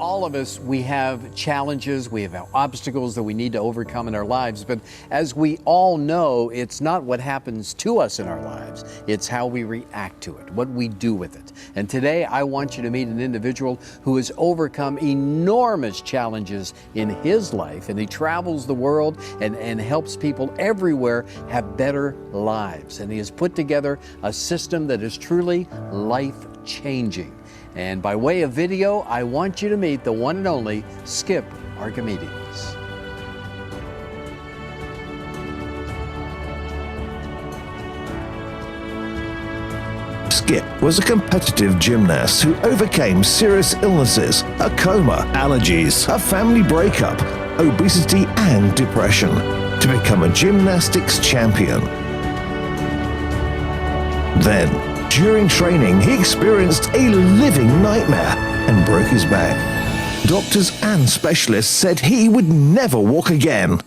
all of us, we have challenges, we have obstacles that we need to overcome in our lives. But as we all know, it's not what happens to us in our lives. It's how we react to it, what we do with it. And today, I want you to meet an individual who has overcome enormous challenges in his life. And he travels the world and helps people everywhere have better lives. And he has put together a system that is truly life-changing. And by way of video, I want you to meet the one and only Skip Archimedes. Skip was a competitive gymnast who overcame serious illnesses, a coma, allergies, a family breakup, obesity and depression to become a gymnastics champion. Then, during training, he experienced a living nightmare and broke his back. Doctors and specialists said he would never walk again.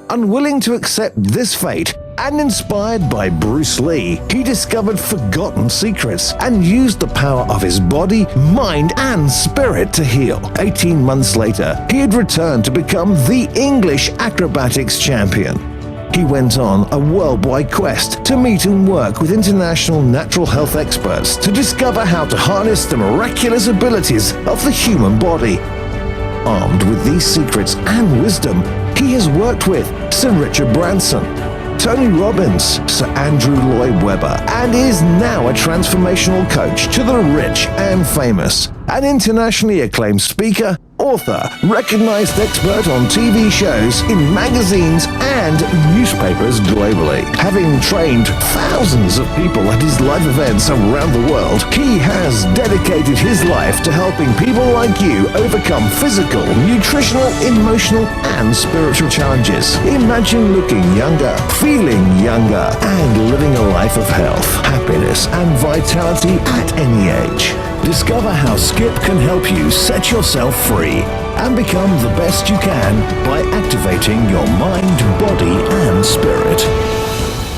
Unwilling to accept this fate, and inspired by Bruce Lee, he discovered forgotten secrets and used the power of his body, mind, and spirit to heal. 18 months later, he had returned to become the English acrobatics champion. He went on a worldwide quest to meet and work with international natural health experts to discover how to harness the miraculous abilities of the human body. Armed with these secrets and wisdom, he has worked with Sir Richard Branson, Tony Robbins, Sir Andrew Lloyd Webber, and is now a transformational coach to the rich and famous. An internationally acclaimed speaker, author, recognized expert on TV shows, in magazines and newspapers globally. Having trained thousands of people at his live events around the world, he has dedicated his life to helping people like you overcome physical, nutritional, emotional, and spiritual challenges. Imagine looking younger, feeling younger, and living a life of health, happiness, and vitality at any age. Discover how Skip can help you set yourself free and become the best you can by activating your mind, body, and spirit.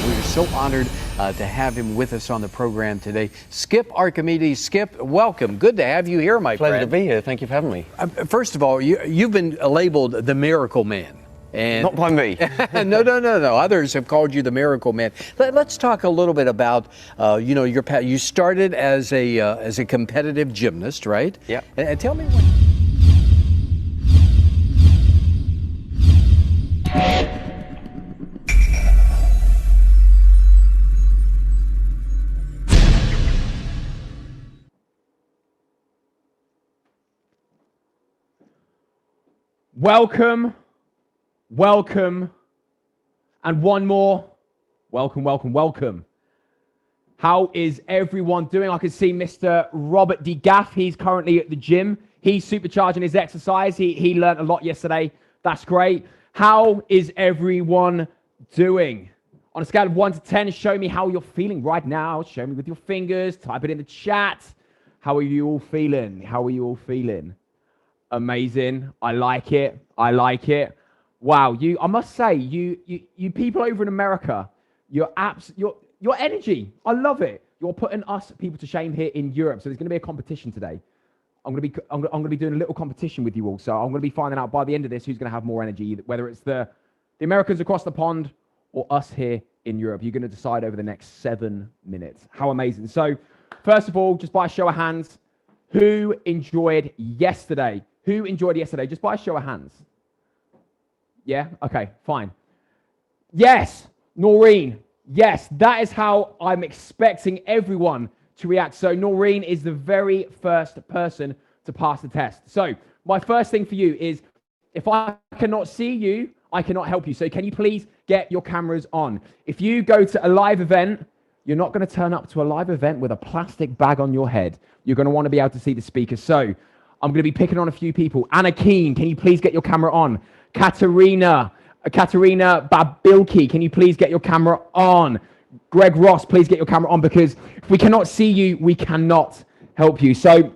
We're so honored to have him with us on the program today. Skip Archimedes. Skip, welcome. Good to have you here, my friend. Pleasure to be here. Thank you for having me. First of all, you've been labeled the Miracle Man. And not by me. No. Others have called you the Miracle Man. Let's talk a little bit about, your path. You started as a competitive gymnast, right? Yeah. And tell me what. Welcome, and one more. Welcome. How is everyone doing? I can see Mr. Robert D. Gaff. He's currently at the gym. He's supercharging his exercise. He learned a lot yesterday. That's great. How is everyone doing? On a scale of 1 to 10, show me how you're feeling right now. Show me with your fingers. Type it in the chat. How are you all feeling? Amazing. I like it. Wow, I must say, you people over in America, your energy, I love it. You're putting us people to shame here in Europe. So there's going to be a competition today. I'm going to be doing a little competition with you all. So I'm going to be finding out by the end of this who's going to have more energy, whether it's the Americans across the pond or us here in Europe. You're going to decide over the next 7 minutes. How amazing! So first of all, just by a show of hands, who enjoyed yesterday? Just by a show of hands. Yeah? Okay, fine. Yes, Noreen. Yes, that is how I'm expecting everyone to react. So Noreen is the very first person to pass the test. So my first thing for you is, if I cannot see you, I cannot help you. So can you please get your cameras on? If you go to a live event, you're not going to turn up to a live event with a plastic bag on your head. You're going to want to be able to see the speakers. So I'm going to be picking on a few people. Anna Keane, can you please get your camera on? Katerina Babilki, can you please get your camera on? Greg Ross, please get your camera on, because if we cannot see you, we cannot help you. So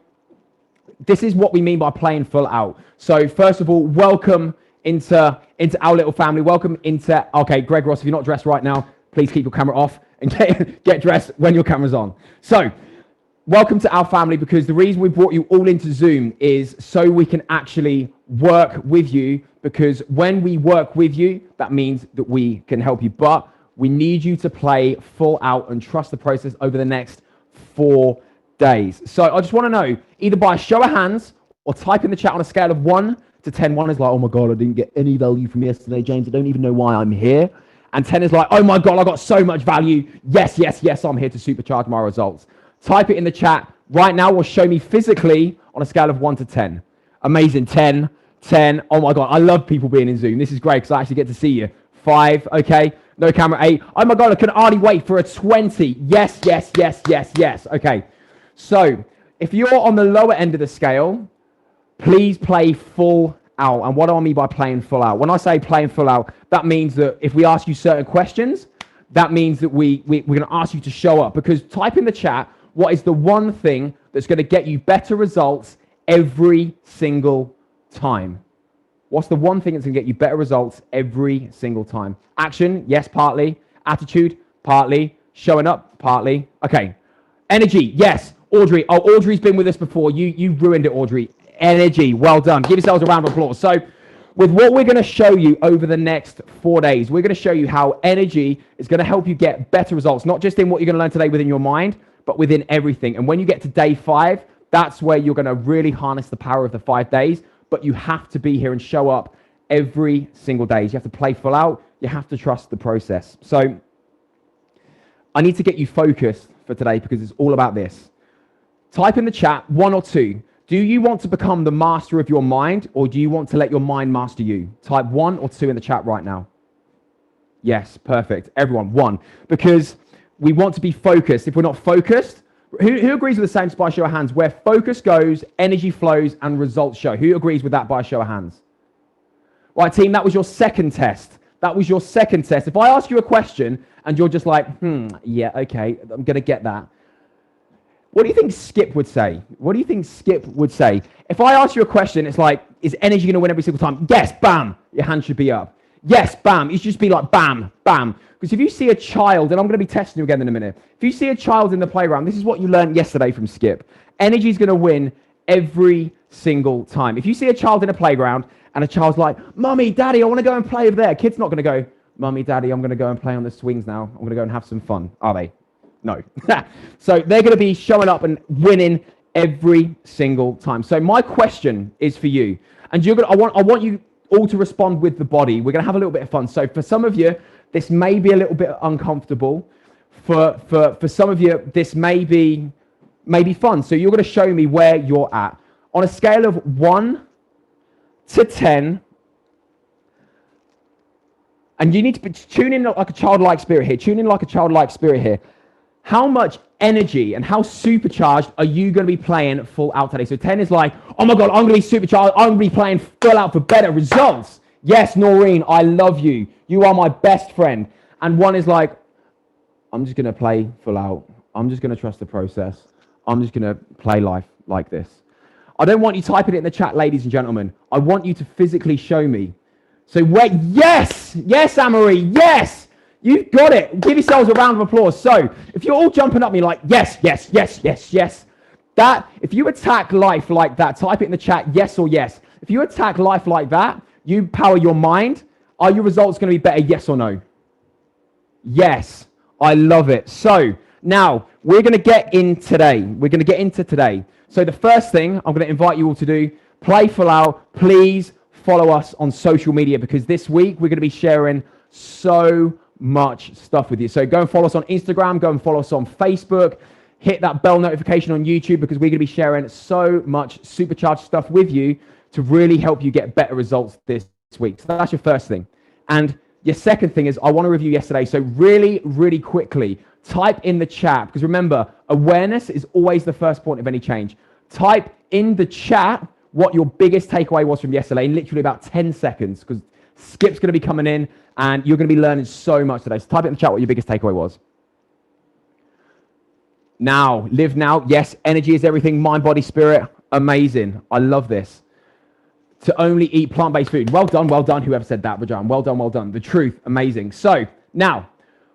this is what we mean by playing full out. So first of all, welcome into our little family. Okay, Greg Ross, if you're not dressed right now, please keep your camera off and get dressed when your camera's on. So welcome to our family, because the reason we brought you all into Zoom is so we can actually work with you, because when we work with you, that means that we can help you. But we need you to play full out and trust the process over the next 4 days. So I just want to know, either by a show of hands or type in the chat on a scale of 1 to 10. 1 is like, oh my God, I didn't get any value from yesterday, James. I don't even know why I'm here. And 10 is like, oh my God, I got so much value. Yes, yes, yes, I'm here to supercharge my results. Type it in the chat right now or show me physically on a scale of 1 to 10. Amazing. 10, 10. Oh my God, I love people being in Zoom. This is great because I actually get to see you. 5, okay. No camera. 8. Oh my God, I can hardly wait for a 20. Yes, yes, yes, yes, yes. Okay. So if you're on the lower end of the scale, please play full out. And what do I mean by playing full out? When I say playing full out, that means that if we ask you certain questions, that means that we're going to ask you to show up. Because type in the chat, what is the one thing that's going to get you better results every single time? What's the one thing that's going to get you better results every single time? Action, yes, partly. Attitude, partly. Showing up, partly. Okay. Energy, yes. Audrey. Oh, Audrey's been with us before. You ruined it, Audrey. Energy, well done. Give yourselves a round of applause. So with what we're going to show you over the next 4 days, we're going to show you how energy is going to help you get better results, not just in what you're going to learn today within your mind, but within everything. And when you get to day 5, that's where you're going to really harness the power of the 5 days. But you have to be here and show up every single day. You have to play full out. You have to trust the process. So I need to get you focused for today because it's all about this. Type in the chat 1 or 2. Do you want to become the master of your mind, or do you want to let your mind master you? Type 1 or 2 in the chat right now. Yes, perfect. Everyone, 1. Because we want to be focused. If we're not focused, who agrees with the same by show of hands? Where focus goes, energy flows, and results show. Who agrees with that by show of hands? Right, team, that was your second test. That was your second test. If I ask you a question and you're just like, yeah, okay, I'm going to get that. What do you think Skip would say? What do you think Skip would say? If I ask you a question, it's like, is energy going to win every single time? Yes, bam. Your hand should be up. Yes, bam. You should just be like, bam, bam. Because if you see a child, and I'm going to be testing you again in a minute. If you see a child in the playground, this is what you learned yesterday from Skip. Energy is going to win every single time. If you see a child in a playground and a child's like, Mummy, Daddy, I want to go and play over there. Kid's not going to go, Mummy, Daddy, I'm going to go and play on the swings now. I'm going to go and have some fun. Are they? No. So they're going to be showing up and winning every single time. So my question is for you. And I want you all to respond with the body. We're going to have a little bit of fun. So for some of you, this may be a little bit uncomfortable. For some of you, this may be fun. So you're going to show me where you're at. On a scale of 1 to 10, and you need to tune in like a childlike spirit here. Tune in like a childlike spirit here. How much energy and how supercharged are you going to be playing full out today? So 10 is like, oh my God, I'm going to be supercharged. I'm going to be playing full out for better results. Yes, Noreen, I love you. You are my best friend. And 1 is like, I'm just going to play full out. I'm just going to trust the process. I'm just going to play life like this. I don't want you typing it in the chat, ladies and gentlemen. I want you to physically show me. So wait, yes, Amory, yes. You've got it. Give yourselves a round of applause. So if you're all jumping up me like, yes, yes, yes, yes, yes. That, if you attack life like that, type it in the chat, yes or yes. If you attack life like that, you power your mind, are your results going to be better, yes or no? Yes. I love it. So now we're going to get in today. We're going to get into today. So the first thing I'm going to invite you all to do, play full out. Please follow us on social media because this week we're going to be sharing so much stuff with you. So go and follow us on Instagram, go and follow us on Facebook, hit that bell notification on YouTube because we're going to be sharing so much supercharged stuff with you to really help you get better results this week. So that's your first thing. And your second thing is I want to review yesterday. So really, really quickly, type in the chat because remember, awareness is always the first point of any change. Type in the chat what your biggest takeaway was from yesterday in literally about 10 seconds because Skip's going to be coming in and you're going to be learning so much today. So type it in the chat what your biggest takeaway was. Now, live now. Yes, energy is everything. Mind, body, spirit. Amazing. I love this. To only eat plant-based food. Well done, whoever said that, Rajan. Well done. The truth, amazing. So now,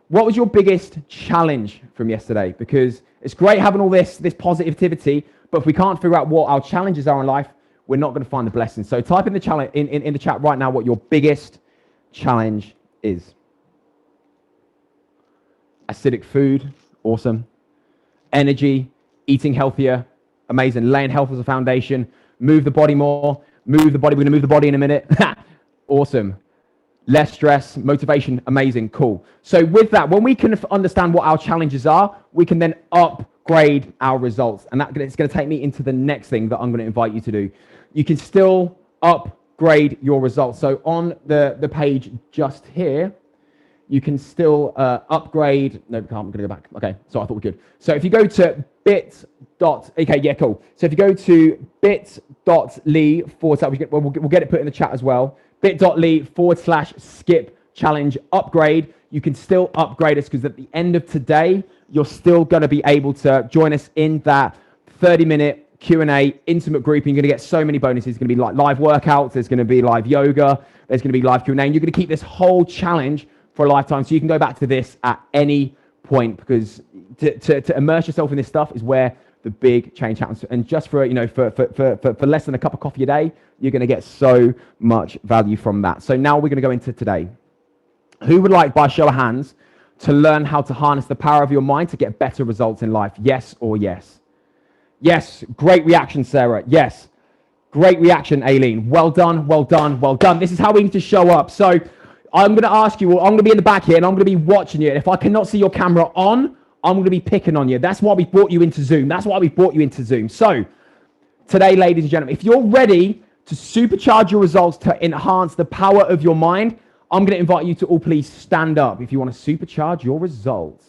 what was your biggest challenge from yesterday? Because It's great having all this positivity, but if we can't figure out what our challenges are in life, we're not going to find the blessings. So type in the challenge in the chat right now what your biggest challenge is. Acidic food, awesome. Energy, eating healthier, amazing. Laying health as a foundation. Move the body more. Move the body. We're going to move the body in a minute. Awesome. Less stress, motivation, amazing, cool. So with that, when we can understand what our challenges are, we can then upgrade our results. And it's going to take me into the next thing that I'm going to invite you to do. You can still upgrade your results. So on the page just here, you can still upgrade. No, can't. I'm going to go back. Okay, so I thought we could. So if you go to okay, yeah, cool. So if you go to bit.ly / we'll get it put in the chat as well. bit.ly / skip challenge upgrade. You can still upgrade us because at the end of today, you're still going to be able to join us in that 30-minute Q&A intimate group. You're going to get so many bonuses. It's going to be like live workouts. There's going to be live yoga. There's going to be live Q&A. And you're going to keep this whole challenge for a lifetime. So you can go back to this at any point because to immerse yourself in this stuff is where the big change happens. And just for, for less than a cup of coffee a day, you're going to get so much value from that. So now we're going to go into today. Who would like, by show of hands, to learn how to harness the power of your mind to get better results in life? Yes or yes? Yes. Great reaction, Sarah. Yes. Great reaction, Aileen. Well done, well done, well done. This is how we need to show up. So I'm going to ask you, I'm going to be in the back here and I'm going to be watching you. And if I cannot see your camera on, I'm going to be picking on you. That's why we brought you into Zoom. That's why we brought you into Zoom. So today, ladies and gentlemen, if you're ready to supercharge your results to enhance the power of your mind, I'm going to invite you to all please stand up if you want to supercharge your results.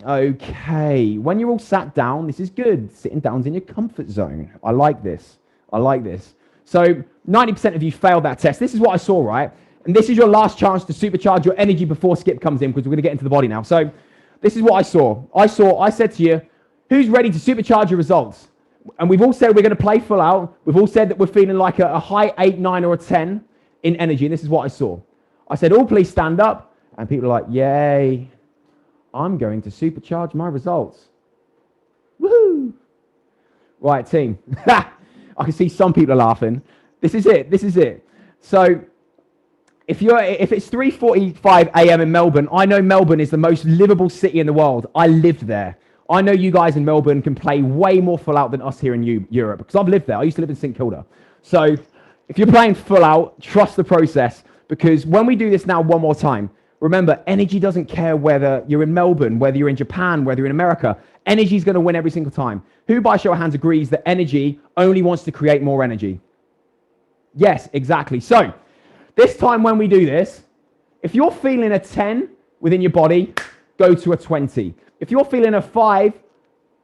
Okay. When you're all sat down, this is good. Sitting down's in your comfort zone. I like this. I like this. So 90% of you failed that test. This is what I saw, right? And this is your last chance to supercharge your energy before Skip comes in because we're going to get into the body now. So this is what I saw. I said to you, who's ready to supercharge your results? And we've all said we're going to play full out. We've all said that we're feeling like a high 8, 9, or a 10 in energy. And this is what I saw. I said, all please stand up. And people are like, yay, I'm going to supercharge my results. Woohoo! Right, team. I can see some people are laughing. This is it. This is it. So if it's 3:45 a.m. in Melbourne, I know Melbourne is the most livable city in the world. I lived there. I know you guys in Melbourne can play way more full out than us here in Europe because I've lived there. I used to live in St Kilda. So if you're playing full out, trust the process because when we do this now one more time, remember, energy doesn't care whether you're in Melbourne, whether you're in Japan, whether you're in America. Energy is going to win every single time. Who, by show of hands, agrees that energy only wants to create more energy? Yes, exactly. So this time when we do this, if you're feeling a 10 within your body, go to a 20. If you're feeling a 5,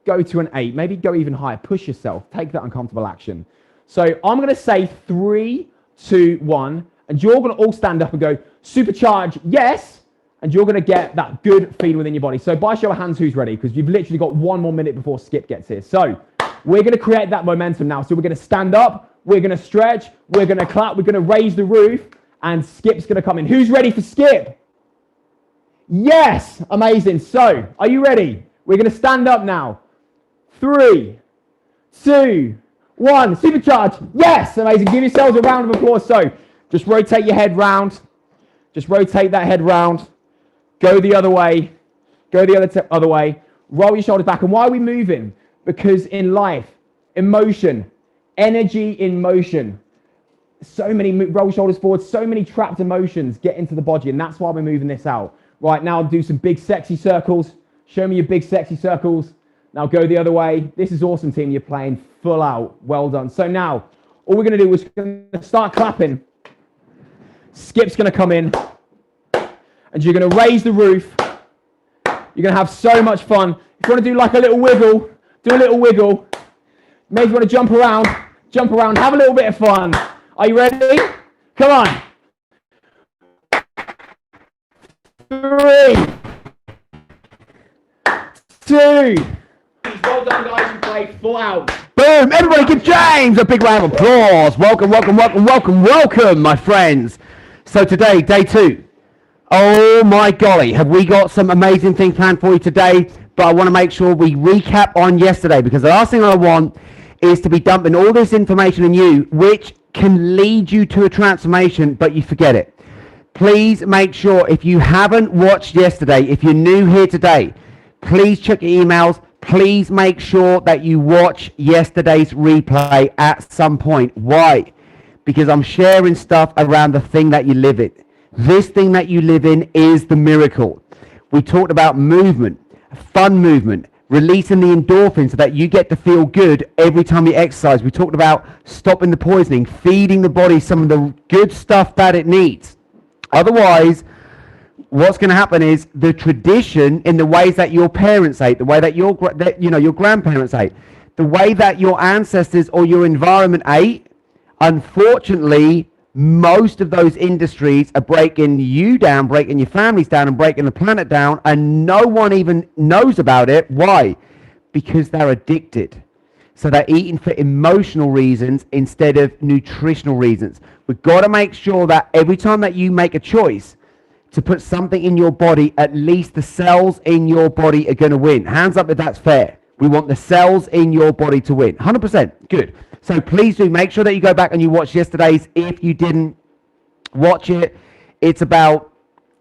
go to an 8. Maybe go even higher. Push yourself. Take that uncomfortable action. So I'm going to say 3, 2, 1, and you're going to all stand up and go, supercharge, yes, and you're going to get that good feeling within your body. So by show of hands, who's ready? Because you've literally got 1 more minute before Skip gets here. So we're going to create that momentum now. So we're going to stand up, we're going to stretch, we're going to clap, we're going to raise the roof, and Skip's going to come in. Who's ready for Skip? Yes, amazing. So are you ready? We're going to stand up now. 3, 2, 1, supercharge. Yes, amazing. Give yourselves a round of applause. So just rotate your head round. Just rotate that head round. Go the other way. Go the other way. Roll your shoulders back. And why are we moving? Because in life, emotion, energy in motion. So many roll shoulders forward. So many trapped emotions get into the body. And that's why we're moving this out. Right, now do some big sexy circles. Show me your big sexy circles. Now go the other way. This is awesome, team. You're playing full out. Well done. So now, all we're going to do is going to start clapping. Skip's going to come in. And you're going to raise the roof. You're going to have so much fun. If you want to do like a little wiggle, do a little wiggle. Maybe you want to jump around, have a little bit of fun. Are you ready? Come on. 3, 2. Well done, guys. You played full out. Boom! Everybody give James a big round of applause. Welcome, welcome, welcome, welcome, welcome, my friends. So today, day 2 Oh my golly, have we got some amazing things planned for you today? But I want to make sure we recap on yesterday, because the last thing I want is to be dumping all this information in you, which can lead you to a transformation, but you forget it. Please make sure, if you haven't watched yesterday, if you're new here today, please check your emails. Please make sure that you watch yesterday's replay at some point. Why? Because I'm sharing stuff around the thing that you live in. This thing that you live in is the miracle. We talked about movement, fun movement, releasing the endorphins so that you get to feel good every time you exercise. We talked about stopping the poisoning, feeding the body some of the good stuff that it needs. Otherwise, what's going to happen is the tradition in the ways that your parents ate, the way that your grandparents ate, the way that your ancestors or your environment ate, unfortunately, most of those industries are breaking you down, breaking your families down, and breaking the planet down, and no one even knows about it. Why? Because they're addicted. So they're eating for emotional reasons instead of nutritional reasons. We've got to make sure that every time that you make a choice to put something in your body, at least the cells in your body are going to win. Hands up if that's fair. We want the cells in your body to win. 100%. Good. So please do make sure that you go back and you watch yesterday's. If you didn't watch it, it's about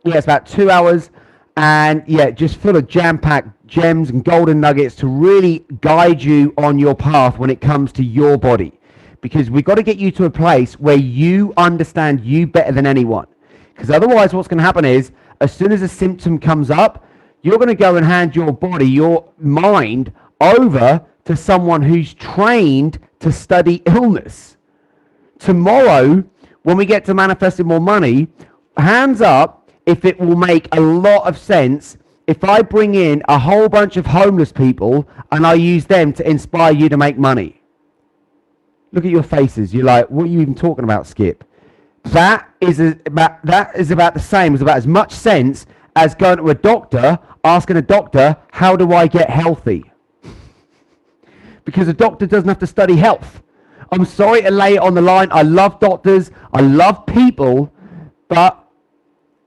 2 hours, and just full of jam-packed gems and golden nuggets to really guide you on your path when it comes to your body. Because we've got to get you to a place where you understand you better than anyone. Because otherwise what's going to happen is, as soon as a symptom comes up, you're going to go and hand your body, your mind, over to someone who's trained to study illness. Tomorrow, when we get to manifesting more money, hands up if it will make a lot of sense if I bring in a whole bunch of homeless people and I use them to inspire you to make money. Look at your faces. You're like, what are you even talking about, Skip? That is about the same, as about as much sense as going to a doctor, asking a doctor, how do I get healthy? Because a doctor doesn't have to study health. I'm sorry to lay it on the line. I love doctors. I love people. But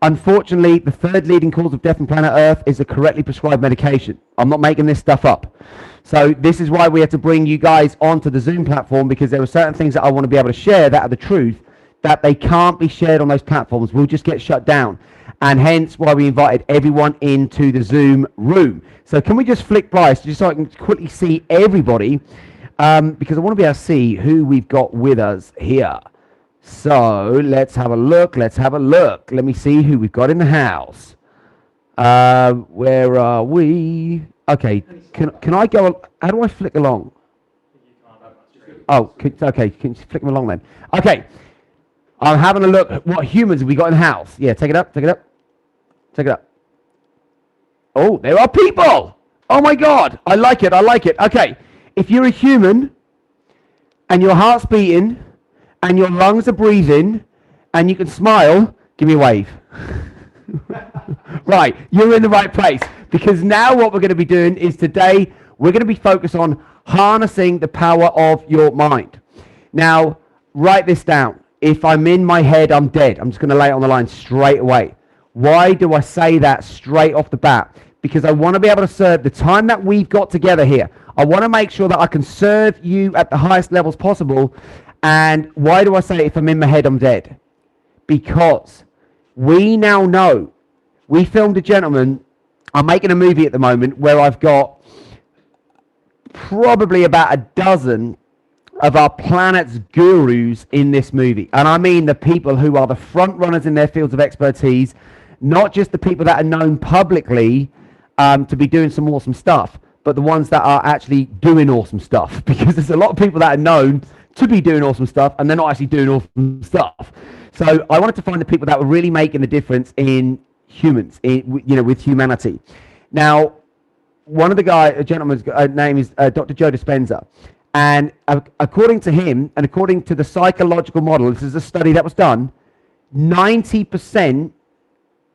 unfortunately, the third leading cause of death on planet Earth is a correctly prescribed medication. I'm not making this stuff up. So this is why we had to bring you guys onto the Zoom platform, because there are certain things that I want to be able to share that are the truth, that they can't be shared on those platforms. We'll just get shut down. And hence why we invited everyone into the Zoom room. So can we just flick Bryce, just so I can quickly see everybody, because I want to be able to see who we've got with us here. So let's have a look. Let me see who we've got in the house. Where are we? Okay, can I go? How do I flick along? Oh, okay, can you flick them along then? Okay, I'm having a look at what humans have we got in the house. Yeah, take it up. Oh, there are people. Oh my God, I like it. Okay, if you're a human and your heart's beating and your lungs are breathing and you can smile, give me a wave. Right, you're in the right place, because now what we're going to be doing is today we're going to be focused on harnessing the power of your mind. Now, write this down. If I'm in my head, I'm dead. I'm just going to lay it on the line straight away. Why do I say that straight off the bat? Because I want to be able to serve the time that we've got together here. I want to make sure that I can serve you at the highest levels possible. And why do I say if I'm in my head, I'm dead? Because we now know, we filmed a gentleman, I'm making a movie at the moment where I've got probably about a dozen of our planet's gurus in this movie. And I mean the people who are the front runners in their fields of expertise, not just the people that are known publicly to be doing some awesome stuff, but the ones that are actually doing awesome stuff. Because there's a lot of people that are known to be doing awesome stuff and they're not actually doing awesome stuff. So I wanted to find the people that were really making the difference in humans, with humanity. Now, one of a gentleman's name is Dr. Joe Dispenza. And according to him, and according to the psychological model, this is a study that was done, 90%,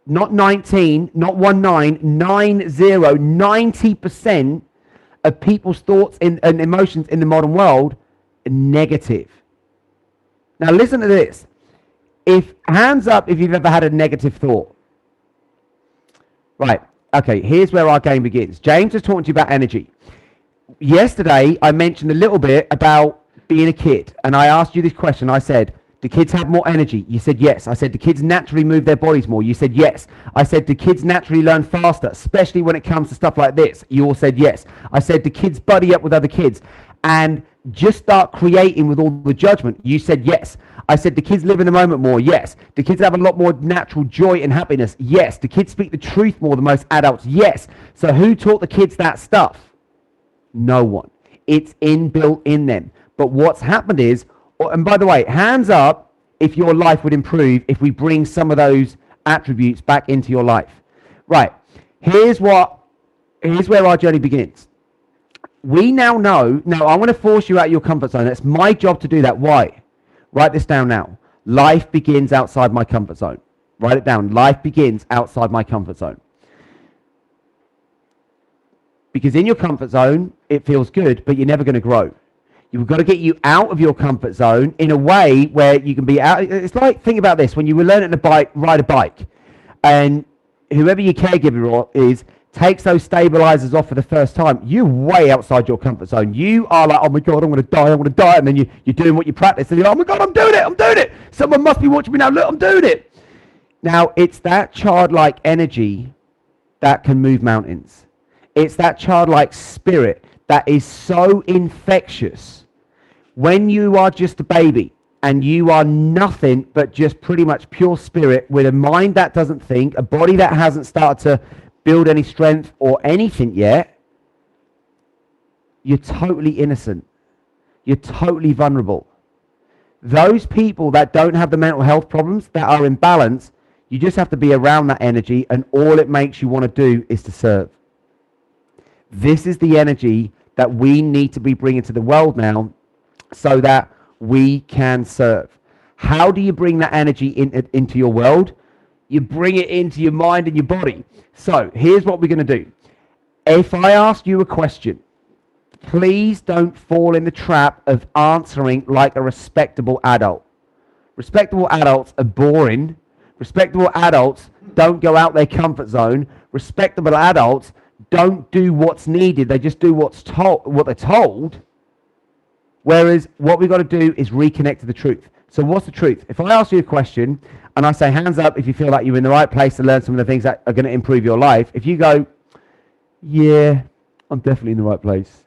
not 19, not 90% of people's thoughts and emotions in the modern world are negative. Now listen to this. Hands up if you've ever had a negative thought. Right. Okay, here's where our game begins. James is talking to you about energy. Yesterday, I mentioned a little bit about being a kid, and I asked you this question. I said, do kids have more energy? You said yes. I said, do kids naturally move their bodies more? You said yes. I said, do kids naturally learn faster, especially when it comes to stuff like this? You all said yes. I said, do kids buddy up with other kids and just start creating with all the judgment? You said yes. I said, do kids live in the moment more? Yes. Do kids have a lot more natural joy and happiness? Yes. Do kids speak the truth more than most adults? Yes. So who taught the kids that stuff? No one. It's inbuilt in them. But what's happened is, and by the way, hands up if your life would improve if we bring some of those attributes back into your life. Right. Here's where our journey begins. We now know, now I'm going to force you out of your comfort zone. It's my job to do that. Why? Write this down now. Life begins outside my comfort zone. Write it down. Life begins outside my comfort zone. Because in your comfort zone, it feels good, but you're never going to grow. You've got to get you out of your comfort zone in a way where you can be out. It's like, think about this. When you were learning to ride a bike, and whoever your caregiver is takes those stabilizers off for the first time, you're way outside your comfort zone. You are like, oh my God, I'm going to die. And then you're doing what you practice. And you're like, oh my God, I'm doing it. Someone must be watching me now. Look, I'm doing it. Now, it's that childlike energy that can move mountains. It's that childlike spirit that is so infectious. When you are just a baby and you are nothing but just pretty much pure spirit with a mind that doesn't think, a body that hasn't started to build any strength or anything yet, you're totally innocent. You're totally vulnerable. Those people that don't have the mental health problems, that are in balance, you just have to be around that energy, and all it makes you want to do is to serve. This is the energy that we need to be bringing to the world now so that we can serve. How do you bring that energy into your world? You bring it into your mind and your body. So here's what we're going to do. If I ask you a question, please don't fall in the trap of answering like a respectable adult. Respectable adults are boring. Respectable adults don't go out their comfort zone. Respectable adults don't do what's needed. They just do what they're told. Whereas what we've got to do is reconnect to the truth. So what's the truth? If I ask you a question and I say, hands up if you feel like you're in the right place to learn some of the things that are going to improve your life. If you go, yeah, I'm definitely in the right place.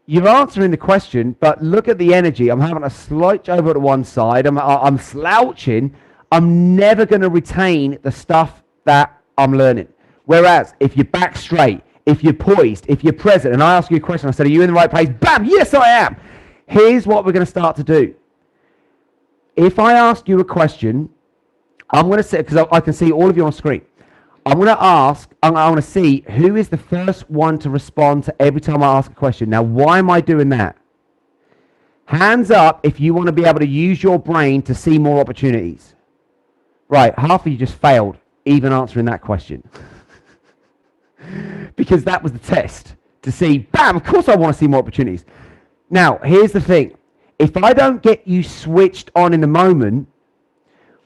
You're answering the question, but look at the energy. I'm having a slouch over to one side. I'm slouching. I'm never going to retain the stuff that I'm learning. Whereas if you're back straight, if you're poised, if you're present, and I ask you a question, I said, are you in the right place? Bam, yes, I am. Here's what we're going to start to do. If I ask you a question, I'm going to say, because I can see all of you on screen, I'm going to see who is the first one to respond to every time I ask a question. Now, why am I doing that? Hands up if you want to be able to use your brain to see more opportunities. Right, half of you just failed even answering that question. Because that was the test to see, bam, of course I want to see more opportunities. Now, here's the thing. If I don't get you switched on in the moment,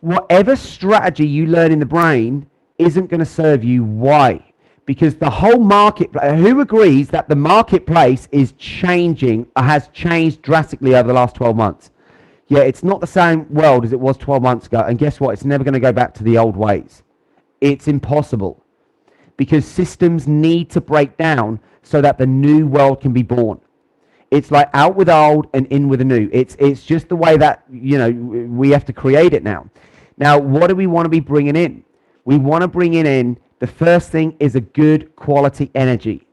whatever strategy you learn in the brain isn't going to serve you. Why? Because the whole marketplace, who agrees that the marketplace is changing, or has changed drastically over the last 12 months? Yeah, it's not the same world as it was 12 months ago. And guess what? It's never going to go back to the old ways. It's impossible. Because systems need to break down so that the new world can be born. It's like out with old and in with the new. It's just the way that, we have to create it now. Now, what do we want to be bringing in? We want to bring in, the first thing is a good quality energy.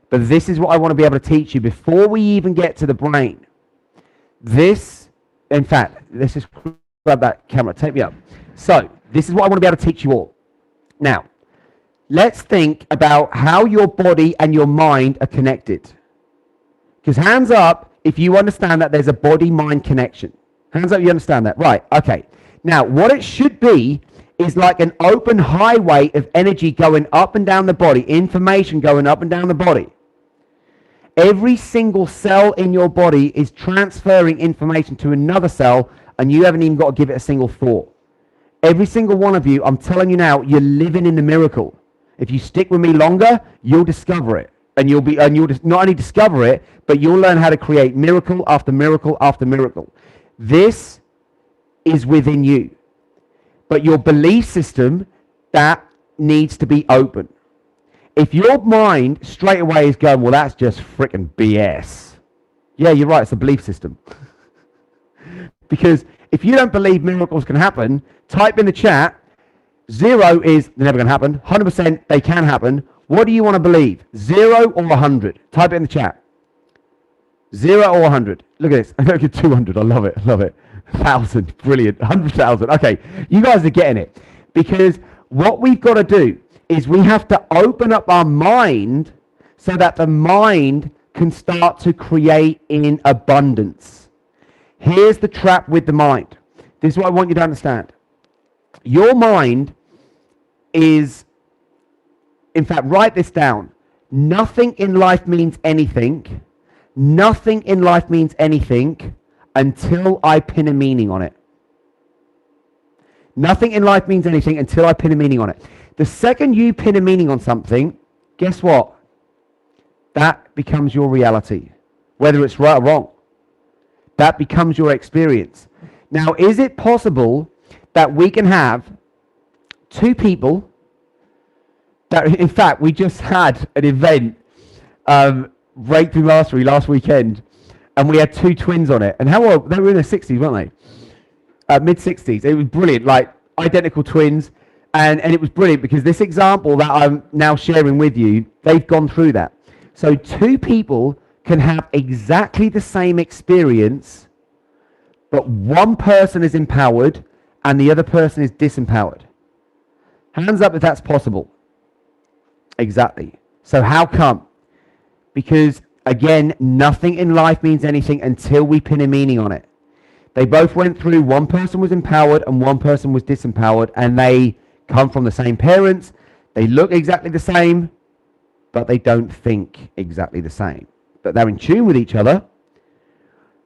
But this is what I want to be able to teach you before we even get to the brain. This, in fact, let's just grab that camera, take me up. So, this is what I want to be able to teach you all. Now, let's think about how your body and your mind are connected. Because hands up if you understand that there's a body-mind connection. Hands up, you understand that. Right, okay. Now, what it should be is like an open highway of energy going up and down the body, information going up and down the body. Every single cell in your body is transferring information to another cell, and you haven't even got to give it a single thought. Every single one of you, I'm telling you now, you're living in the miracle. If you stick with me longer, you'll discover it. And you'll not only discover it, but you'll learn how to create miracle after miracle after miracle. This is within you. But your belief system, that needs to be open. If your mind straight away is going, well, that's just freaking BS. Yeah, you're right, it's a belief system. Because if you don't believe miracles can happen, type in the chat, 0 is they're never going to happen, 100% they can happen. What do you want to believe, 0 or 100? Type it in the chat. 0 or 100. Look at this. Look at 200. I love it. 1,000. Brilliant. 100,000. Okay, you guys are getting it. Because what we've got to do is we have to open up our mind so that the mind can start to create in abundance. Here's the trap with the mind. This is what I want you to understand. Your mind is, in fact, write this down. Nothing in life means anything. Nothing in life means anything until I pin a meaning on it. Nothing in life means anything until I pin a meaning on it. The second you pin a meaning on something, guess what? That becomes your reality, whether it's right or wrong. That becomes your experience. Now, is it possible that we can have two people that, in fact, we just had an event, Breakthrough Mastery last weekend, and we had two twins on it. And how old? They were in their 60s, weren't they? Mid-60s. It was brilliant, like identical twins. And it was brilliant because this example that I'm now sharing with you, they've gone through that. So two people can have exactly the same experience, but one person is empowered and the other person is disempowered. Hands up if that's possible. Exactly. So how come? Because, again, nothing in life means anything until we pin a meaning on it. They both went through, one person was empowered and one person was disempowered, and they come from the same parents, they look exactly the same, but they don't think exactly the same. But they're in tune with each other.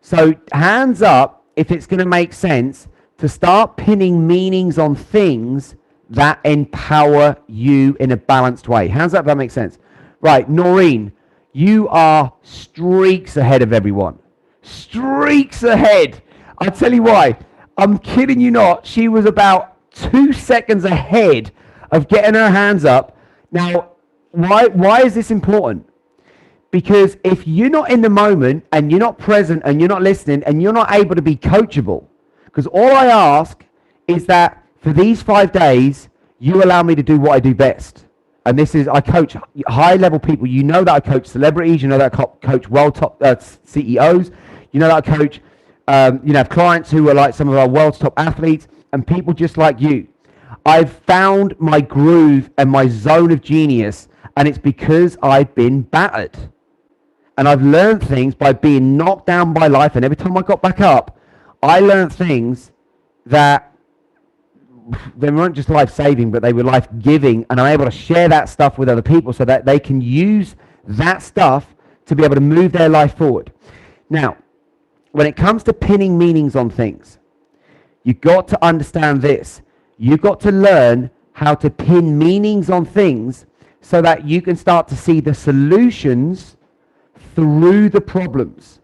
So hands up if it's going to make sense to start pinning meanings on things that empower you in a balanced way. Hands up if that makes sense. Right, Noreen, you are streaks ahead of everyone. Streaks ahead. I'll tell you why. I'm kidding you not. She was about 2 seconds ahead of getting her hands up. Now, why is this important? Because if you're not in the moment and you're not present and you're not listening and you're not able to be coachable, because all I ask is that for these 5 days, you allow me to do what I do best. And this is, I coach high-level people. You know that I coach celebrities. You know that I coach world top CEOs. You know that I coach, have clients who are like some of our world's top athletes and people just like you. I've found my groove and my zone of genius, and it's because I've been battered. And I've learned things by being knocked down by life, and every time I got back up, I learned things that they weren't just life-saving, but they were life-giving, and I'm able to share that stuff with other people so that they can use that stuff to be able to move their life forward. Now, when it comes to pinning meanings on things, you've got to understand this. You've got to learn how to pin meanings on things so that you can start to see the solutions through the problems.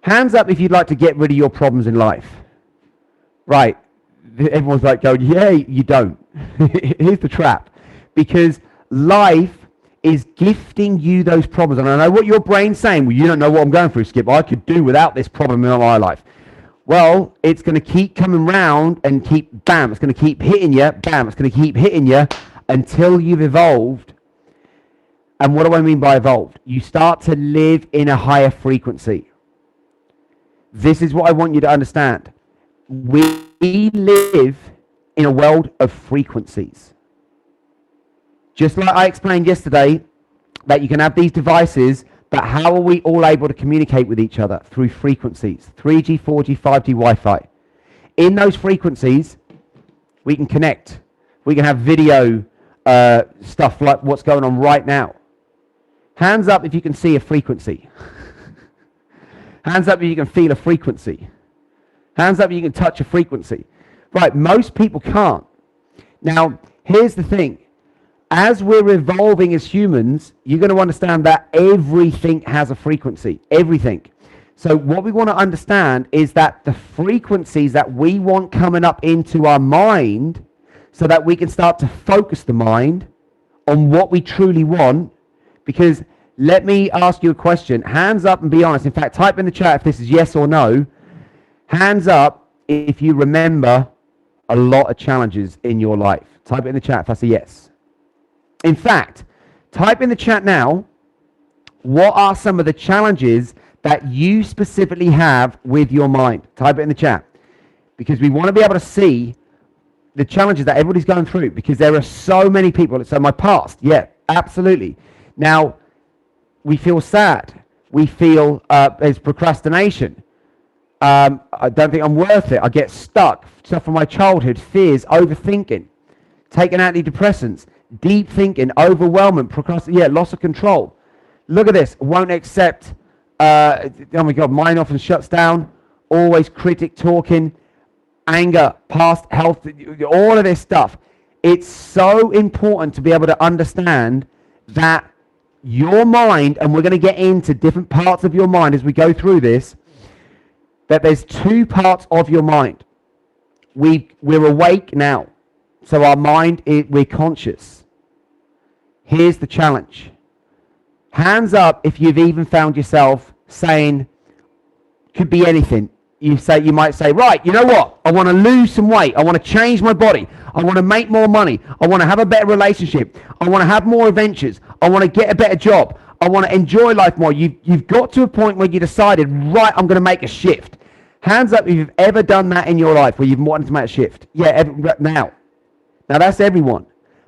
Hands up if you'd like to get rid of your problems in life. Right. Everyone's like going, yeah, you don't. Here's the trap. Because life is gifting you those problems. And I know what your brain's saying. Well, you don't know what I'm going through, Skip. I could do without this problem in my life. Well, it's going to keep coming round and keep, bam, it's going to keep hitting you, bam, it's going to keep hitting you until you've evolved. And what do I mean by evolved? You start to live in a higher frequency. This is what I want you to understand. We live in a world of frequencies. Just like I explained yesterday, that you can have these devices, but how are we all able to communicate with each other? Through frequencies, 3G, 4G, 5G, Wi-Fi. In those frequencies, we can connect. We can have video stuff like what's going on right now. Hands up if you can see a frequency. Hands up if you can feel a frequency. Hands up if you can touch a frequency. Right, most people can't. Now, here's the thing. As we're evolving as humans, you're going to understand that everything has a frequency. Everything. So what we want to understand is that the frequencies that we want coming up into our mind, so that we can start to focus the mind on what we truly want. Because let me ask you a question. Hands up and be honest. In fact, type in the chat if this is yes or no. Hands up if you remember a lot of challenges in your life. Type it in the chat if that's a yes. In fact, type in the chat now, what are some of the challenges that you specifically have with your mind? Type it in the chat. Because we want to be able to see the challenges that everybody's going through, because there are so many people. So my past, yeah, absolutely. Now, we feel sad. We feel there's procrastination. I don't think I'm worth it. I get stuck. Stuff from my childhood, fears, overthinking, taking antidepressants, deep thinking, overwhelming, procrastination, loss of control. Look at this. Won't accept. Oh my God, mind often shuts down. Always critic talking, anger, past health, all of this stuff. It's so important to be able to understand that your mind, and we're going to get into different parts of your mind as we go through this, that there's two parts of your mind. We're awake now. So our mind, we're conscious. Here's the challenge. Hands up if you've even found yourself saying, could be anything. You might say, right, you know what? I want to lose some weight. I want to change my body. I want to make more money. I want to have a better relationship. I want to have more adventures. I want to get a better job. I want to enjoy life more. You've got to a point where you decided, right, I'm going to make a shift. Hands up if you've ever done that in your life where you've wanted to make a shift. Yeah, now that's everyone.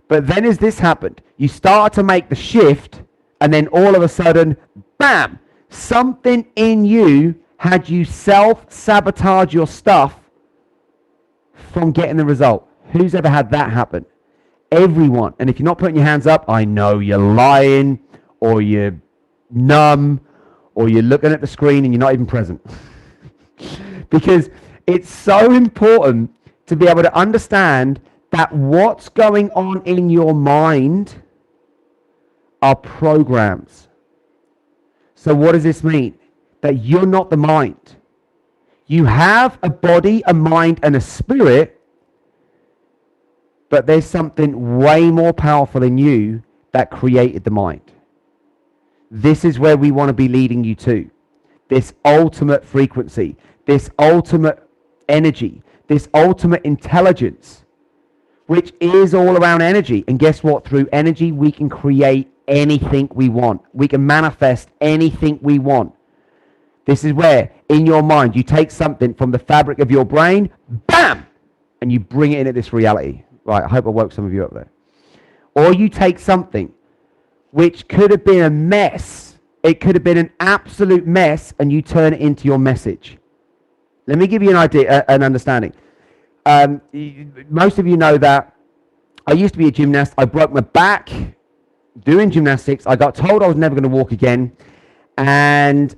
But then as this happened, you start to make the shift, and then all of a sudden, bam, something in you had you self-sabotage your stuff from getting the result. Who's ever had that happen? Everyone. And if you're not putting your hands up, I know you're lying, or you're numb, or you're looking at the screen and you're not even present. Because it's so important to be able to understand that what's going on in your mind are programs. So what does this mean? That you're not the mind. You have a body, a mind, and a spirit, but there's something way more powerful in you that created the mind. This is where we want to be leading you to. This ultimate frequency, this ultimate energy, this ultimate intelligence, which is all around energy. And guess what? Through energy, we can create anything we want. We can manifest anything we want. This is where, in your mind, you take something from the fabric of your brain, bam, and you bring it into this reality. Right, I hope I woke some of you up there. Or you take something which could have been a mess. It could have been an absolute mess, and you turn it into your message. Let me give you an idea, an understanding. Most of you know that I used to be a gymnast. I broke my back doing gymnastics. I got told I was never going to walk again. And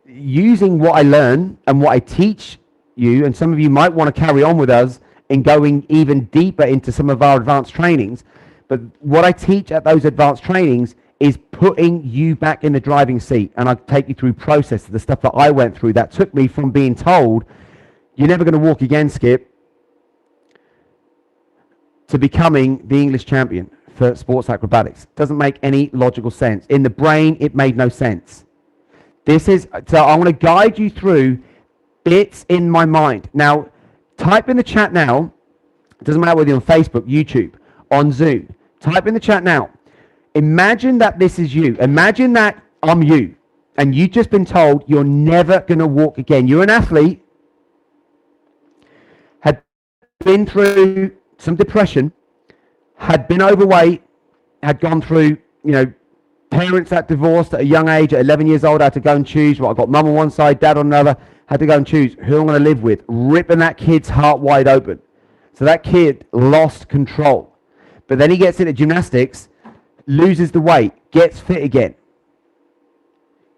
using what I learn and what I teach you, and some of you might want to carry on with us in going even deeper into some of our advanced trainings. But what I teach at those advanced trainings is putting you back in the driving seat. And I take you through processes, the stuff that I went through that took me from being told, you're never going to walk again, Skip, to becoming the English champion for sports acrobatics. Doesn't make any logical sense. In the brain, it made no sense. So I want to guide you through bits in my mind. Now, type in the chat now. It doesn't matter whether you're on Facebook, YouTube, on Zoom. Type in the chat now. Imagine that this is you. Imagine that I'm you. And you've just been told you're never going to walk again. You're an athlete, had been through some depression, had been overweight, had gone through, parents that divorced at a young age, at 11 years old, had to go and choose. Well, I've got mum on one side, dad on another, had to go and choose who I'm going to live with, ripping that kid's heart wide open. So that kid lost control. But then he gets into gymnastics, loses the weight, gets fit again,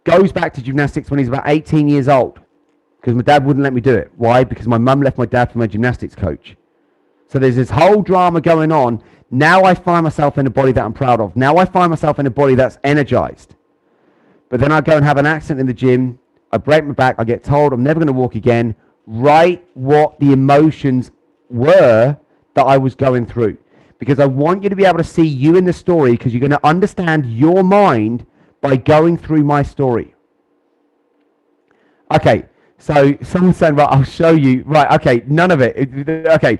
goes back to gymnastics when he's about 18 years old, because my dad wouldn't let me do it. Why? Because my mum left my dad for my gymnastics coach. So there's this whole drama going on. Now I find myself in a body that I'm proud of. Now I find myself in a body that's energized. But then I go and have an accident in the gym. I break my back. I get told I'm never going to walk again. Write what the emotions were that I was going through. Because I want you to be able to see you in the story, because you're going to understand your mind by going through my story. Okay, so someone's saying, right, I'll show you. Right, okay, none of it. Okay,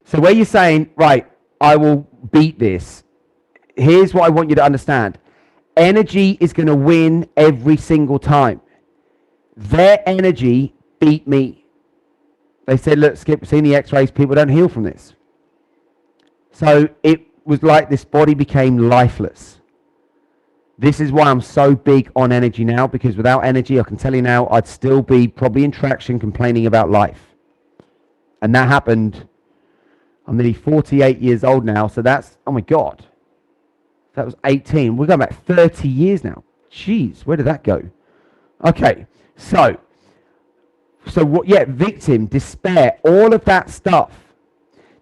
so where you're saying, right, I will beat this. Here's what I want you to understand. Energy is going to win every single time. Their energy beat me. They said, look, Skip, we've seen the x-rays, people don't heal from this. So it was like this body became lifeless. This is why I'm so big on energy now, because without energy, I can tell you now, I'd still be probably in traction complaining about life. And that happened, I'm nearly 48 years old now, so that's, oh my God. That was 18. We're going back 30 years now. Jeez, where did that go? Okay, so what, yeah, victim, despair, all of that stuff.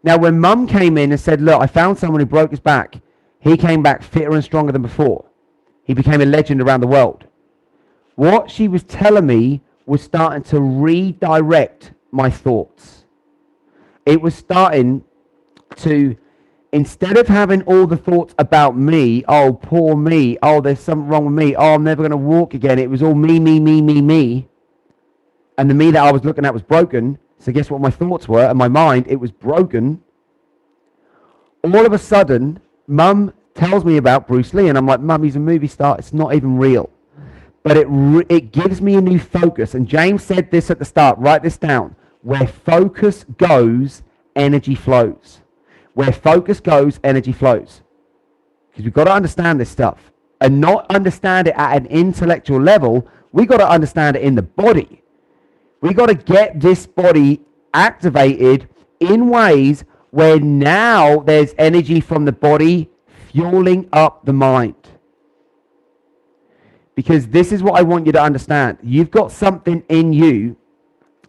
Now, when Mum came in and said, look, I found someone who broke his back, he came back fitter and stronger than before. He became a legend around the world. What she was telling me was starting to redirect my thoughts. It was starting to, instead of having all the thoughts about me, oh, poor me, oh, there's something wrong with me, oh, I'm never going to walk again. It was all me, me, me, me, me. And the me that I was looking at was broken. So guess what my thoughts were? And my mind, it was broken. All of a sudden, Mum tells me about Bruce Lee, and I'm like, Mum, he's a movie star. It's not even real. But it gives me a new focus. And James said this at the start. Write this down. Where focus goes, energy flows. Where focus goes, energy flows. Because we've got to understand this stuff. And not understand it at an intellectual level. We've got to understand it in the body. We got to get this body activated in ways where now there's energy from the body fueling up the mind. Because this is what I want you to understand. You've got something in you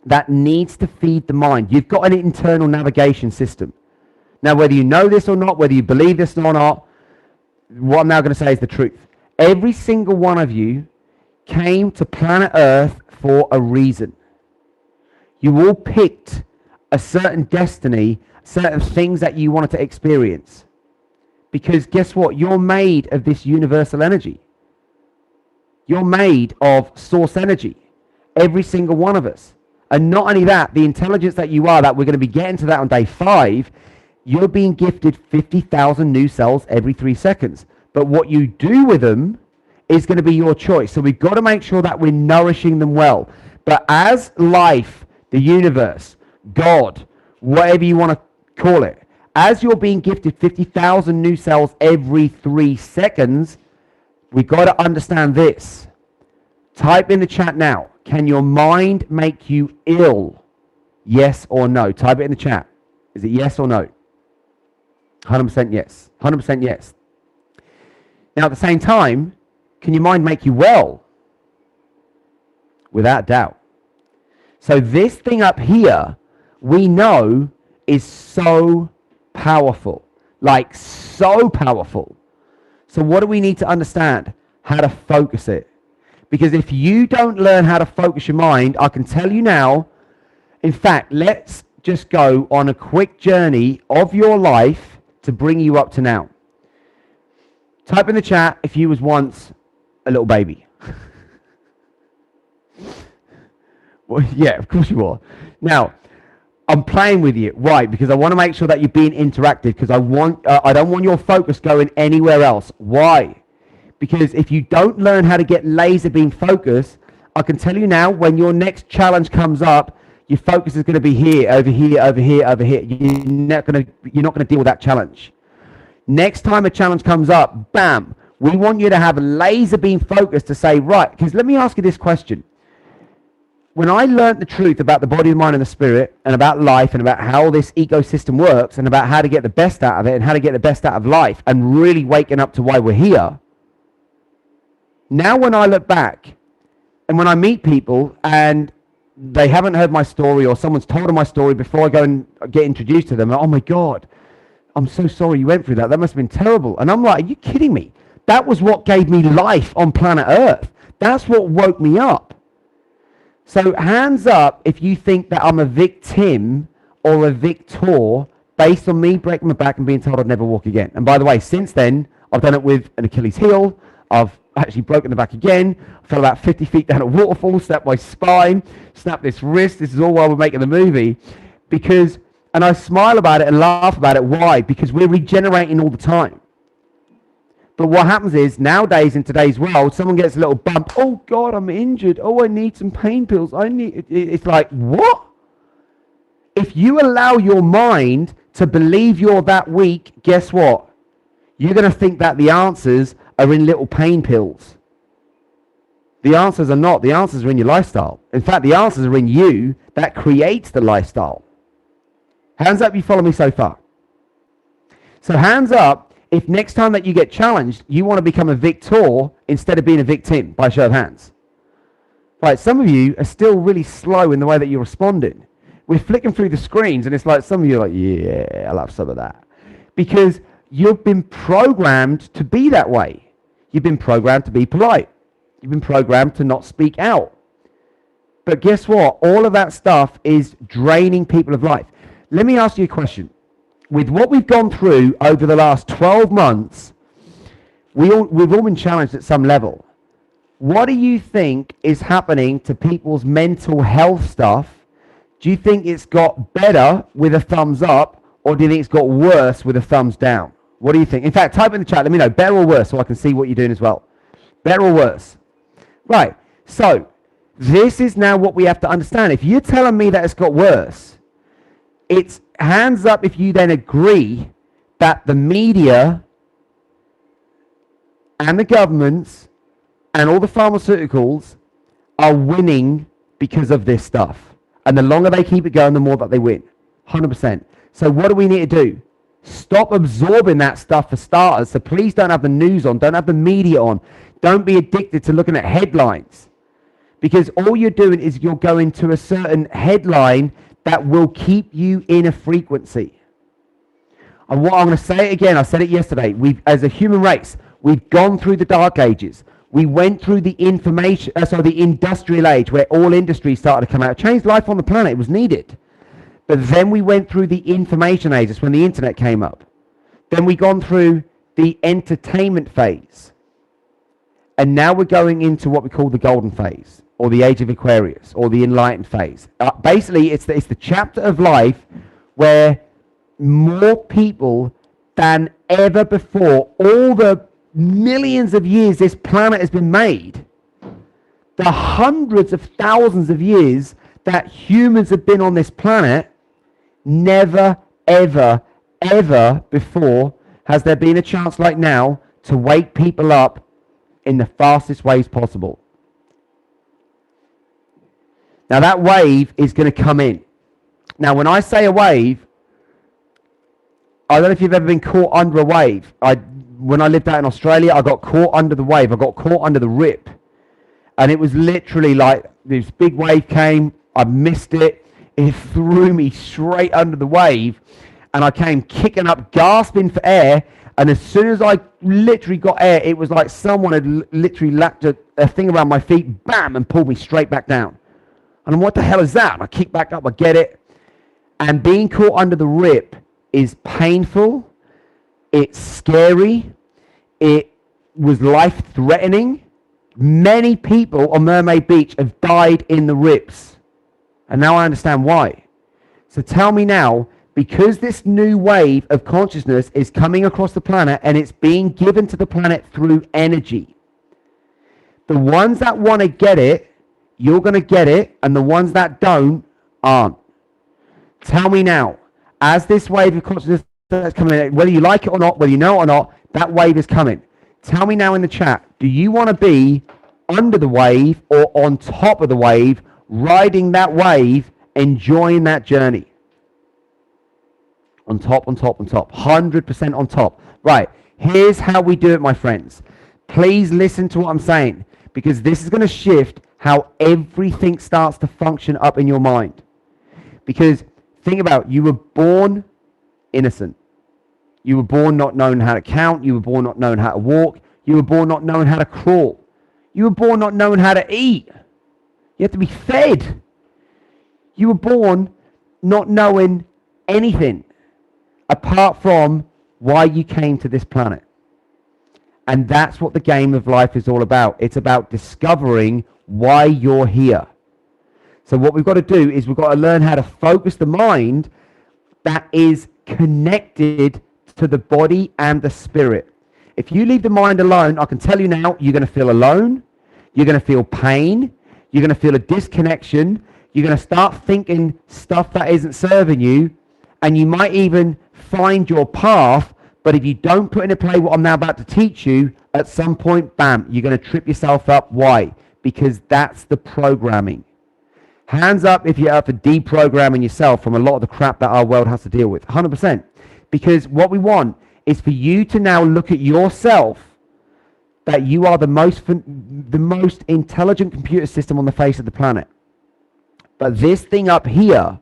that needs to feed the mind. You've got an internal navigation system. Now, whether you know this or not, whether you believe this or not, what I'm now going to say is the truth. Every single one of you came to planet Earth for a reason. You all picked a certain destiny, certain things that you wanted to experience. Because guess what? You're made of this universal energy. You're made of source energy. Every single one of us. And not only that, the intelligence that you are, that we're going to be getting to that on day 5, you're being gifted 50,000 new cells every 3 seconds. But what you do with them is going to be your choice. So we've got to make sure that we're nourishing them well. But as life, the universe, God, whatever you want to call it, as you're being gifted 50,000 new cells every 3 seconds, we've got to understand this. Type in the chat now. Can your mind make you ill? Yes or no? Type it in the chat. Is it yes or no? 100% yes. 100% yes. Now, at the same time, can your mind make you well? Without doubt. So this thing up here, we know, is so powerful. Like, so powerful. So what do we need to understand? How to focus it. Because if you don't learn how to focus your mind, I can tell you now, in fact, let's just go on a quick journey of your life to bring you up to now. Type in the chat if you was once a little baby. Well, yeah, of course you are. Now, I'm playing with you. Why? Because I want to make sure that you're being interactive, because I don't want your focus going anywhere else. Why? Because if you don't learn how to get laser beam focus, I can tell you now, when your next challenge comes up, your focus is going to be here, over here, over here, over here. You're not going to deal with that challenge. Next time a challenge comes up, bam, we want you to have laser beam focus to say, right, because let me ask you this question. When I learned the truth about the body, the mind, and the spirit, and about life, and about how this ecosystem works, and about how to get the best out of it, and how to get the best out of life, and really waking up to why we're here, now when I look back, and when I meet people, and they haven't heard my story, or someone's told them my story before I go and get introduced to them. Oh my God, I'm so sorry you went through that. That must have been terrible. And I'm like, are you kidding me? That was what gave me life on planet Earth. That's what woke me up. So hands up if you think that I'm a victim or a victor based on me breaking my back and being told I'd never walk again. And by the way, since then, I've done it with an Achilles heel. I've actually broken the back again. I fell about 50 feet down a waterfall, snapped my spine, snapped this wrist. This is all while we're making the movie. And I smile about it and laugh about it. Why? Because we're regenerating all the time. But what happens is, nowadays in today's world, someone gets a little bump. Oh God, I'm injured. Oh, I need some pain pills. It's like, what? If you allow your mind to believe you're that weak, guess what? You're going to think that the answers are in little pain pills. The answers are not. The answers are in your lifestyle. In fact, the answers are in you that creates the lifestyle. Hands up, you follow me so far. So hands up if next time that you get challenged, you want to become a victor instead of being a victim, by show of hands. Right, some of you are still really slow in the way that you're responding. We're flicking through the screens and it's like some of you are like, yeah, I'll have some of that. Because you've been programmed to be that way. You've been programmed to be polite. You've been programmed to not speak out. But guess what? All of that stuff is draining people of life. Let me ask you a question. With what we've gone through over the last 12 months, we've all been challenged at some level. What do you think is happening to people's mental health stuff? Do you think it's got better with a thumbs up, or do you think it's got worse with a thumbs down? What do you think? In fact, type in the chat, let me know, better or worse, so I can see what you're doing as well. Better or worse? Right, so this is now what we have to understand. If you're telling me that it's got worse, it's hands up if you then agree that the media and the governments and all the pharmaceuticals are winning because of this stuff. And the longer they keep it going, the more that they win. 100%. So what do we need to do? Stop absorbing that stuff for starters. So please don't have the news on. Don't have the media on. Don't be addicted to looking at headlines. Because all you're doing is you're going to a certain headline that will keep you in a frequency. And what I'm going to say it again, I said it yesterday, as a human race, we've gone through the dark ages. We went through the the industrial age where all industries started to come out. It changed life on the planet. It was needed. But then we went through the information age. That's when the internet came up. Then we gone through the entertainment phase. And now we're going into what we call the golden phase, or the age of Aquarius, or the enlightened phase. Basically, it's the chapter of life where more people than ever before, all the millions of years this planet has been made, the hundreds of thousands of years that humans have been on this planet, never, ever, ever before has there been a chance like now to wake people up in the fastest ways possible. Now that wave is going to come in. Now when I say a wave, I don't know if you've ever been caught under a wave. When I lived out in Australia, I got caught under the wave. I got caught under the rip. And it was literally like this big wave came, I missed it, it threw me straight under the wave, and I came kicking up, gasping for air, and as soon as I literally got air, it was like someone had literally lapped a thing around my feet, bam, and pulled me straight back down. And I'm, what the hell is that? And I kick back up, I get it. And being caught under the rip is painful, it's scary, it was life-threatening. Many people on Mermaid Beach have died in the rips. And now I understand why. So tell me now, because this new wave of consciousness is coming across the planet and it's being given to the planet through energy, the ones that want to get it, you're going to get it, and the ones that don't, aren't. Tell me now, as this wave of consciousness that's coming in, whether you like it or not, whether you know it or not, that wave is coming. Tell me now in the chat, do you want to be under the wave or on top of the wave, riding that wave, enjoying that journey? On top, on top, on top. 100% on top. Right, here's how we do it, my friends. Please listen to what I'm saying, because this is going to shift how everything starts to function up in your mind. Because think about, you were born innocent. You were born not knowing how to count. You were born not knowing how to walk. You were born not knowing how to crawl. You were born not knowing how to eat. You have to be fed. You were born not knowing anything apart from why you came to this planet. And that's what the game of life is all about. It's about discovering why you're here. So what we've got to do is we've got to learn how to focus the mind that is connected to the body and the spirit. If you leave the mind alone, I can tell you now, you're going to feel alone. You're going to feel pain. You're going to feel a disconnection. You're going to start thinking stuff that isn't serving you. And you might even find your path. But if you don't put into play what I'm now about to teach you, at some point, bam, you're going to trip yourself up. Why? Because that's the programming. Hands up if you're up for deprogramming yourself from a lot of the crap that our world has to deal with. 100%. Because what we want is for you to now look at yourself that you are the most intelligent computer system on the face of the planet. But this thing up here,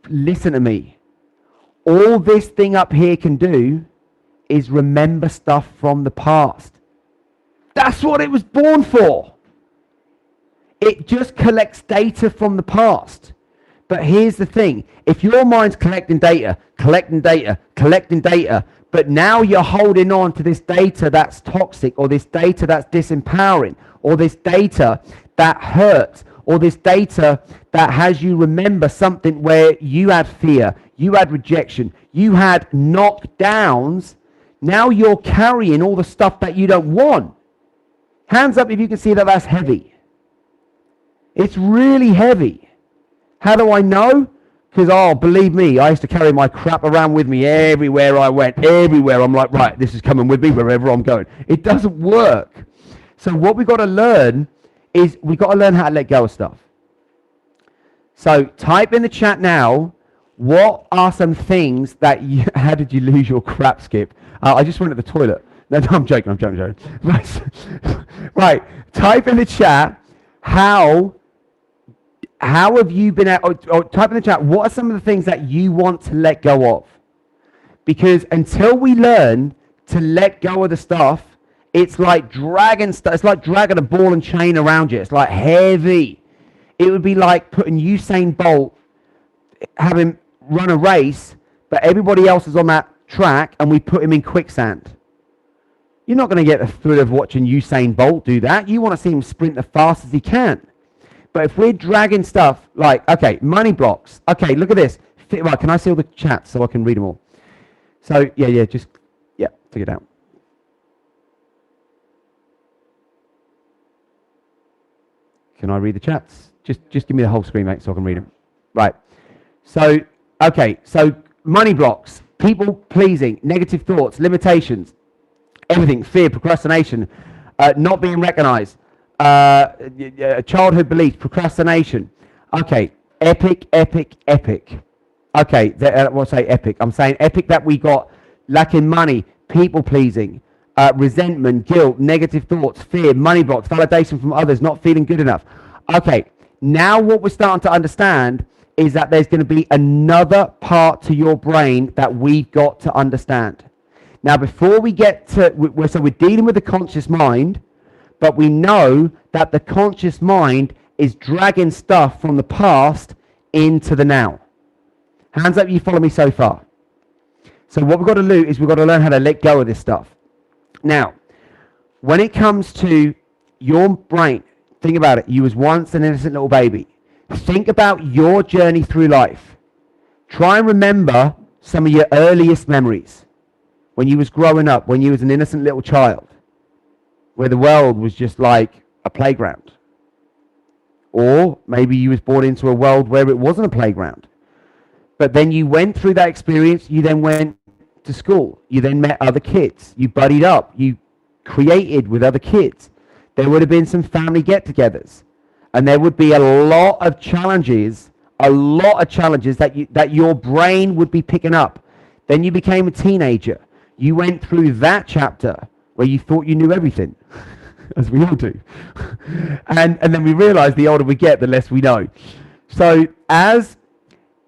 listen to me. All this thing up here can do is remember stuff from the past. That's what it was born for. It just collects data from the past. But here's the thing. If your mind's collecting data, but now you're holding on to this data that's toxic, or this data that's disempowering, or this data that hurts, or this data that has you remember something where you had fear, you had rejection, you had knockdowns, now you're carrying all the stuff that you don't want. Hands up if you can see that that's heavy. It's really heavy. How do I know? Because, believe me, I used to carry my crap around with me everywhere I went. Everywhere. I'm like, right, this is coming with me wherever I'm going. It doesn't work. So what we've got to learn is we've got to learn how to let go of stuff. So type in the chat now, what are some things that you... How did you lose your crap, Skip? I just went to the toilet. No, I'm joking. Right. Type in the chat, how have you been at, or type in the chat, what are some of the things that you want to let go of? Because until we learn to let go of the stuff, it's like dragging stuff. It's like dragging a ball and chain around you. It's like heavy. It would be like putting Usain Bolt, having run a race, but everybody else is on that track and we put him in quicksand. You're not going to get the thrill of watching Usain Bolt do that. You want to see him sprint as fast as he can. But if we're dragging stuff like, okay, money blocks. Okay, look at this. Right, can I see all the chats so I can read them all? So, take it out. Can I read the chats? Just give me the whole screen, mate, so I can read them. Right. So, okay, so money blocks, people pleasing, negative thoughts, limitations, everything, fear, procrastination, not being recognized. Childhood beliefs, procrastination. Okay, epic. Okay, I won't say epic. I'm saying epic that we got lacking money, people pleasing, resentment, guilt, negative thoughts, fear, money blocks, validation from others, not feeling good enough. Okay, now what we're starting to understand is that there's going to be another part to your brain that we've got to understand. Now, before we get to, so we're dealing with the conscious mind, but we know that the conscious mind is dragging stuff from the past into the now. Hands up, you follow me so far. So what we've got to do is we've got to learn how to let go of this stuff. Now, when it comes to your brain, think about it. You was once an innocent little baby. Think about your journey through life. Try and remember some of your earliest memories. When you was growing up, when you was an innocent little child, where the world was just like a playground. Or maybe you was born into a world where it wasn't a playground. But then you went through that experience, you then went to school, you then met other kids, you buddied up, you created with other kids. There would have been some family get-togethers. And there would be a lot of challenges that your brain would be picking up. Then you became a teenager. You went through that chapter where you thought you knew everything. as we all do. And then we realize the older we get, the less we know. So as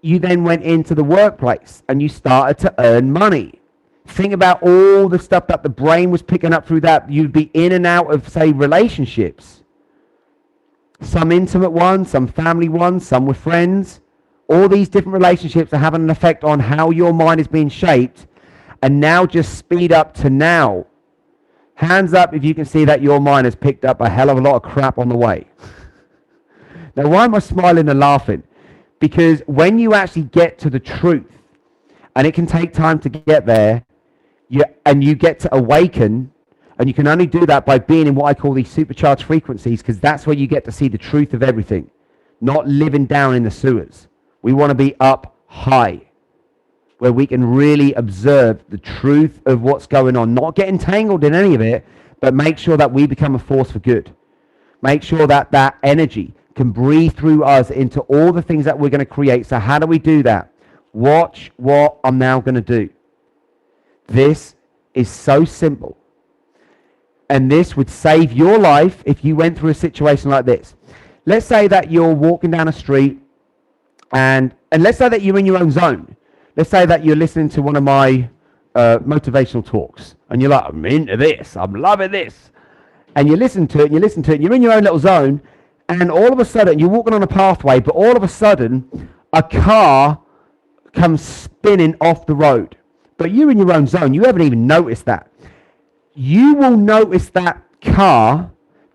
you then went into the workplace and you started to earn money, think about all the stuff that the brain was picking up through that. You'd be in and out of, say, relationships. Some intimate ones, some family ones, some with friends. All these different relationships are having an effect on how your mind is being shaped. And now just speed up to now. Hands up if you can see that your mind has picked up a hell of a lot of crap on the way. Now, why am I smiling and laughing? Because when you actually get to the truth, and it can take time to get there, you get to awaken, and you can only do that by being in what I call these supercharged frequencies, because that's where you get to see the truth of everything, not living down in the sewers. We want to be up high, where we can really observe the truth of what's going on, not get entangled in any of it, but make sure that we become a force for good. Make sure that that energy can breathe through us into all the things that we're going to create. So how do we do that? Watch what I'm now going to do. This is so simple. And this would save your life if you went through a situation like this. Let's say that you're walking down a street, and let's say that you're in your own zone. Let's say that you're listening to one of my motivational talks, and you're like, I'm into this, I'm loving this. And you listen to it, and you're in your own little zone, and all of a sudden, you're walking on a pathway, but all of a sudden, a car comes spinning off the road. But you're in your own zone, you haven't even noticed that. You will notice that car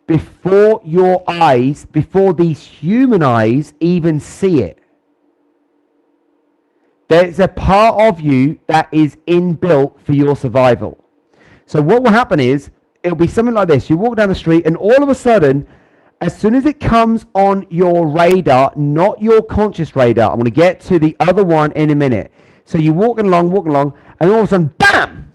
before your eyes, before these human eyes even see it. There's a part of you that is inbuilt for your survival. So what will happen is, it'll be something like this. You walk down the street, and all of a sudden, as soon as it comes on your radar, not your conscious radar, I'm going to get to the other one in a minute. So you're walking along, and all of a sudden, bam!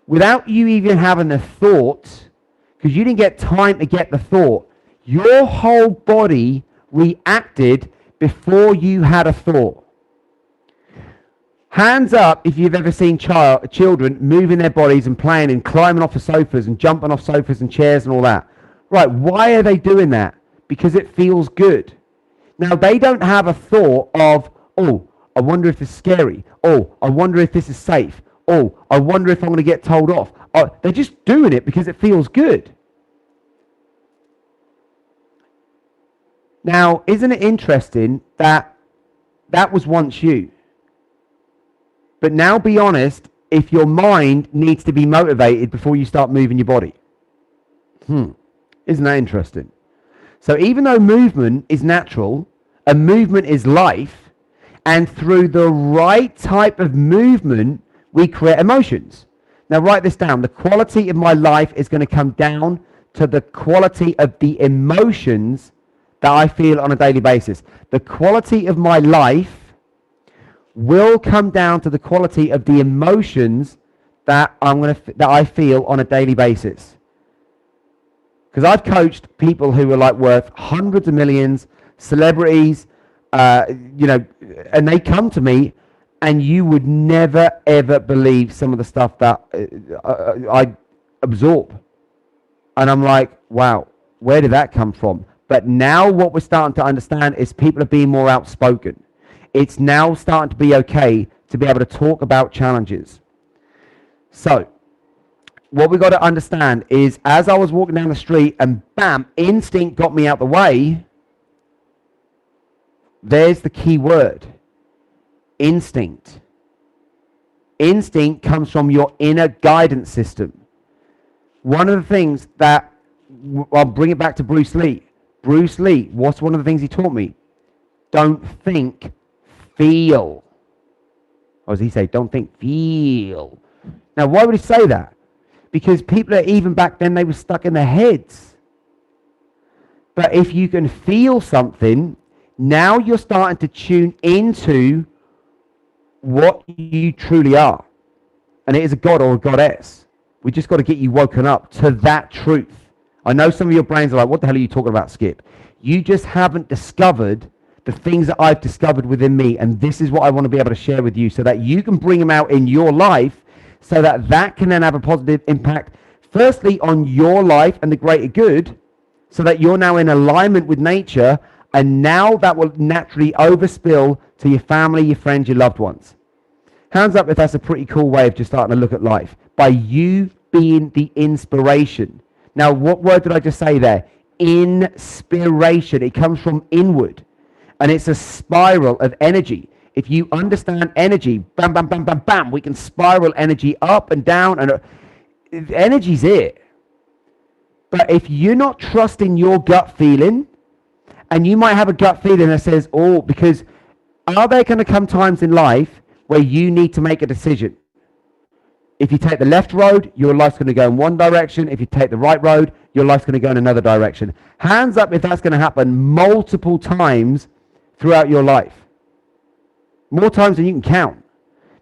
Without you even having a thought, because you didn't get time to get the thought, your whole body reacted before you had a thought. Hands up if you've ever seen children moving their bodies and playing and climbing off of sofas and jumping off sofas and chairs and all that. Right, why are they doing that? Because it feels good. Now, they don't have a thought of, oh, I wonder if it's scary. Oh, I wonder if this is safe. Oh, I wonder if I'm going to get told off. Oh, they're just doing it because it feels good. Now, isn't it interesting that that was once you? But now be honest, if your mind needs to be motivated before you start moving your body. Isn't that interesting? So even though movement is natural, and movement is life, and through the right type of movement, we create emotions. Now write this down. The quality of my life is going to come down to the quality of the emotions that I feel on a daily basis. The quality of my life will come down to the quality of the emotions that I feel on a daily basis. Because I've coached people who are like worth hundreds of millions, celebrities, and they come to me, and you would never ever believe some of the stuff that I absorb. And I'm like, wow, where did that come from? But now what we're starting to understand is people are being more outspoken. It's now starting to be okay to be able to talk about challenges. So, what we've got to understand is, as I was walking down the street and bam, instinct got me out the way, there's the key word. Instinct. Instinct comes from your inner guidance system. One of the things that, I'll bring it back to Bruce Lee. Bruce Lee, what's one of the things he taught me? Don't think, feel. Or as he say, don't think, feel. Now, why would he say that? Because people, even back then, they were stuck in their heads. But if you can feel something, now you're starting to tune into what you truly are. And it is a god or a goddess. We just got to get you woken up to that truth. I know some of your brains are like, what the hell are you talking about, Skip? You just haven't discovered the things that I've discovered within me. And this is what I want to be able to share with you so that you can bring them out in your life, so that that can then have a positive impact Firstly, on your life and the greater good, so that you're now in alignment with nature, and now that will naturally overspill to your family, your friends, your loved ones. Hands up if that's a pretty cool way of just starting to look at life. By you being the inspiration. Now, what word did I just say there? Inspiration. It comes from inward. And it's a spiral of energy. If you understand energy, bam, bam, bam, bam, bam, we can spiral energy up and down. And energy's it. But if you're not trusting your gut feeling, and you might have a gut feeling that says, oh, because are there going to come times in life where you need to make a decision? If you take the left road, your life's going to go in one direction. If you take the right road, your life's going to go in another direction. Hands up if that's going to happen multiple times throughout your life. More times than you can count.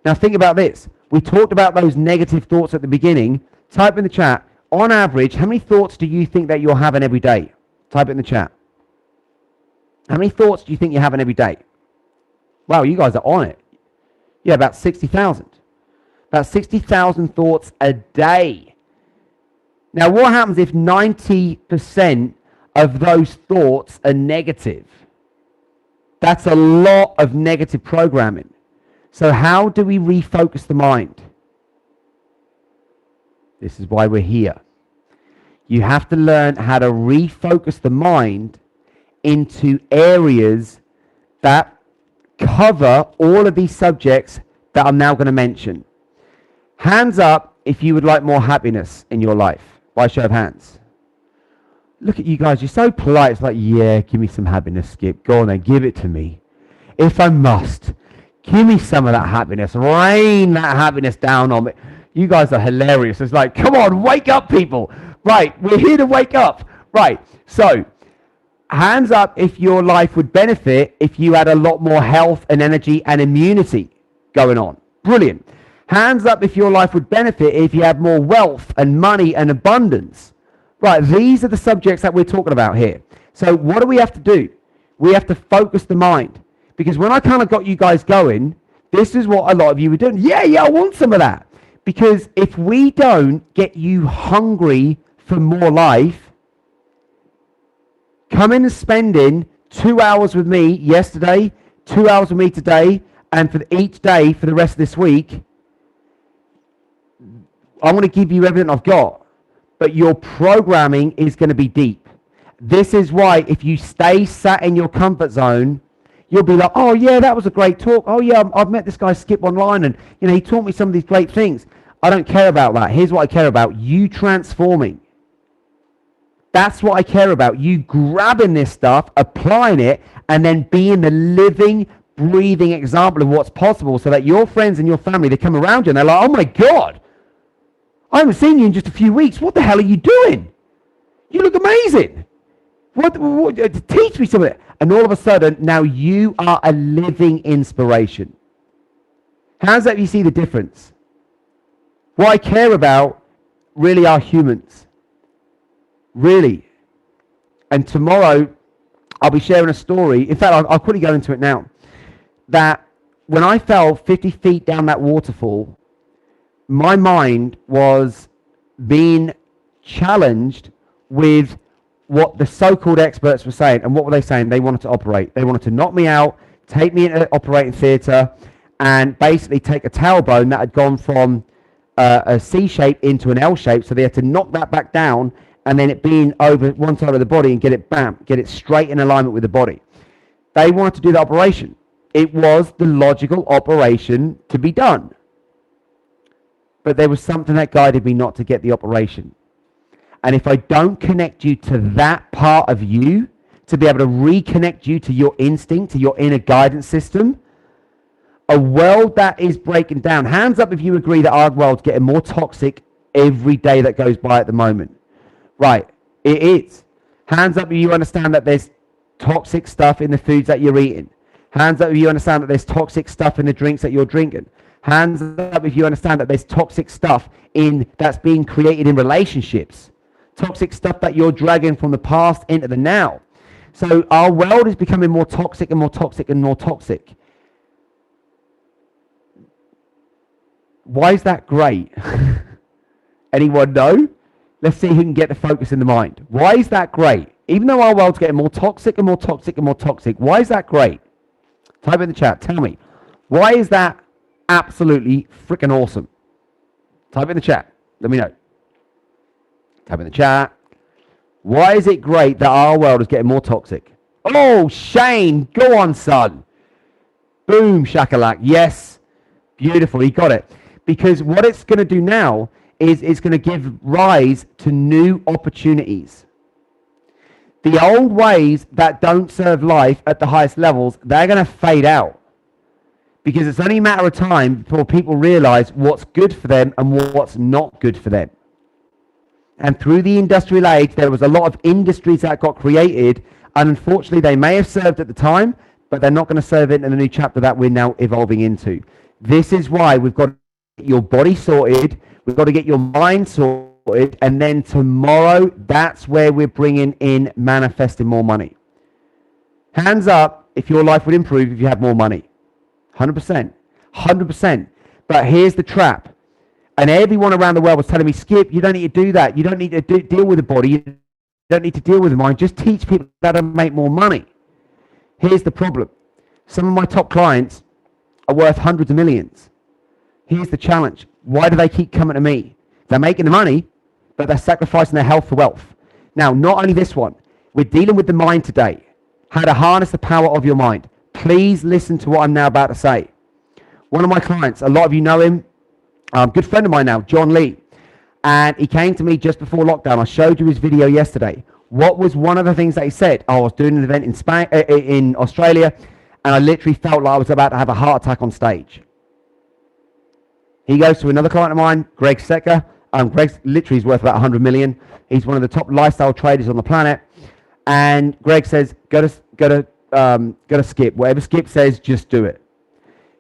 Now think about this. We talked about those negative thoughts at the beginning. Type in the chat, on average, how many thoughts do you think that you're having every day? Type it in the chat. How many thoughts do you think you're having every day? Wow, you guys are on it. Yeah, about 60,000. About 60,000 thoughts a day. Now, what happens if 90% of those thoughts are negative? That's a lot of negative programming. So how do we refocus the mind? This is why we're here. You have to learn how to refocus the mind into areas that cover all of these subjects that I'm now going to mention. Hands up if you would like more happiness in your life. By show of hands. Look at you guys. You're so polite. It's like, yeah, give me some happiness, Skip. Go on then. Give it to me. If I must. Give me some of that happiness. Rain that happiness down on me. You guys are hilarious. It's like, come on, wake up, people. Right. We're here to wake up. Right. So, hands up if your life would benefit if you had a lot more health and energy and immunity going on. Brilliant. Hands up if your life would benefit if you had more wealth and money and abundance. Right, these are the subjects that we're talking about here. So what do we have to do? We have to focus the mind. Because when I kind of got you guys going, this is what a lot of you were doing. Yeah, I want some of that. Because if we don't get you hungry for more life, coming and spending 2 hours with me yesterday, 2 hours with me today, and for each day for the rest of this week, I want to give you everything I've got, but your programming is going to be deep. This is why if you stay sat in your comfort zone, you'll be like, oh yeah, that was a great talk. Oh yeah, I've met this guy Skip online and he taught me some of these great things. I don't care about that. Here's what I care about. You transforming. That's what I care about. You grabbing this stuff, applying it, and then being the living, breathing example of what's possible so that your friends and your family, they come around you and they're like, oh my God, I haven't seen you in just a few weeks. What the hell are you doing? You look amazing. What teach me some of it. And all of a sudden, now you are a living inspiration. How's that you see the difference? What I care about really are humans. Really. And tomorrow, I'll be sharing a story. In fact, I'll quickly go into it now. That when I fell 50 feet down that waterfall, my mind was being challenged with what the so-called experts were saying. And what were they saying? They wanted to operate. They wanted to knock me out, take me into operating theatre, and basically take a tailbone that had gone from a C shape into an L shape. So they had to knock that back down, and then it being over one side of the body and get it straight in alignment with the body. They wanted to do the operation. It was the logical operation to be done. But there was something that guided me not to get the operation. And if I don't connect you to that part of you, to be able to reconnect you to your instinct, to your inner guidance system, a world that is breaking down. Hands up if you agree that our world's getting more toxic every day that goes by at the moment. Right, it is. Hands up if you understand that there's toxic stuff in the foods that you're eating. Hands up if you understand that there's toxic stuff in the drinks that you're drinking. Hands up if you understand that there's toxic stuff that's being created in relationships. Toxic stuff that you're dragging from the past into the now. So our world is becoming more toxic and more toxic and more toxic. Why is that great? Anyone know? Let's see who can get the focus in the mind. Why is that great? Even though our world's getting more toxic and more toxic and more toxic, why is that great? Type in the chat. Tell me. Why is that absolutely freaking awesome? Type in the chat. Let me know. Type in the chat. Why is it great that our world is getting more toxic? Oh, Shane, go on, son. Boom, shakalak. Yes. Beautiful. He got it. Because what it's going to do now is it's going to give rise to new opportunities. The old ways that don't serve life at the highest levels, they're going to fade out. Because it's only a matter of time before people realize what's good for them and what's not good for them. And through the industrial age, there was a lot of industries that got created, and unfortunately they may have served at the time, but they're not going to serve it in the new chapter that we're now evolving into. This is why we've got to get your body sorted, we've got to get your mind sorted, and then tomorrow, that's where we're bringing in manifesting more money. Hands up if your life would improve if you had more money. 100%. 100%. But here's the trap. And everyone around the world was telling me, Skip, you don't need to do that. You don't need to deal with the body. You don't need to deal with the mind. Just teach people how to make more money. Here's the problem. Some of my top clients are worth hundreds of millions. Here's the challenge. Why do they keep coming to me? They're making the money, but they're sacrificing their health for wealth. Now, not only this one. We're dealing with the mind today. How to harness the power of your mind. Please listen to what I'm now about to say. One of my clients, a lot of you know him, good friend of mine now, John Lee. And he came to me just before lockdown. I showed you his video yesterday. What was one of the things that he said? I was doing an event in Australia, and I literally felt like I was about to have a heart attack on stage. He goes to another client of mine, Greg Secker. Greg's literally is worth about 100 million. He's one of the top lifestyle traders on the planet. And Greg says, go to Skip. Whatever Skip says, just do it.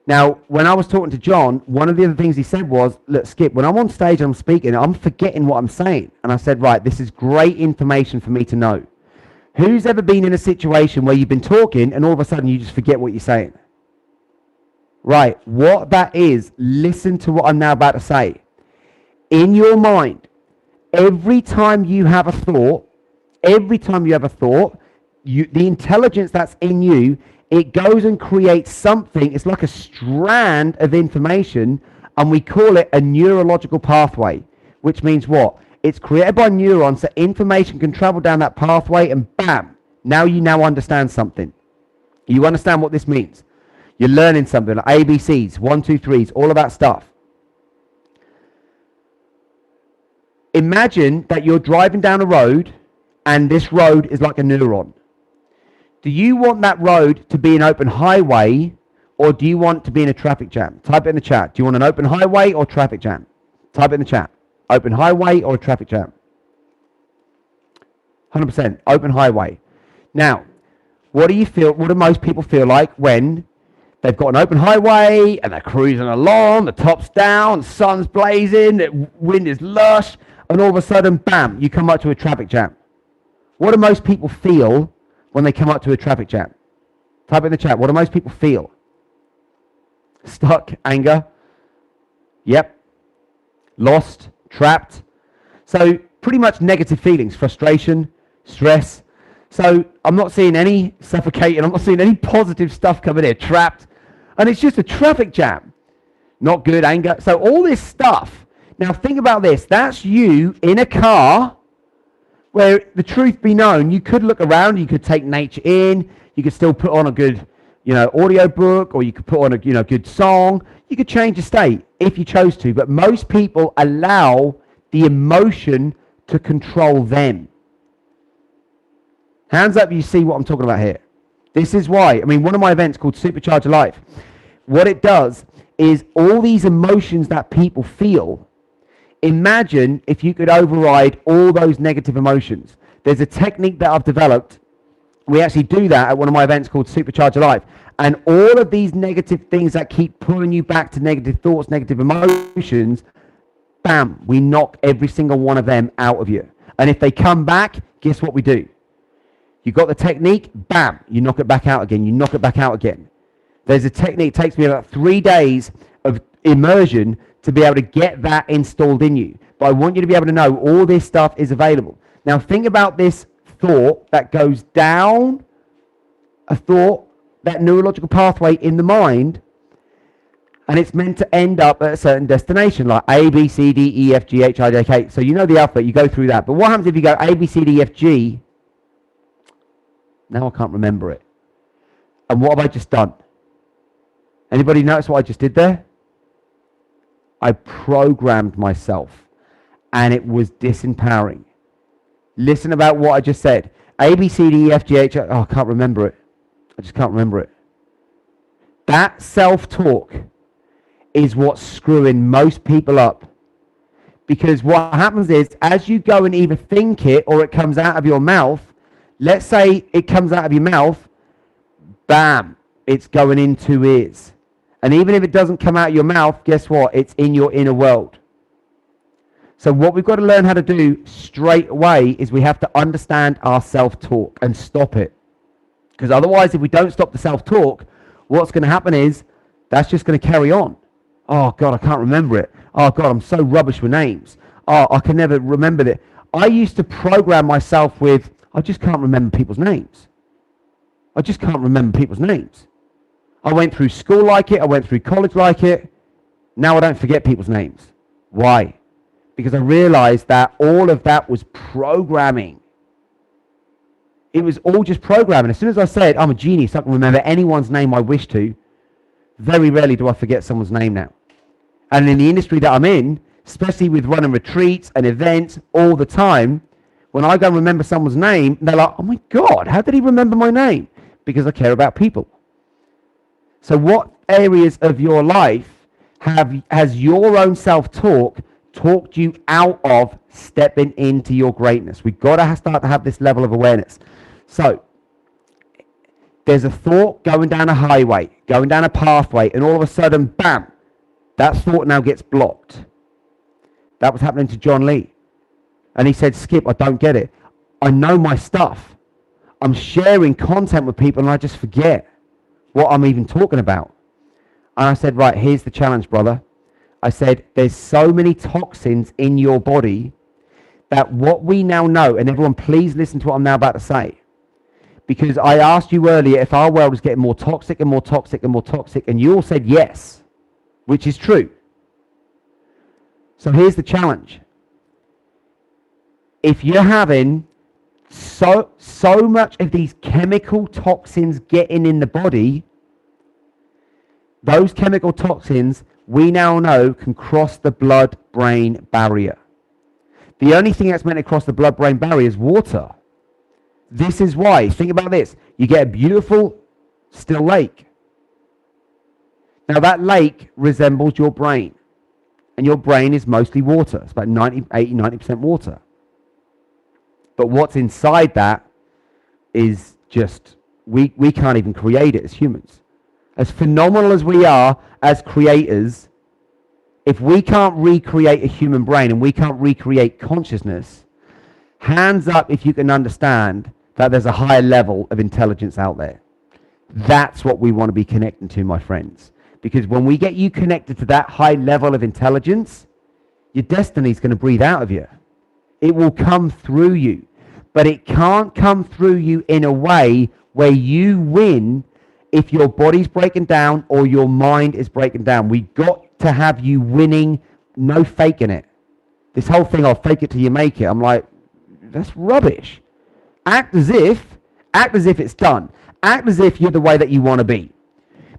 Now, when I was talking to John, one of the other things he said was, look, Skip, when I'm on stage and I'm speaking, I'm forgetting what I'm saying. And I said, right, this is great information for me to know. Who's ever been in a situation where you've been talking and all of a sudden you just forget what you're saying? Right, what that is, listen to what I'm now about to say. In your mind, every time you have a thought, the intelligence that's in you, it goes and creates something. It's like a strand of information, and we call it a neurological pathway, which means what? It's created by neurons, so information can travel down that pathway, and bam, now you understand something. You understand what this means. You're learning something, like ABCs, 1, 2, 3s, all of that stuff. Imagine that you're driving down a road, and this road is like a neuron. Do you want that road to be an open highway, or do you want to be in a traffic jam? Type it in the chat. Do you want an open highway or traffic jam? Type it in the chat. Open highway or traffic jam? 100% open highway. Now, what do most people feel like when they've got an open highway and they're cruising along, the top's down, the sun's blazing, the wind is lush, and all of a sudden, bam, you come up to a traffic jam? What do most people feel when they come up to a traffic jam? Type in the chat. What do most people feel? Stuck, anger. Yep. Lost, trapped. So pretty much negative feelings, frustration, stress. So I'm not seeing any suffocating. I'm not seeing any positive stuff coming here. Trapped. And it's just a traffic jam. Not good, anger. So all this stuff. Now think about this. That's you in a car where, the truth be known, you could look around, you could take nature in, you could still put on a good, audio book, or you could put on a, good song. You could change the state if you chose to, but most people allow the emotion to control them. Hands up, you see what I'm talking about here. This is why, one of my events called Supercharge Life, what it does is all these emotions that people feel, imagine if you could override all those negative emotions. There's a technique that I've developed. We actually do that at one of my events called Supercharge Life. And all of these negative things that keep pulling you back to negative thoughts, negative emotions, bam, we knock every single one of them out of you. And if they come back, guess what we do? You got the technique, bam, you knock it back out again. You knock it back out again. There's a technique, it takes me about 3 days of immersion to be able to get that installed in you. but I want you to be able to know all this stuff is available. Now think about this thought that goes down a thought, that neurological pathway in the mind, and it's meant to end up at a certain destination, like A, B, C, D, E, F, G, H, I, J, K. So you know the alphabet, you go through that. But what happens if you go A, B, C, D, E, F, G? Now I can't remember it. And what have I just done? Anybody notice what I just did there? I programmed myself, and it was disempowering. Listen about what I just said. A, B, C, D, E, F, G, H, I can't remember it. I just can't remember it. That self-talk is what's screwing most people up. Because what happens is, as you go and either think it or it comes out of your mouth, let's say it comes out of your mouth, bam, it's going into ears. And even if it doesn't come out of your mouth, guess what? It's in your inner world. So what we've got to learn how to do straight away is we have to understand our self-talk and stop it. Because otherwise, if we don't stop the self-talk, what's going to happen is that's just going to carry on. Oh, God, I can't remember it. Oh, God, I'm so rubbish with names. Oh, I can never remember that. I used to program myself with, I just can't remember people's names. I just can't remember people's names. I went through school like it. I went through college like it. Now I don't forget people's names. Why? Because I realized that all of that was programming. It was all just programming. As soon as I said, I'm a genius, I can remember anyone's name I wish to, very rarely do I forget someone's name now. And in the industry that I'm in, especially with running retreats and events all the time, when I go and remember someone's name, they're like, oh my God, how did he remember my name? Because I care about people. So what areas of your life has your own self-talk talked you out of stepping into your greatness? We've got to start to have this level of awareness. So there's a thought going down a highway, going down a pathway, and all of a sudden, bam, that thought now gets blocked. That was happening to John Lee. And he said, Skip, I don't get it. I know my stuff. I'm sharing content with people and I just forget what I'm even talking about. And I said, right, here's the challenge, brother. I said, there's so many toxins in your body that what we now know, and everyone please listen to what I'm now about to say, because I asked you earlier if our world is getting more toxic and more toxic and more toxic, and you all said yes, which is true. So here's the challenge. If you're having so much of these chemical toxins getting in the body, those chemical toxins we now know can cross the blood-brain barrier. The only thing that's meant to cross the blood-brain barrier is water. This is why. Think about this. You get a beautiful still lake. Now that lake resembles your brain. And your brain is mostly water. It's about 90% water. But what's inside that is just, we can't even create it as humans. As phenomenal as we are as creators, if we can't recreate a human brain and we can't recreate consciousness, hands up if you can understand that there's a higher level of intelligence out there. That's what we want to be connecting to, my friends. Because when we get you connected to that high level of intelligence, your destiny is going to breathe out of you. It will come through you. But it can't come through you in a way where you win if your body's breaking down or your mind is breaking down. We got to have you winning, no faking it. This whole thing, I'll fake it till you make it. I'm like, that's rubbish. Act as if it's done. Act as if you're the way that you want to be.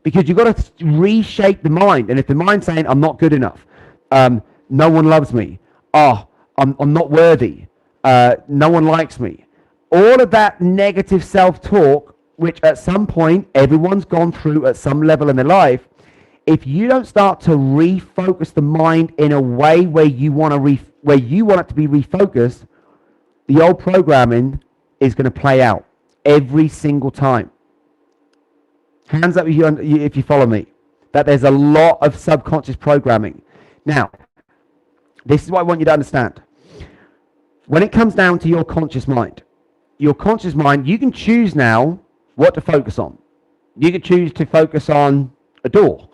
Because you've got to reshape the mind. And if the mind's saying, I'm not good enough, no one loves me, I'm not worthy, no one likes me, all of that negative self-talk, which at some point everyone's gone through at some level in their life, if you don't start to refocus the mind in a way where you want it to be refocused, the old programming is going to play out every single time. Hands up if you follow me, that there's a lot of subconscious programming. Now, this is what I want you to understand. When it comes down to your conscious mind, you can choose now what to focus on. You could choose to focus on a door.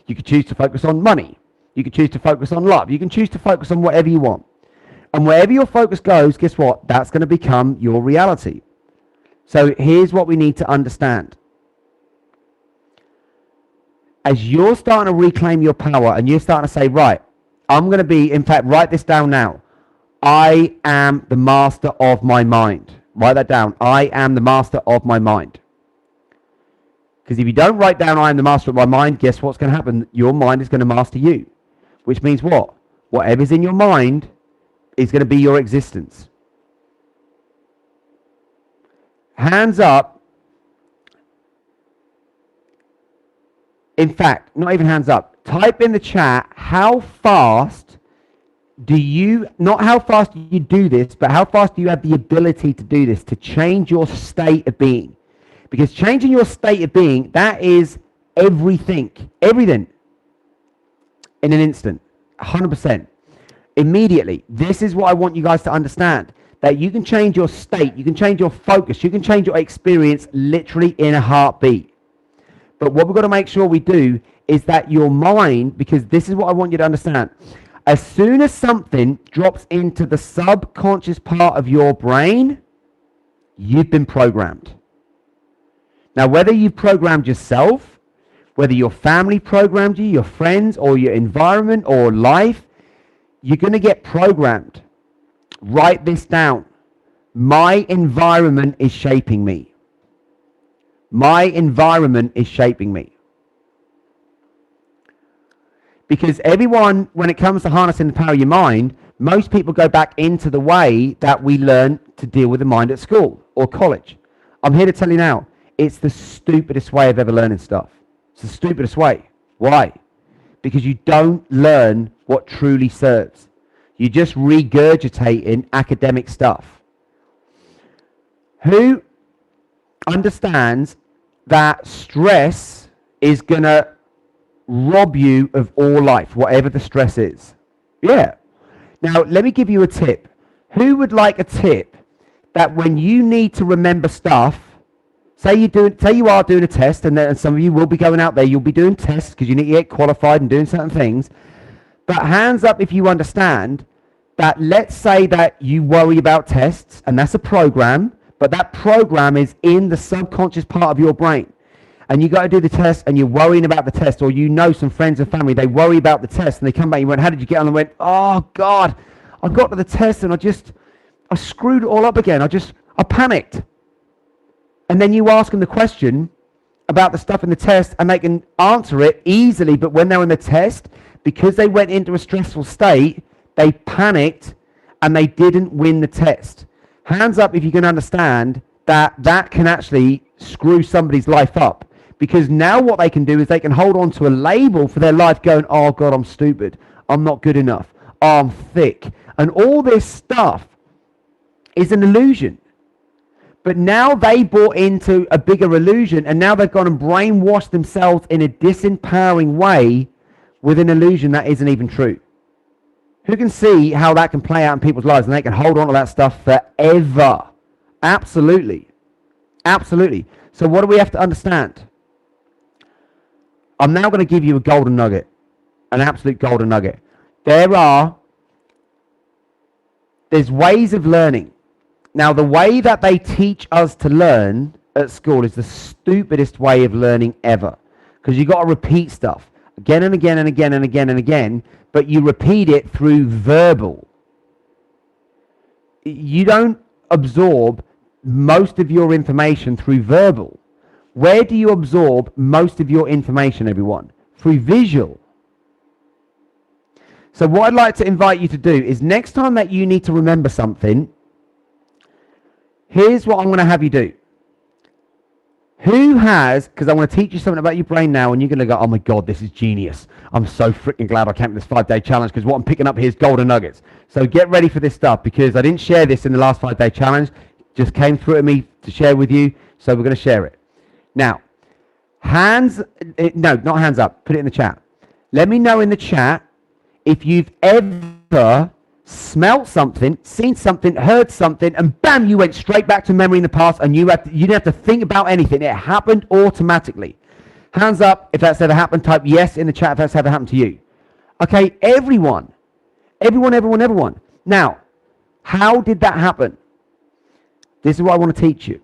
You could choose to focus on money. You can choose to focus on love. You can choose to focus on whatever you want. And wherever your focus goes, guess what? That's going to become your reality. So here's what we need to understand. As you're starting to reclaim your power and you're starting to say, right, I'm going to be, in fact, write this down now. I am the master of my mind. Write that down. I am the master of my mind. Because if you don't write down, I am the master of my mind, guess what's going to happen? Your mind is going to master you. Which means what? Whatever's in your mind is going to be your existence. Hands up. In fact, not even hands up. Type in the chat, how fast do you, not how fast do you do this, but how fast do you have the ability to do this, to change your state of being? Because changing your state of being, that is everything in an instant, 100%. Immediately. This is what I want you guys to understand, that you can change your state, you can change your focus, you can change your experience literally in a heartbeat. But what we've got to make sure we do is that your mind, because this is what I want you to understand, as soon as something drops into the subconscious part of your brain, you've been programmed. Now, whether you've programmed yourself, whether your family programmed you, your friends, or your environment, or life, you're going to get programmed. Write this down. My environment is shaping me. My environment is shaping me. Because everyone, when it comes to harnessing the power of your mind, most people go back into the way that we learn to deal with the mind at school or college. I'm here to tell you now, it's the stupidest way of ever learning stuff. It's the stupidest way. Why? Because you don't learn what truly serves. You're just regurgitating academic stuff. Who understands that stress is going to rob you of all life, whatever the stress is? Yeah. Now, let me give you a tip. Who would like a tip that when you need to remember stuff, say you are doing a test, and some of you will be going out there, you'll be doing tests because you need to get qualified and doing certain things. But hands up if you understand that, let's say that you worry about tests, and that's a program, but that program is in the subconscious part of your brain. And you got to do the test, and you're worrying about the test, or you know some friends and family, they worry about the test, and they come back, you went, how did you get on? And went, oh God, I got to the test, and I screwed it all up again. I panicked. And then you ask them the question about the stuff in the test, and they can answer it easily, but when they're in the test, because they went into a stressful state, they panicked, and they didn't win the test. Hands up if you can understand that that can actually screw somebody's life up. Because now what they can do is they can hold on to a label for their life going, oh God, I'm stupid. I'm not good enough. Oh, I'm thick. And all this stuff is an illusion. But now they bought into a bigger illusion, and now they've gone and brainwashed themselves in a disempowering way with an illusion that isn't even true. Who can see how that can play out in people's lives, and they can hold on to that stuff forever? Absolutely. Absolutely. So what do we have to understand? I'm now going to give you a golden nugget, an absolute golden nugget. There's ways of learning. Now, the way that they teach us to learn at school is the stupidest way of learning ever. Because you've got to repeat stuff again and again and again and again and again, but you repeat it through verbal. You don't absorb most of your information through verbal. Where do you absorb most of your information, everyone? Through visual. So what I'd like to invite you to do is, next time that you need to remember something, here's what I'm going to have you do. Who has, because I want to teach you something about your brain now, and you're going to go, oh my God, this is genius. I'm so freaking glad I came to this 5-day challenge, because what I'm picking up here is golden nuggets. So get ready for this stuff, because I didn't share this in the last 5-day challenge. Just came through to me to share with you, so we're going to share it. Now, not hands up. Put it in the chat. Let me know in the chat if you've ever smelt something, seen something, heard something, and bam, you went straight back to memory in the past, and you didn't have to think about anything. It happened automatically. Hands up if that's ever happened. Type yes in the chat if that's ever happened to you. Okay, everyone. Now, how did that happen? This is what I want to teach you.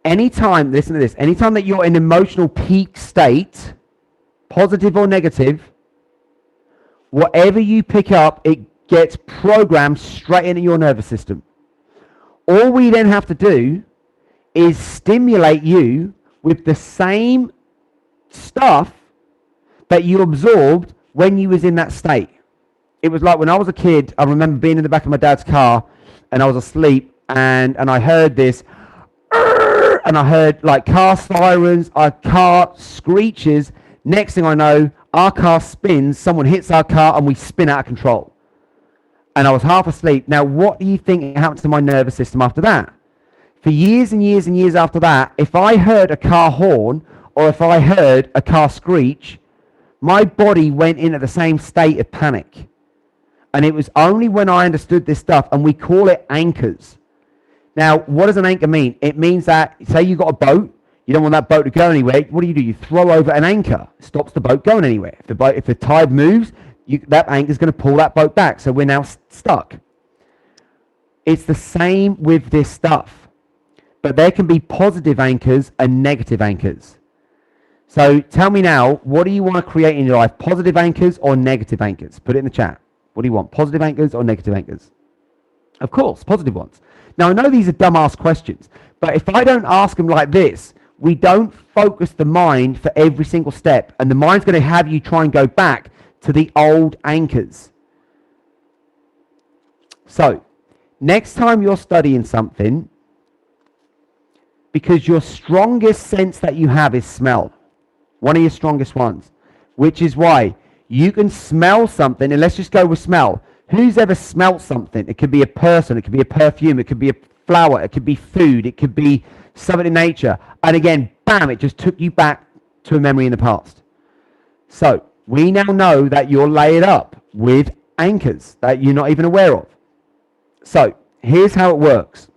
Anytime, listen to this, anytime that you're in emotional peak state, positive or negative, whatever you pick up, it gets programmed straight into your nervous system. All we then have to do is stimulate you with the same stuff that you absorbed when you was in that state. It was like when I was a kid, I remember being in the back of my dad's car and I was asleep and I heard this and I heard like car sirens, our car screeches. Next thing I know, our car spins, someone hits our car and we spin out of control. And I was half asleep. Now, what do you think happened to my nervous system after that? For years and years and years after that, if I heard a car horn or if I heard a car screech, my body went into the same state of panic. And it was only when I understood this stuff, and we call it anchors. Now, what does an anchor mean? It means that, say you got a boat, you don't want that boat to go anywhere. What do? You throw over an anchor. It stops the boat going anywhere. If the tide moves, that anchor is going to pull that boat back. So we're now stuck. It's the same with this stuff. But there can be positive anchors and negative anchors. So tell me now, what do you want to create in your life? Positive anchors or negative anchors? Put it in the chat. What do you want? Positive anchors or negative anchors? Of course, positive ones. Now, I know these are dumbass questions, but if I don't ask them like this, we don't focus the mind for every single step, and the mind's going to have you try and go back to the old anchors. So, next time you're studying something, because your strongest sense that you have is smell, one of your strongest ones, which is why you can smell something, and let's just go with smell. Who's ever smelt something? It could be a person, it could be a perfume, it could be a flower, it could be food, it could be something in nature. And again, bam, it just took you back to a memory in the past. So, we now know that you're layered up with anchors that you're not even aware of. So, here's how it works.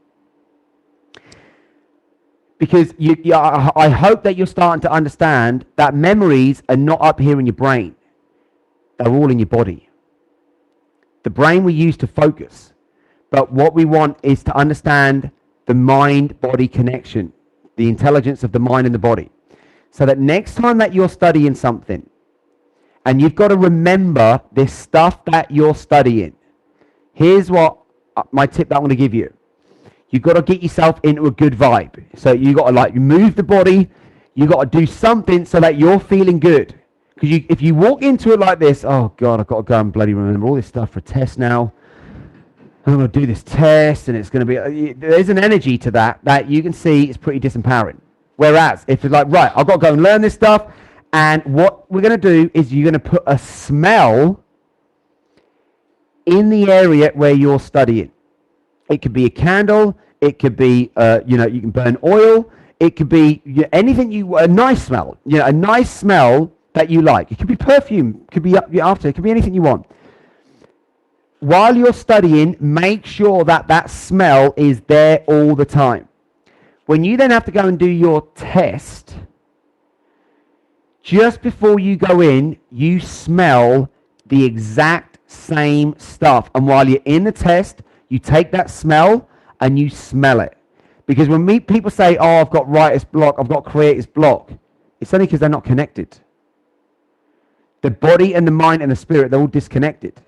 Because I hope that you're starting to understand that memories are not up here in your brain. They're all in your body. The brain we use to focus. But what we want is to understand the mind-body connection, the intelligence of the mind and the body. So that next time that you're studying something, and you've got to remember this stuff that you're studying, here's what my tip that I'm going to give you. You've got to get yourself into a good vibe. So you've got to move the body. You've got to do something so that you're feeling good. Because if you walk into it like this, oh God, I've got to go and bloody remember all this stuff for a test now. I'm going to do this test and it's going to be, there's an energy to that you can see is pretty disempowering. Whereas if it's like, right, I've got to go and learn this stuff, and what we're going to do is you're going to put a smell in the area where you're studying. It could be a candle, it could be, you can burn oil, it could be anything a nice smell, a nice smell that you like. It could be perfume, it could be after, it could be anything you want. While you're studying, make sure that smell is there all the time. When you then have to go and do your test, just before you go in, you smell the exact same stuff. And while you're in the test, you take that smell and you smell it. Because when people say, oh, I've got writer's block, I've got creator's block, it's only because they're not connected. The body and the mind and the spirit, they're all disconnected.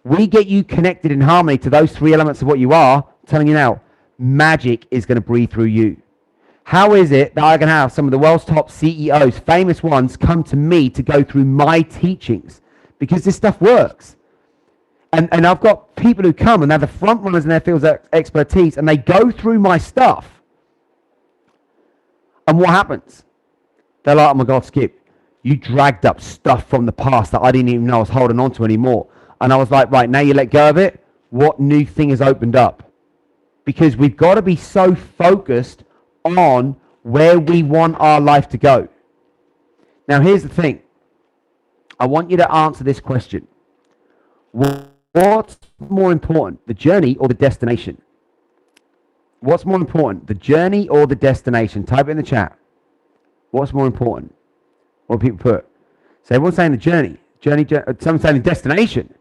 We get you connected in harmony to those three elements of what you are. I'm telling you now, magic is going to breathe through you. How is it that I can have some of the world's top CEOs, famous ones, come to me to go through my teachings? Because this stuff works. And I've got people who come and they're the front runners in their fields of expertise, and they go through my stuff. And what happens? They're like, oh my God, Skip, you dragged up stuff from the past that I didn't even know I was holding on to anymore. And I was like, right, now you let go of it, what new thing has opened up? Because we've got to be so focused on where we want our life to go. Now, here's the thing. I want you to answer this question. What's more important, the journey or the destination? What's more important, the journey or the destination? Type it in the chat. What's more important? What do people put? So everyone's saying the journey. Someone's saying destination.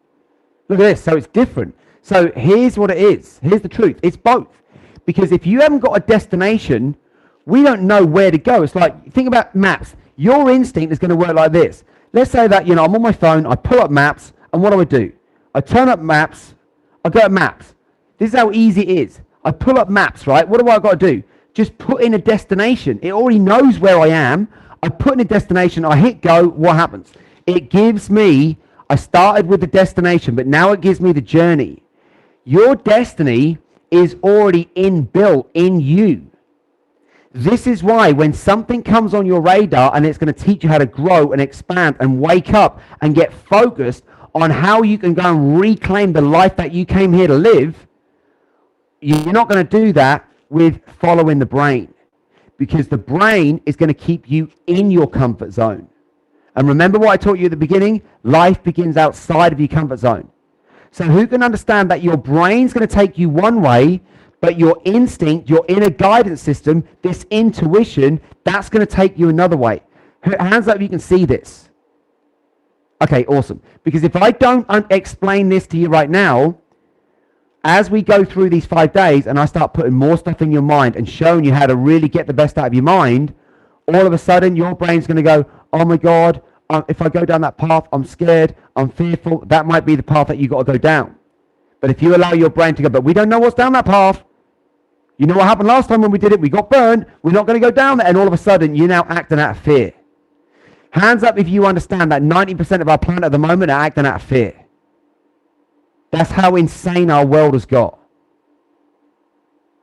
Look at this. So it's different. So here's what it is. Here's the truth. It's both. Because if you haven't got a destination, we don't know where to go. It's like, think about maps. Your instinct is going to work like this. Let's say that, I'm on my phone, I pull up maps, and what do? I turn up maps, I go to maps. This is how easy it is. I pull up maps, right? What do I got to do? Just put in a destination. It already knows where I am. I put in a destination, I hit go, what happens? It gives me, I started with the destination, but now it gives me the journey. Your destiny is already inbuilt in you. This is why when something comes on your radar and it's going to teach you how to grow and expand and wake up and get focused on how you can go and reclaim the life that you came here to live, you're not going to do that with following the brain, because the brain is going to keep you in your comfort zone. And remember what I taught you at the beginning? Life begins outside of your comfort zone. So who can understand that your brain's going to take you one way, but your instinct, your inner guidance system, this intuition, that's going to take you another way? Hands up if you can see this. Okay, awesome. Because if I don't explain this to you right now, as we go through these 5 days and I start putting more stuff in your mind and showing you how to really get the best out of your mind, all of a sudden your brain's going to go, oh my God, if I go down that path, I'm scared, I'm fearful. That might be the path that you got to go down. But if you allow your brain to go, but we don't know what's down that path. You know what happened last time when we did it? We got burned. We're not going to go down there. And all of a sudden, you're now acting out of fear. Hands up if you understand that 90% of our planet at the moment are acting out of fear. That's how insane our world has got.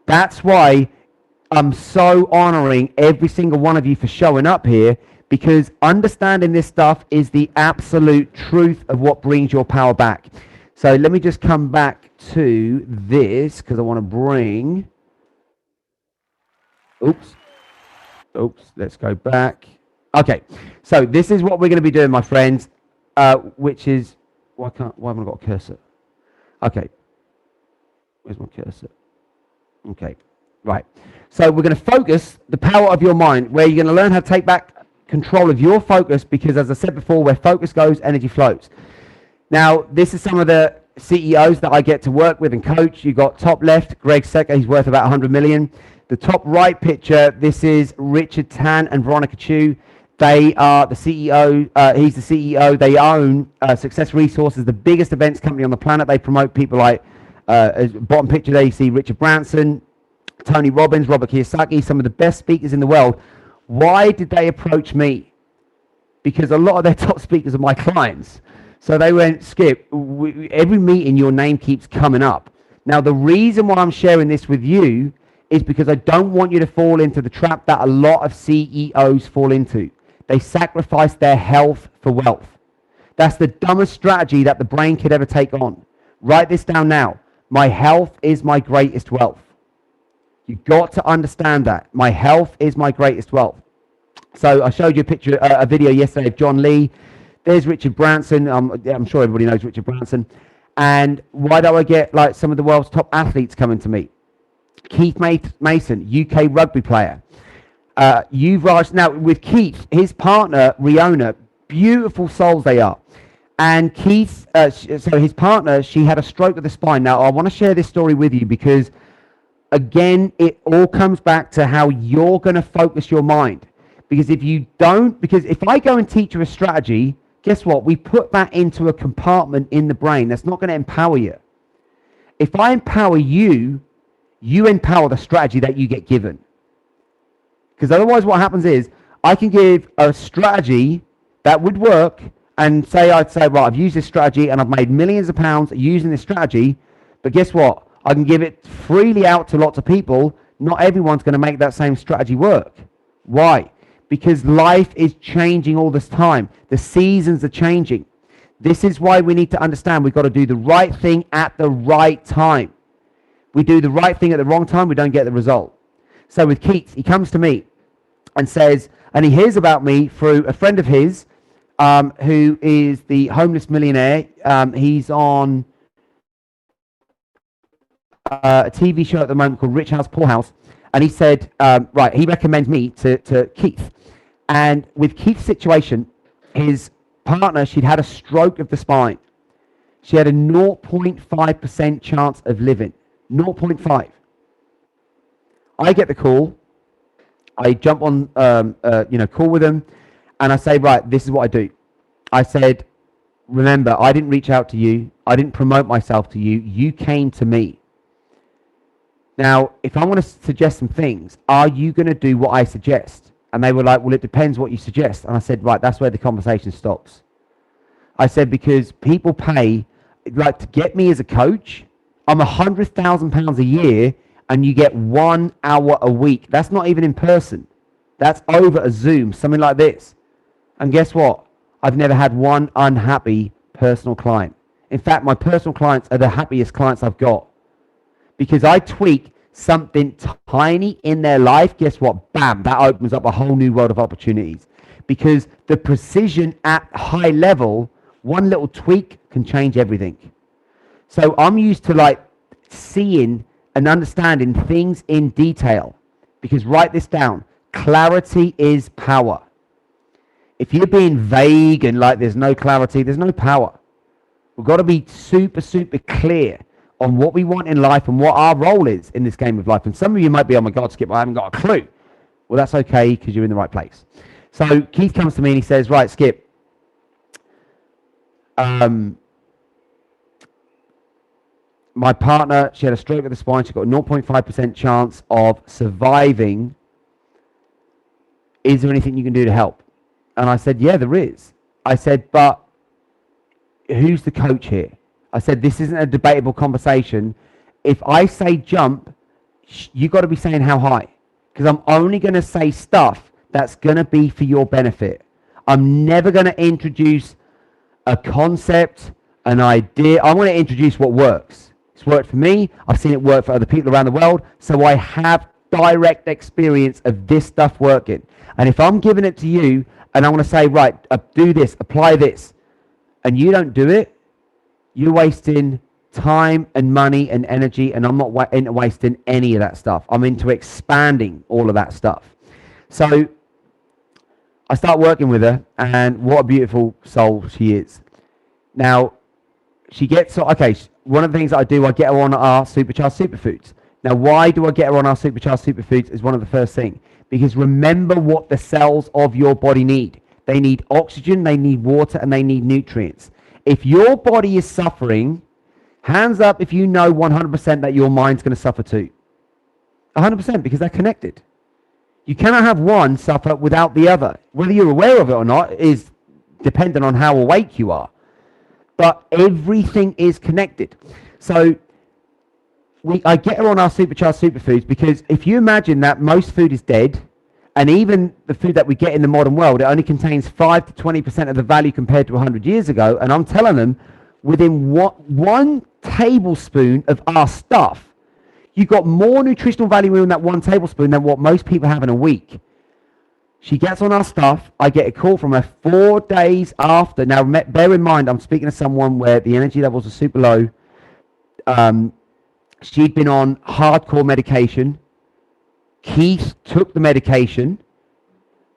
That's why I'm so honoring every single one of you for showing up here, because understanding this stuff is the absolute truth of what brings your power back. So let me just come back to this, because I want to bring... Oops, let's go back. Okay, so this is what we're going to be doing, my friends, which is... Why haven't I got a cursor? Okay, where's my cursor? Okay, right. So we're going to focus the power of your mind, where you're going to learn how to take back control of your focus, because as I said before, where focus goes, energy flows. Now, this is some of the CEOs that I get to work with and coach. You've got top left, Greg Secker, he's worth about 100 million. The top right picture, this is Richard Tan and Veronica Chu. They are the CEO, he's the CEO. They own Success Resources, the biggest events company on the planet. They promote people like, bottom picture there, you see Richard Branson, Tony Robbins, Robert Kiyosaki, some of the best speakers in the world. Why did they approach me? Because a lot of their top speakers are my clients. So they went, Skip, every meeting your name keeps coming up. Now, the reason why I'm sharing this with you is because I don't want you to fall into the trap that a lot of CEOs fall into. They sacrifice their health for wealth. That's the dumbest strategy that the brain could ever take on. Write this down now. My health is my greatest wealth. You've got to understand that. My health is my greatest wealth. So I showed you a picture, a video yesterday of John Lee. There's Richard Branson. I'm sure everybody knows Richard Branson. And why do I get like some of the world's top athletes coming to me? Keith Mason, UK rugby player. Yuvraj, now with Keith, his partner, Riona, beautiful souls they are. And Keith, so his partner, she had a stroke of the spine. Now, I want to share this story with you because, again, it all comes back to how you're going to focus your mind. Because if I go and teach you a strategy, guess what? We put that into a compartment in the brain. That's not going to empower you. If I empower you, you empower the strategy that you get given. Because otherwise what happens is, I can give a strategy that would work and I'd say, right, I've used this strategy and I've made millions of pounds using this strategy, but guess what? I can give it freely out to lots of people. Not everyone's going to make that same strategy work. Why? Because life is changing all this time. The seasons are changing. This is why we need to understand we've got to do the right thing at the right time. We do the right thing at the wrong time, we don't get the result. So with Keith, he comes to me and says, and he hears about me through a friend of his who is the homeless millionaire. He's on a TV show at the moment called Rich House, Poor House. And he said, he recommends me to Keith. And with Keith's situation, his partner, she'd had a stroke of the spine. She had a 0.5% chance of living. 0.5. I get the call. I jump on, call with them, and I say, right, this is what I do. I said, remember, I didn't reach out to you. I didn't promote myself to you. You came to me. Now, if I want to suggest some things, are you going to do what I suggest? And they were like, well, it depends what you suggest. And I said, right, that's where the conversation stops. I said, because people pay, like, to get me as a coach, I'm £100,000 a year, and you get 1 hour a week. That's not even in person. That's over a Zoom, something like this. And guess what? I've never had one unhappy personal client. In fact, my personal clients are the happiest clients I've got. Because I tweak something tiny in their life, guess what? Bam, that opens up a whole new world of opportunities. Because the precision at high level, one little tweak can change everything. So I'm used to like seeing and understanding things in detail. Because write this down, clarity is power. If you're being vague and like there's no clarity, there's no power. We've got to be super, super clear on what we want in life and what our role is in this game of life. And some of you might be, oh my God, Skip, I haven't got a clue. Well, that's okay, because you're in the right place. So Keith comes to me and he says, right, Skip, my partner, she had a stroke of the spine. She got a 0.5% chance of surviving. Is there anything you can do to help? And I said, yeah, there is. I said, but who's the coach here? I said, this isn't a debatable conversation. If I say jump, you got to be saying how high. Because I'm only going to say stuff that's going to be for your benefit. I'm never going to introduce a concept, an idea. I want to introduce what works. It's worked for me. I've seen it work for other people around the world. So I have direct experience of this stuff working. And if I'm giving it to you and I want to say, right, do this, apply this, and you don't do it, you're wasting time and money and energy, and I'm not into wasting any of that stuff. I'm into expanding all of that stuff. So I start working with her, and what a beautiful soul she is. Now, she gets, okay, one of the things that I do, I get her on our Supercharge Superfoods. Now, why do I get her on our Supercharge Superfoods is one of the first things. Because remember what the cells of your body need. They need oxygen, they need water, and they need nutrients. If your body is suffering, hands up if you know 100% that your mind's going to suffer too. 100%, because they're connected. You cannot have one suffer without the other. Whether you're aware of it or not is dependent on how awake you are. But everything is connected. So I get her on our Supercharged Superfoods because if you imagine that most food is dead, and even the food that we get in the modern world, it only contains 5 to 20% of the value compared to 100 years ago. And I'm telling them, within one tablespoon of our stuff, you've got more nutritional value in that 1 tablespoon than what most people have in a week. She gets on our stuff. I get a call from her 4 days after. Now, bear in mind, I'm speaking to someone where the energy levels are super low. She'd been on hardcore medication. Keith took the medication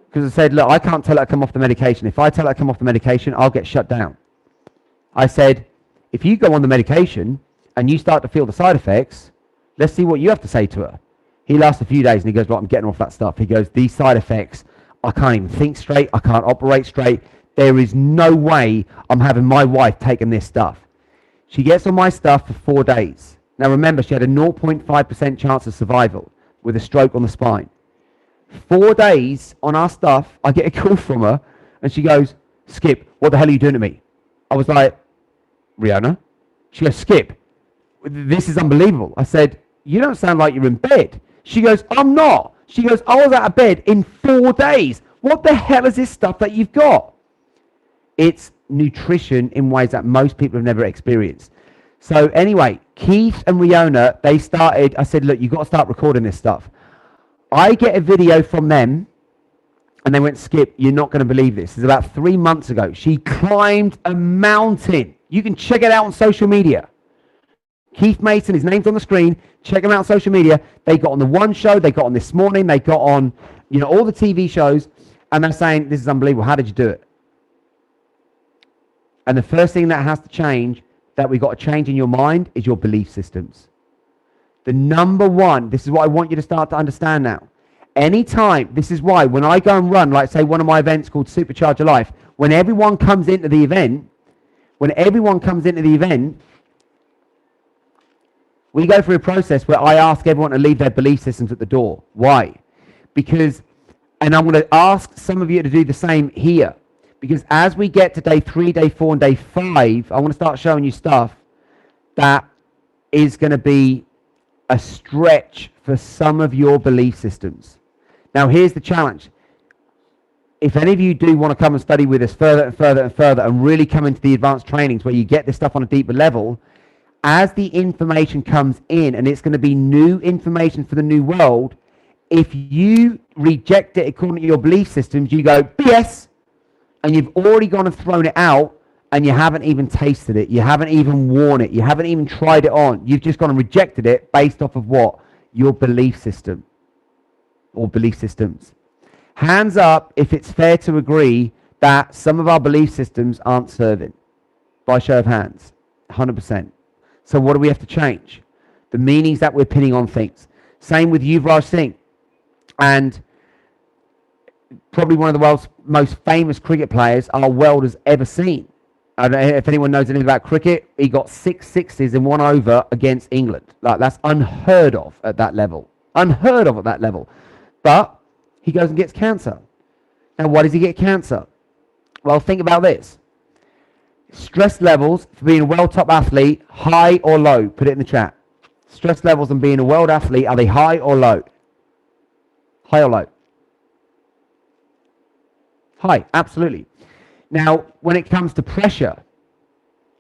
because I said, look, I can't tell her to come off the medication. If I tell her to come off the medication, I'll get shut down. I said, if you go on the medication and you start to feel the side effects, let's see what you have to say to her. He lasts a few days and he goes, right, I'm getting off that stuff. He goes, these side effects, I can't even think straight. I can't operate straight. There is no way I'm having my wife taking this stuff. She gets on my stuff for 4 days. Now remember, she had a 0.5% chance of survival with a stroke on the spine. 4 days on our stuff, I get a call from her, and she goes, Skip, what the hell are you doing to me? I was like, Rihanna? She goes, Skip, this is unbelievable. I said, you don't sound like you're in bed. She goes, I'm not. She goes, I was out of bed in 4 days. What the hell is this stuff that you've got? It's nutrition in ways that most people have never experienced. So anyway, Keith and Riona, they started, I said, look, you've got to start recording this stuff. I get a video from them, and they went, Skip, you're not going to believe this. It's about 3 months ago. She climbed a mountain. You can check it out on social media. Keith Mason, his name's on the screen. Check him out on social media. They got on the One Show. They got on This Morning. They got on, all the TV shows, and they're saying, this is unbelievable. How did you do it? And the first thing that has to change, that we've got to change in your mind, is your belief systems. The number one, this is what I want you to start to understand now. Anytime, this is why when I go and run, like say one of my events called Supercharge Your Life, when everyone comes into the event, we go through a process where I ask everyone to leave their belief systems at the door. Why? Because, and I'm going to ask some of you to do the same here, because as we get to day 3, day 4, and day 5, I want to start showing you stuff that is going to be a stretch for some of your belief systems. Now, here's the challenge. If any of you do want to come and study with us further and further and further and really come into the advanced trainings where you get this stuff on a deeper level, as the information comes in, and it's going to be new information for the new world, if you reject it according to your belief systems, you go, BS, and you've already gone and thrown it out, and you haven't even tasted it, you haven't even worn it, you haven't even tried it on. You've just gone and rejected it based off of what? Your belief system or belief systems. Hands up if it's fair to agree that some of our belief systems aren't serving. By show of hands, 100%. So what do we have to change? The meanings that we're pinning on things. Same with Yuvraj Singh. And probably one of the world's most famous cricket players our world has ever seen. I don't know if anyone knows anything about cricket. He got 6 sixes in 1 over against England. Like, that's unheard of at that level. Unheard of at that level. But he goes and gets cancer. Now, why does he get cancer? Well, think about this. Stress levels for being a world top athlete, high or low? Put it in the chat. Stress levels and being a world athlete, are they high or low? High or low? High, absolutely. Now, when it comes to pressure,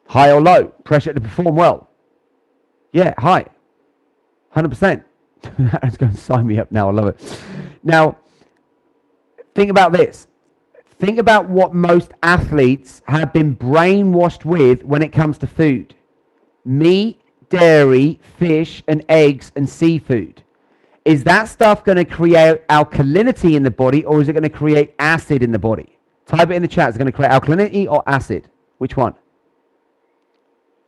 high or low? Pressure to perform well? Yeah, high. 100%. That's going to sign me up now. I love it. Now, think about this. Think about what most athletes have been brainwashed with when it comes to food. Meat, dairy, fish, and eggs, and seafood. Is that stuff going to create alkalinity in the body, or is it going to create acid in the body? Type it in the chat. Is it going to create alkalinity or acid? Which one?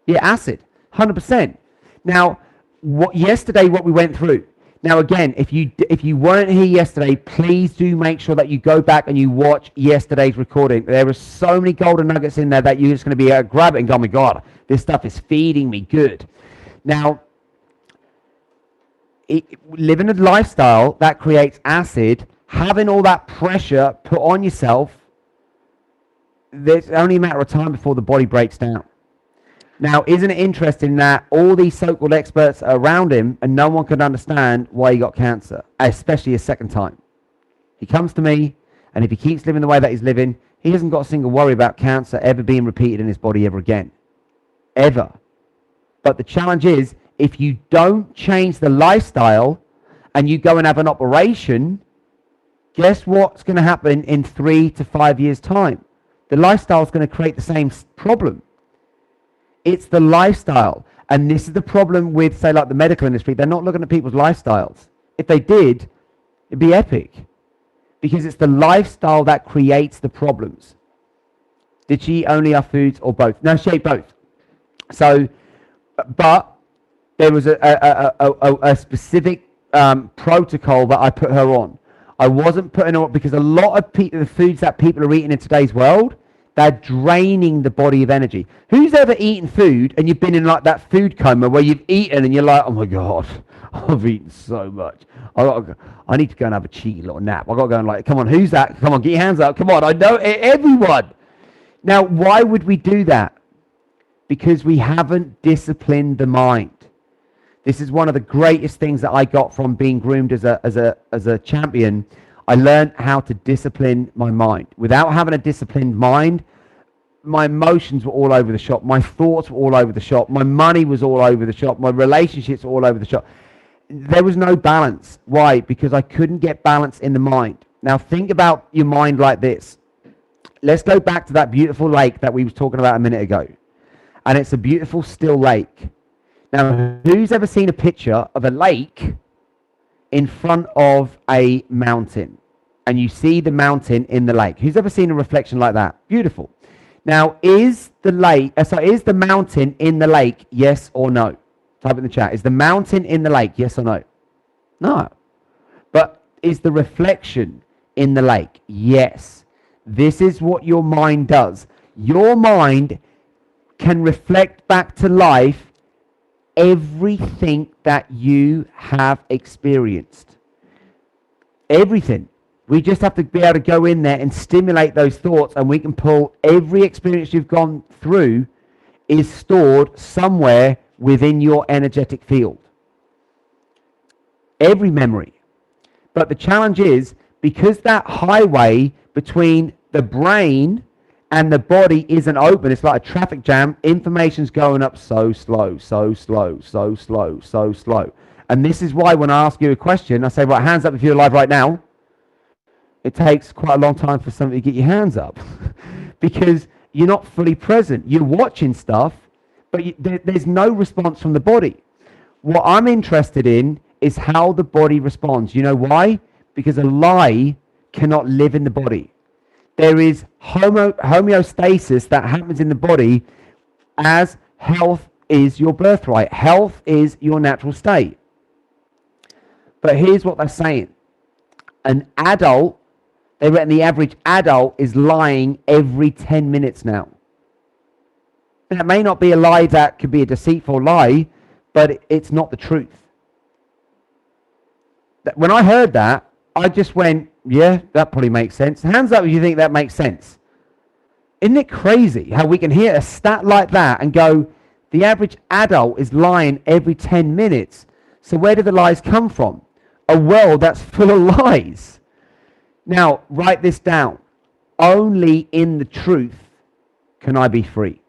Yeah, acid. 100%. Now, what we went through. Now, again, if you weren't here yesterday, please do make sure that you go back and you watch yesterday's recording. There are so many golden nuggets in there that you're just going to be able to grab it and go, oh my God, this stuff is feeding me good. Now, living a lifestyle that creates acid, having all that pressure put on yourself, there's only a matter of time before the body breaks down. Now, isn't it interesting that all these so-called experts are around him and no one could understand why he got cancer, especially a second time? He comes to me, and if he keeps living the way that he's living, he hasn't got a single worry about cancer ever being repeated in his body ever again. Ever. But the challenge is, if you don't change the lifestyle and you go and have an operation, guess what's going to happen in 3 to 5 years' time? The lifestyle is going to create the same problem. It's the lifestyle. And this is the problem with, say, like the medical industry. They're not looking at people's lifestyles. If they did, it'd be epic. Because it's the lifestyle that creates the problems. Did she eat only our foods or both? No, she ate both. So, but there was a specific protocol that I put her on. I wasn't putting her on because a lot of the foods that people are eating in today's world, they're draining the body of energy. Who's ever eaten food and you've been in like that food coma where you've eaten and you're like, oh my God, I've eaten so much. I need to go and have a cheeky little nap. I've got to go and like, come on, who's that? Come on, get your hands up. Come on, I know everyone. Now, why would we do that? Because we haven't disciplined the mind. This is one of the greatest things that I got from being groomed as a champion. I learned how to discipline my mind. Without having a disciplined mind, my emotions were all over the shop. My thoughts were all over the shop. My money was all over the shop. My relationships were all over the shop. There was no balance. Why? Because I couldn't get balance in the mind. Now think about your mind like this. Let's go back to that beautiful lake that we were talking about a minute ago. And it's a beautiful still lake. Now, who's ever seen a picture of a lake in front of a mountain? And you see the mountain in the lake. Who's ever seen a reflection like that? Beautiful. Now, is the mountain in the lake? Yes or no? Type in the chat. Is the mountain in the lake? Yes or no? No. But is the reflection in the lake? Yes. This is what your mind does. Your mind can reflect back to life everything that you have experienced. Everything. We just have to be able to go in there and stimulate those thoughts, and we can pull every experience you've gone through is stored somewhere within your energetic field. Every memory. But the challenge is, because that highway between the brain and the body isn't open, it's like a traffic jam, information's going up so slow, so slow, so slow, so slow. And this is why when I ask you a question, I say, right, hands up if you're alive right now. It takes quite a long time for somebody to get your hands up because you're not fully present. You're watching stuff, but there's no response from the body. What I'm interested in is how the body responds. You know why? Because a lie cannot live in the body. There is homeostasis that happens in the body as health is your birthright. Health is your natural state. But here's what they're saying. An adult, they reckon the average adult is lying every 10 minutes now. And it may not be a lie that could be a deceitful lie, but it's not the truth. When I heard that, I just went, yeah, that probably makes sense. Hands up if you think that makes sense. Isn't it crazy how we can hear a stat like that and go, the average adult is lying every 10 minutes. So where do the lies come from? A world that's full of lies. Now, write this down. Only in the truth can I be free.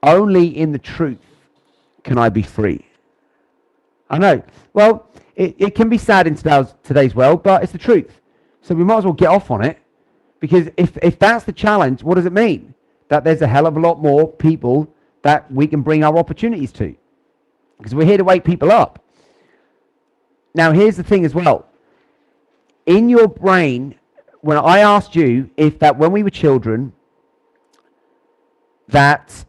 Only in the truth can I be free. I know. Well, it can be sad in today's world, but it's the truth. So we might as well get off on it. Because if that's the challenge, what does it mean? That there's a hell of a lot more people that we can bring our opportunities to. Because we're here to wake people up. Now, here's the thing as well. In your brain, when I asked you if that when we were children, that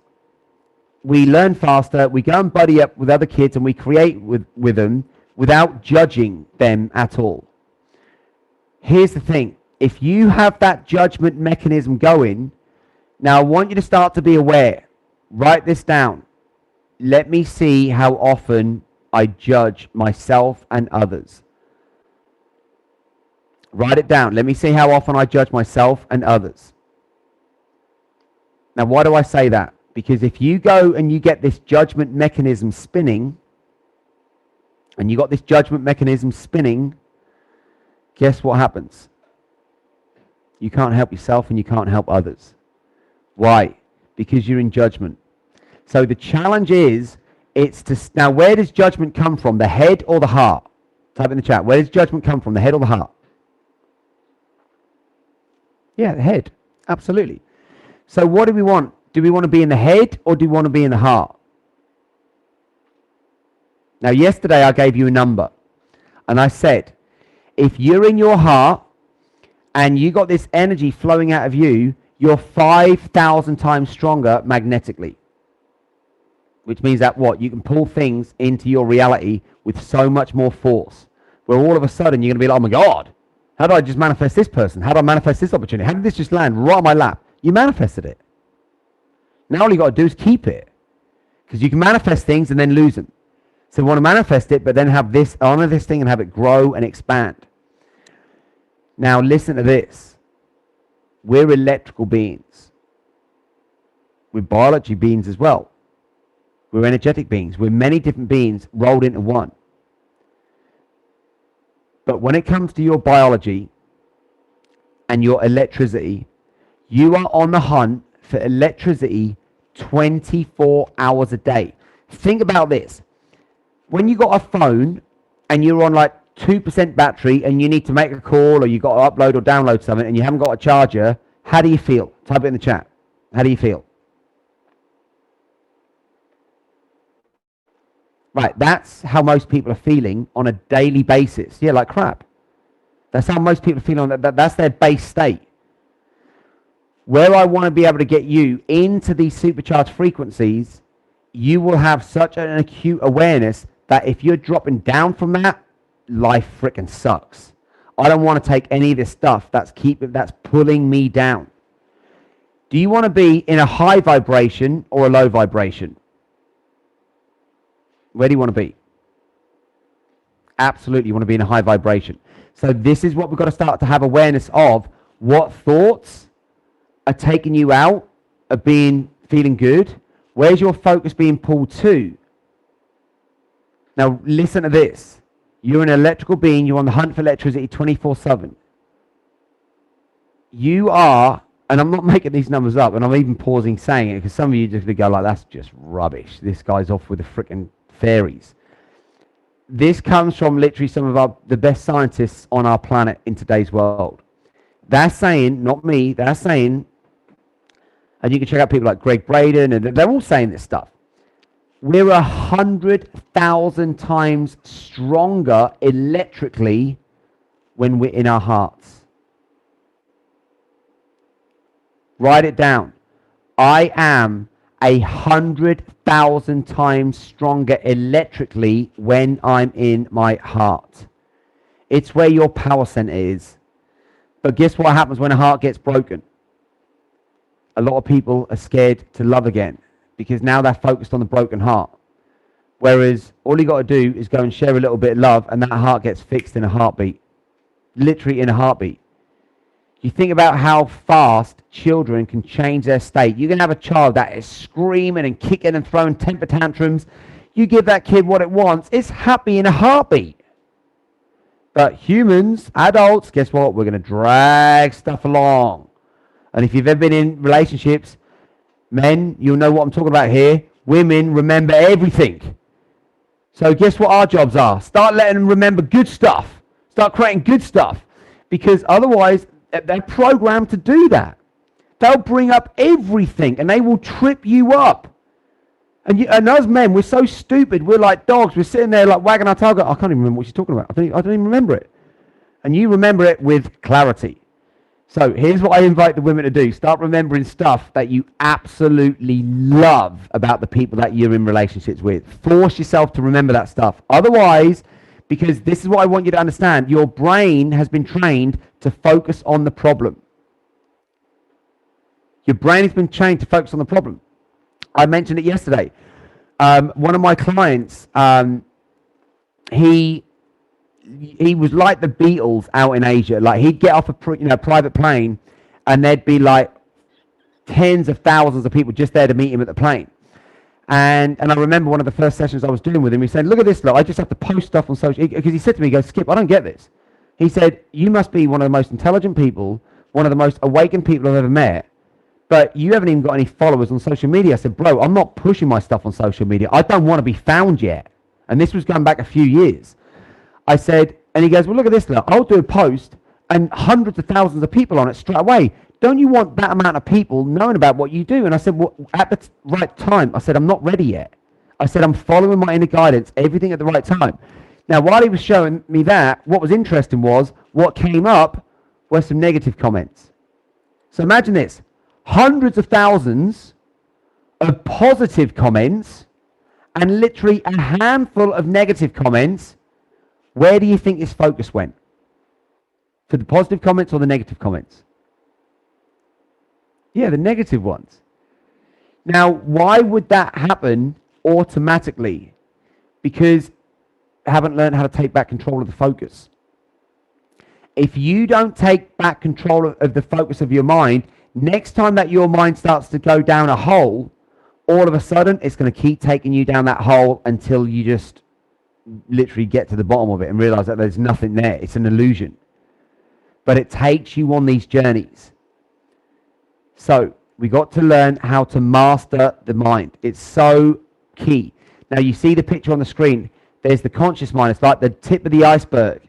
we learn faster, we go and buddy up with other kids and we create with them without judging them at all. Here's the thing. If you have that judgment mechanism going, now I want you to start to be aware. Write this down. Let me see how often I judge myself and others. Write it down. Let me see how often I judge myself and others. Now, why do I say that? Because if you go and you get this judgment mechanism spinning, and you got this judgment mechanism spinning, guess what happens? You can't help yourself and you can't help others. Why? Because you're in judgment. So the challenge is, now where does judgment come from? The head or the heart? Type in the chat. Where does judgment come from? The head or the heart? Yeah, the head. Absolutely. So what do we want? Do we want to be in the head or do we want to be in the heart? Now, yesterday I gave you a number. And I said, if you're in your heart and you got this energy flowing out of you, you're 5,000 times stronger magnetically. Which means that what? You can pull things into your reality with so much more force. Where all of a sudden you're going to be like, oh my God, how do I just manifest this person? How do I manifest this opportunity? How did this just land right on my lap? You manifested it. Now all you got to do is keep it. Because you can manifest things and then lose them. So we want to manifest it, but then honor this thing and have it grow and expand. Now listen to this. We're electrical beings. We're biology beings as well. We're energetic beings. We're many different beings rolled into one. But when it comes to your biology and your electricity, you are on the hunt for electricity 24 hours a day. Think about this. When you got a phone and you're on like 2% battery and you need to make a call or you got to upload or download something and you haven't got a charger, how do you feel? Type it in the chat. How do you feel? Right, that's how most people are feeling on a daily basis. Yeah, like crap. That's how most people are feeling. That's their base state. Where I want to be able to get you into these supercharged frequencies, you will have such an acute awareness that if you're dropping down from that, life freaking sucks. I don't want to take any of this stuff that's pulling me down. Do you want to be in a high vibration or a low vibration? Where do you want to be? Absolutely, you want to be in a high vibration. So this is what we've got to start to have awareness of. What thoughts are taking you out of feeling good? Where's your focus being pulled to? Now listen to this. You're an electrical being. You're on the hunt for electricity 24/7. You are, and I'm not making these numbers up, and I'm even pausing saying it because some of you just go like, that's just rubbish. This guy's off with the freaking fairies. This comes from literally some of the best scientists on our planet in today's world. They're saying, not me, they're saying, and you can check out people like Greg Braden, and they're all saying this stuff. We're 100,000 times stronger electrically when we're in our hearts. Write it down. I am 100,000 times stronger electrically when I'm in my heart. It's where your power center is. But guess what happens when a heart gets broken? A lot of people are scared to love again because now they're focused on the broken heart. Whereas all you got to do is go and share a little bit of love and that heart gets fixed in a heartbeat. Literally in a heartbeat. You think about how fast children can change their state. You can have a child that is screaming and kicking and throwing temper tantrums. You give that kid what it wants, it's happy in a heartbeat. But humans, adults, guess what? We're going to drag stuff along. And if you've ever been in relationships, men, you'll know what I'm talking about here. Women remember everything. So guess what our jobs are? Start letting them remember good stuff. Start creating good stuff. Because otherwise, they're programmed to do that. They'll bring up everything and they will trip you up. And us men, we're so stupid. We're like dogs. We're sitting there like wagging our tail. I can't even remember what she's talking about. I don't even remember it. And you remember it with clarity. So here's what I invite the women to do. Start remembering stuff that you absolutely love about the people that you're in relationships with. Force yourself to remember that stuff. Otherwise, because this is what I want you to understand, your brain has been trained to focus on the problem. Your brain has been trained to focus on the problem. I mentioned it yesterday. One of my clients, he was like the Beatles out in Asia. Like he'd get off a private plane, and there'd be like tens of thousands of people just there to meet him at the plane. And I remember one of the first sessions I was doing with him. He said, "Look at this, look. I just have to post stuff on social." Because he said to me, "He goes, Skip, I don't get this." He said, "You must be one of the most intelligent people, one of the most awakened people I've ever met, but you haven't even got any followers on social media." I said, "Bro, I'm not pushing my stuff on social media. I don't want to be found yet." And this was going back a few years. I said, and he goes, "Well, look at this, look. I'll do a post and hundreds of thousands of people on it straight away. Don't you want that amount of people knowing about what you do?" And I said, "Well, at the right time." I said, "I'm not ready yet." I said, "I'm following my inner guidance, everything at the right time." Now, while he was showing me that, what was interesting was what came up were some negative comments. So imagine this. Hundreds of thousands of positive comments and literally a handful of negative comments. Where do you think his focus went? To the positive comments or the negative comments? Yeah, the negative ones. Now, why would that happen automatically? Because I haven't learned how to take back control of the focus. If you don't take back control of the focus of your mind, next time that your mind starts to go down a hole, all of a sudden it's going to keep taking you down that hole until you just literally get to the bottom of it and realize that there's nothing there. It's an illusion. But it takes you on these journeys. So we got to learn how to master the mind. It's so key. Now you see the picture on the screen. There's the conscious mind. It's like the tip of the iceberg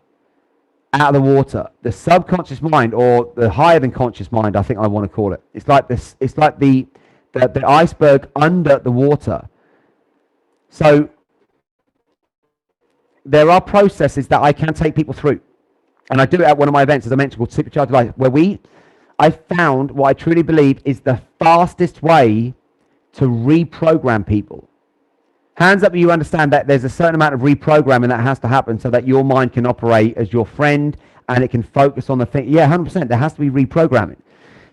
out of the water. The subconscious mind, or the higher than conscious mind, I think I want to call it. It's like this. It's like the iceberg under the water. So there are processes that I can take people through. And I do it at one of my events, as I mentioned, called Supercharge Life, where I found what I truly believe is the fastest way to reprogram people. Hands up if you understand that there's a certain amount of reprogramming that has to happen so that your mind can operate as your friend and it can focus on the thing. Yeah, 100%. There has to be reprogramming.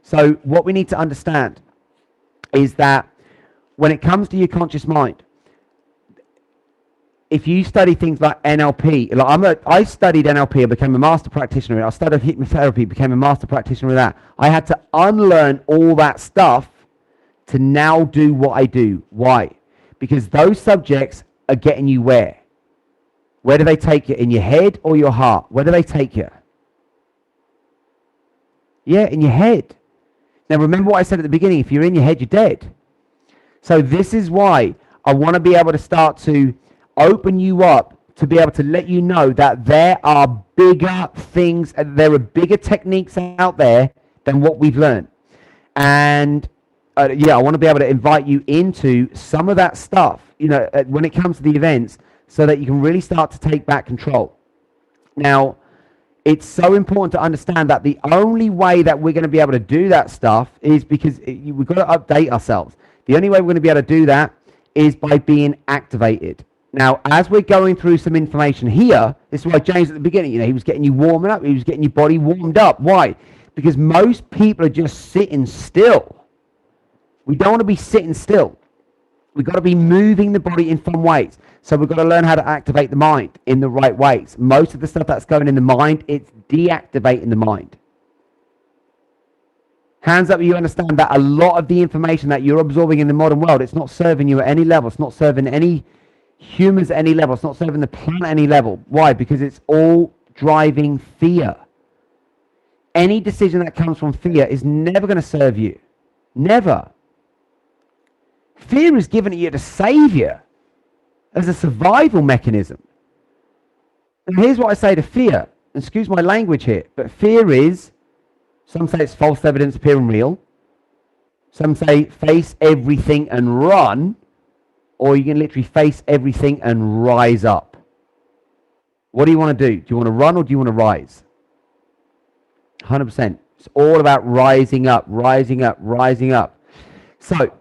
So what we need to understand is that when it comes to your conscious mind, if you study things like NLP, like I studied NLP, I became a master practitioner. I studied hypnotherapy, became a master practitioner of that. I had to unlearn all that stuff to now do what I do. Why? Because those subjects are getting you where? Where do they take you? In your head or your heart? Where do they take you? Yeah, in your head. Now remember what I said at the beginning, if you're in your head, you're dead. So this is why I want to be able to start to open you up to be able to let you know that there are bigger things, there are bigger techniques out there than what we've learned. And yeah, I want to be able to invite you into some of that stuff, you know, when it comes to the events, so that you can really start to take back control. Now, it's so important to understand that the only way that we're going to be able to do that stuff is because we've got to update ourselves. The only way we're going to be able to do that is by being activated. Now, as we're going through some information here, this is why James at the beginning, you know, he was getting you warming up, he was getting your body warmed up. Why? Because most people are just sitting still. We don't want to be sitting still. We've got to be moving the body in some ways. So we've got to learn how to activate the mind in the right ways. Most of the stuff that's going in the mind, it's deactivating the mind. Hands up, you understand that a lot of the information that you're absorbing in the modern world, it's not serving you at any level. It's not serving any humans at any level. It's not serving the planet at any level. Why? Because it's all driving fear. Any decision that comes from fear is never going to serve you. Never. Fear is given to you to save you as a survival mechanism. And here's what I say to fear. Excuse my language here, but fear is, some say it's false evidence appearing real. Some say face everything and run. Or you can literally face everything and rise up. What do you want to do? Do you want to run or do you want to rise? 100%. It's all about rising up, rising up, rising up. So,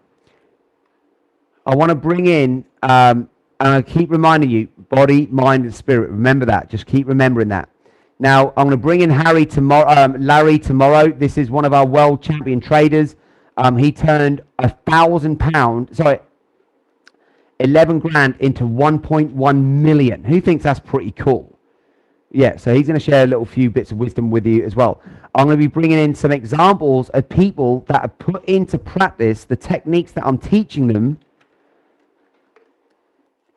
I want to bring in, and I keep reminding you, body, mind, and spirit. Remember that. Just keep remembering that. Now, I'm going to bring in Larry tomorrow. This is one of our world champion traders. He turned £1,000, 11 grand into 1.1 million. Who thinks that's pretty cool? Yeah, so he's going to share a little few bits of wisdom with you as well. I'm going to be bringing in some examples of people that have put into practice the techniques that I'm teaching them,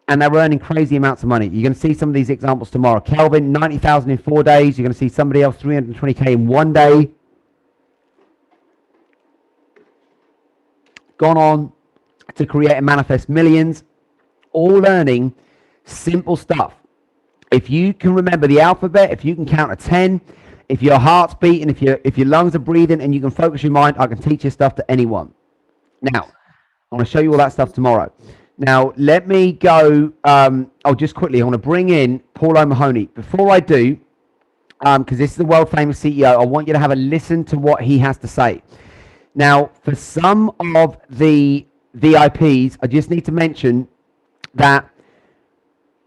and they're earning crazy amounts of money. You're going to see some of these examples tomorrow. Kelvin, 90,000 in 4 days. You're going to see somebody else 320K in 1 day. Gone on to create and manifest millions. All learning simple stuff. If you can remember the alphabet, if you can count to 10, if your heart's beating, if your lungs are breathing, and you can focus your mind, I can teach this stuff to anyone. Now, I want to show you all that stuff tomorrow. Now, let me go, just quickly, I want to bring in Paul O'Mahony. Before I do, because this is the world famous CEO, I want you to have a listen to what he has to say. Now, for some of the VIPs, I just need to mention that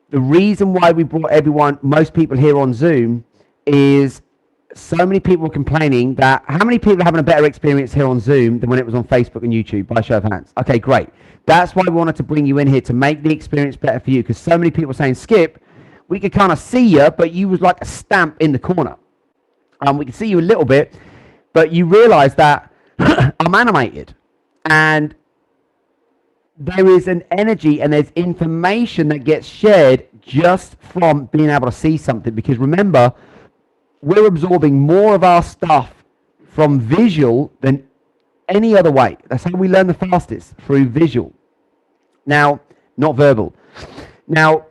the reason why we brought most people here on Zoom is so many people were complaining that, how many people are having a better experience here on Zoom than when it was on Facebook and YouTube? By a show of hands. Okay, great. That's why we wanted to bring you in here, to make the experience better for you, because so many people were saying, Skip, we could kind of see you, but you was like a stamp in the corner. We could see you a little bit, but you realize that I'm animated. And there is an energy and there's information that gets shared just from being able to see something. Because remember, we're absorbing more of our stuff from visual than any other way. That's how we learn the fastest, through visual. Now, not verbal. Now,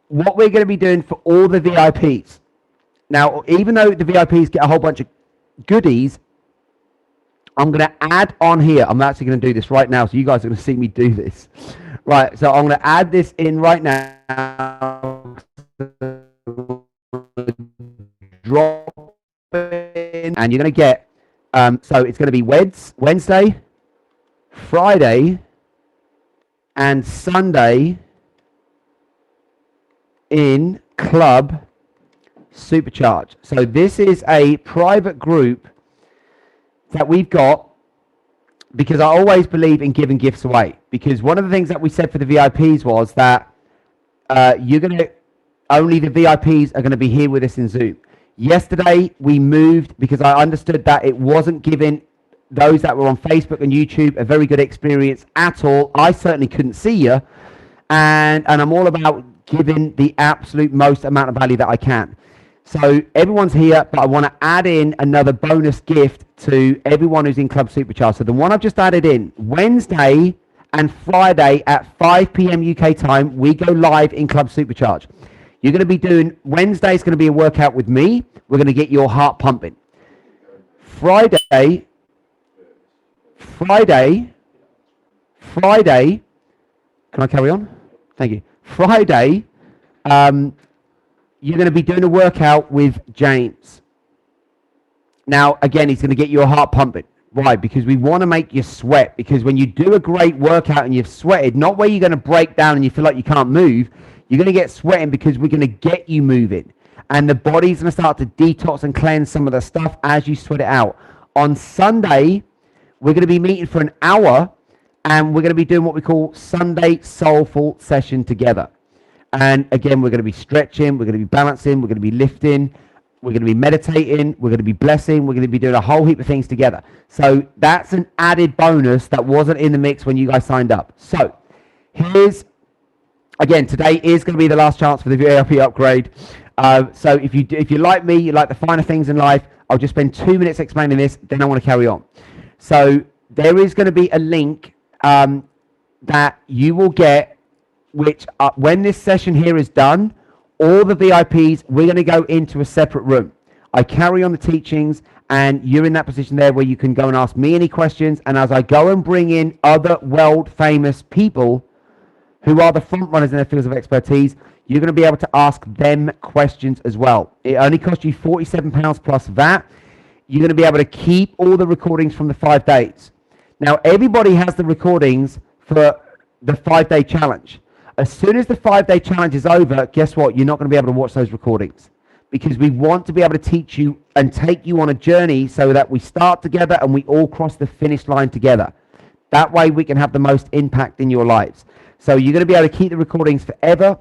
what we're going to be doing for all the VIPs. Now, even though the VIPs get a whole bunch of goodies, I'm going to add on here. I'm actually going to do this right now, so you guys are going to see me do this. Right, so I'm going to add this in right now. Drop in, and you're going to get So it's going to be Wednesday, Friday, and Sunday in Club Supercharge. So this is a private group that we've got because I always believe in giving gifts away. Because one of the things that we said for the VIPs was that only the VIPs are going to be here with us in Zoom. Yesterday we moved because I understood that it wasn't giving those that were on Facebook and YouTube a very good experience at all. I certainly couldn't see you, and I'm all about giving the absolute most amount of value that I can. So everyone's here, but I want to add in another bonus gift to everyone who's in Club Supercharge. So the one I've just added in, Wednesday and Friday at 5 p.m. UK time, we go live in Club Supercharge. You're going to be doing, Wednesday's going to be a workout with me. We're going to get your heart pumping. Friday, can I carry on? Thank you. Friday, you're going to be doing a workout with James. Now, again, he's going to get your heart pumping. Why? Because we want to make you sweat. Because when you do a great workout and you've sweated, not where you're going to break down and you feel like you can't move, you're going to get sweating because we're going to get you moving. And the body's going to start to detox and cleanse some of the stuff as you sweat it out. On Sunday, we're going to be meeting for an hour and we're going to be doing what we call Sunday Soulful Session together. And again, we're going to be stretching, we're going to be balancing, we're going to be lifting, we're going to be meditating, we're going to be blessing, we're going to be doing a whole heap of things together. So that's an added bonus that wasn't in the mix when you guys signed up. So here's, again, today is going to be the last chance for the VIP upgrade. So if you like me, you like the finer things in life, I'll just spend 2 minutes explaining this, then I want to carry on. So there is going to be a link that you will get, which when this session here is done, all the VIPs, we're going to go into a separate room. I carry on the teachings and you're in that position there where you can go and ask me any questions. And as I go and bring in other world famous people who are the front runners in their fields of expertise, you're going to be able to ask them questions as well. It only costs you £47 plus VAT. You're going to be able to keep all the recordings from the 5 days. Now, everybody has the recordings for the 5-day challenge. As soon as the 5-day challenge is over, guess what? You're not going to be able to watch those recordings because we want to be able to teach you and take you on a journey so that we start together and we all cross the finish line together. That way we can have the most impact in your lives. So you're going to be able to keep the recordings forever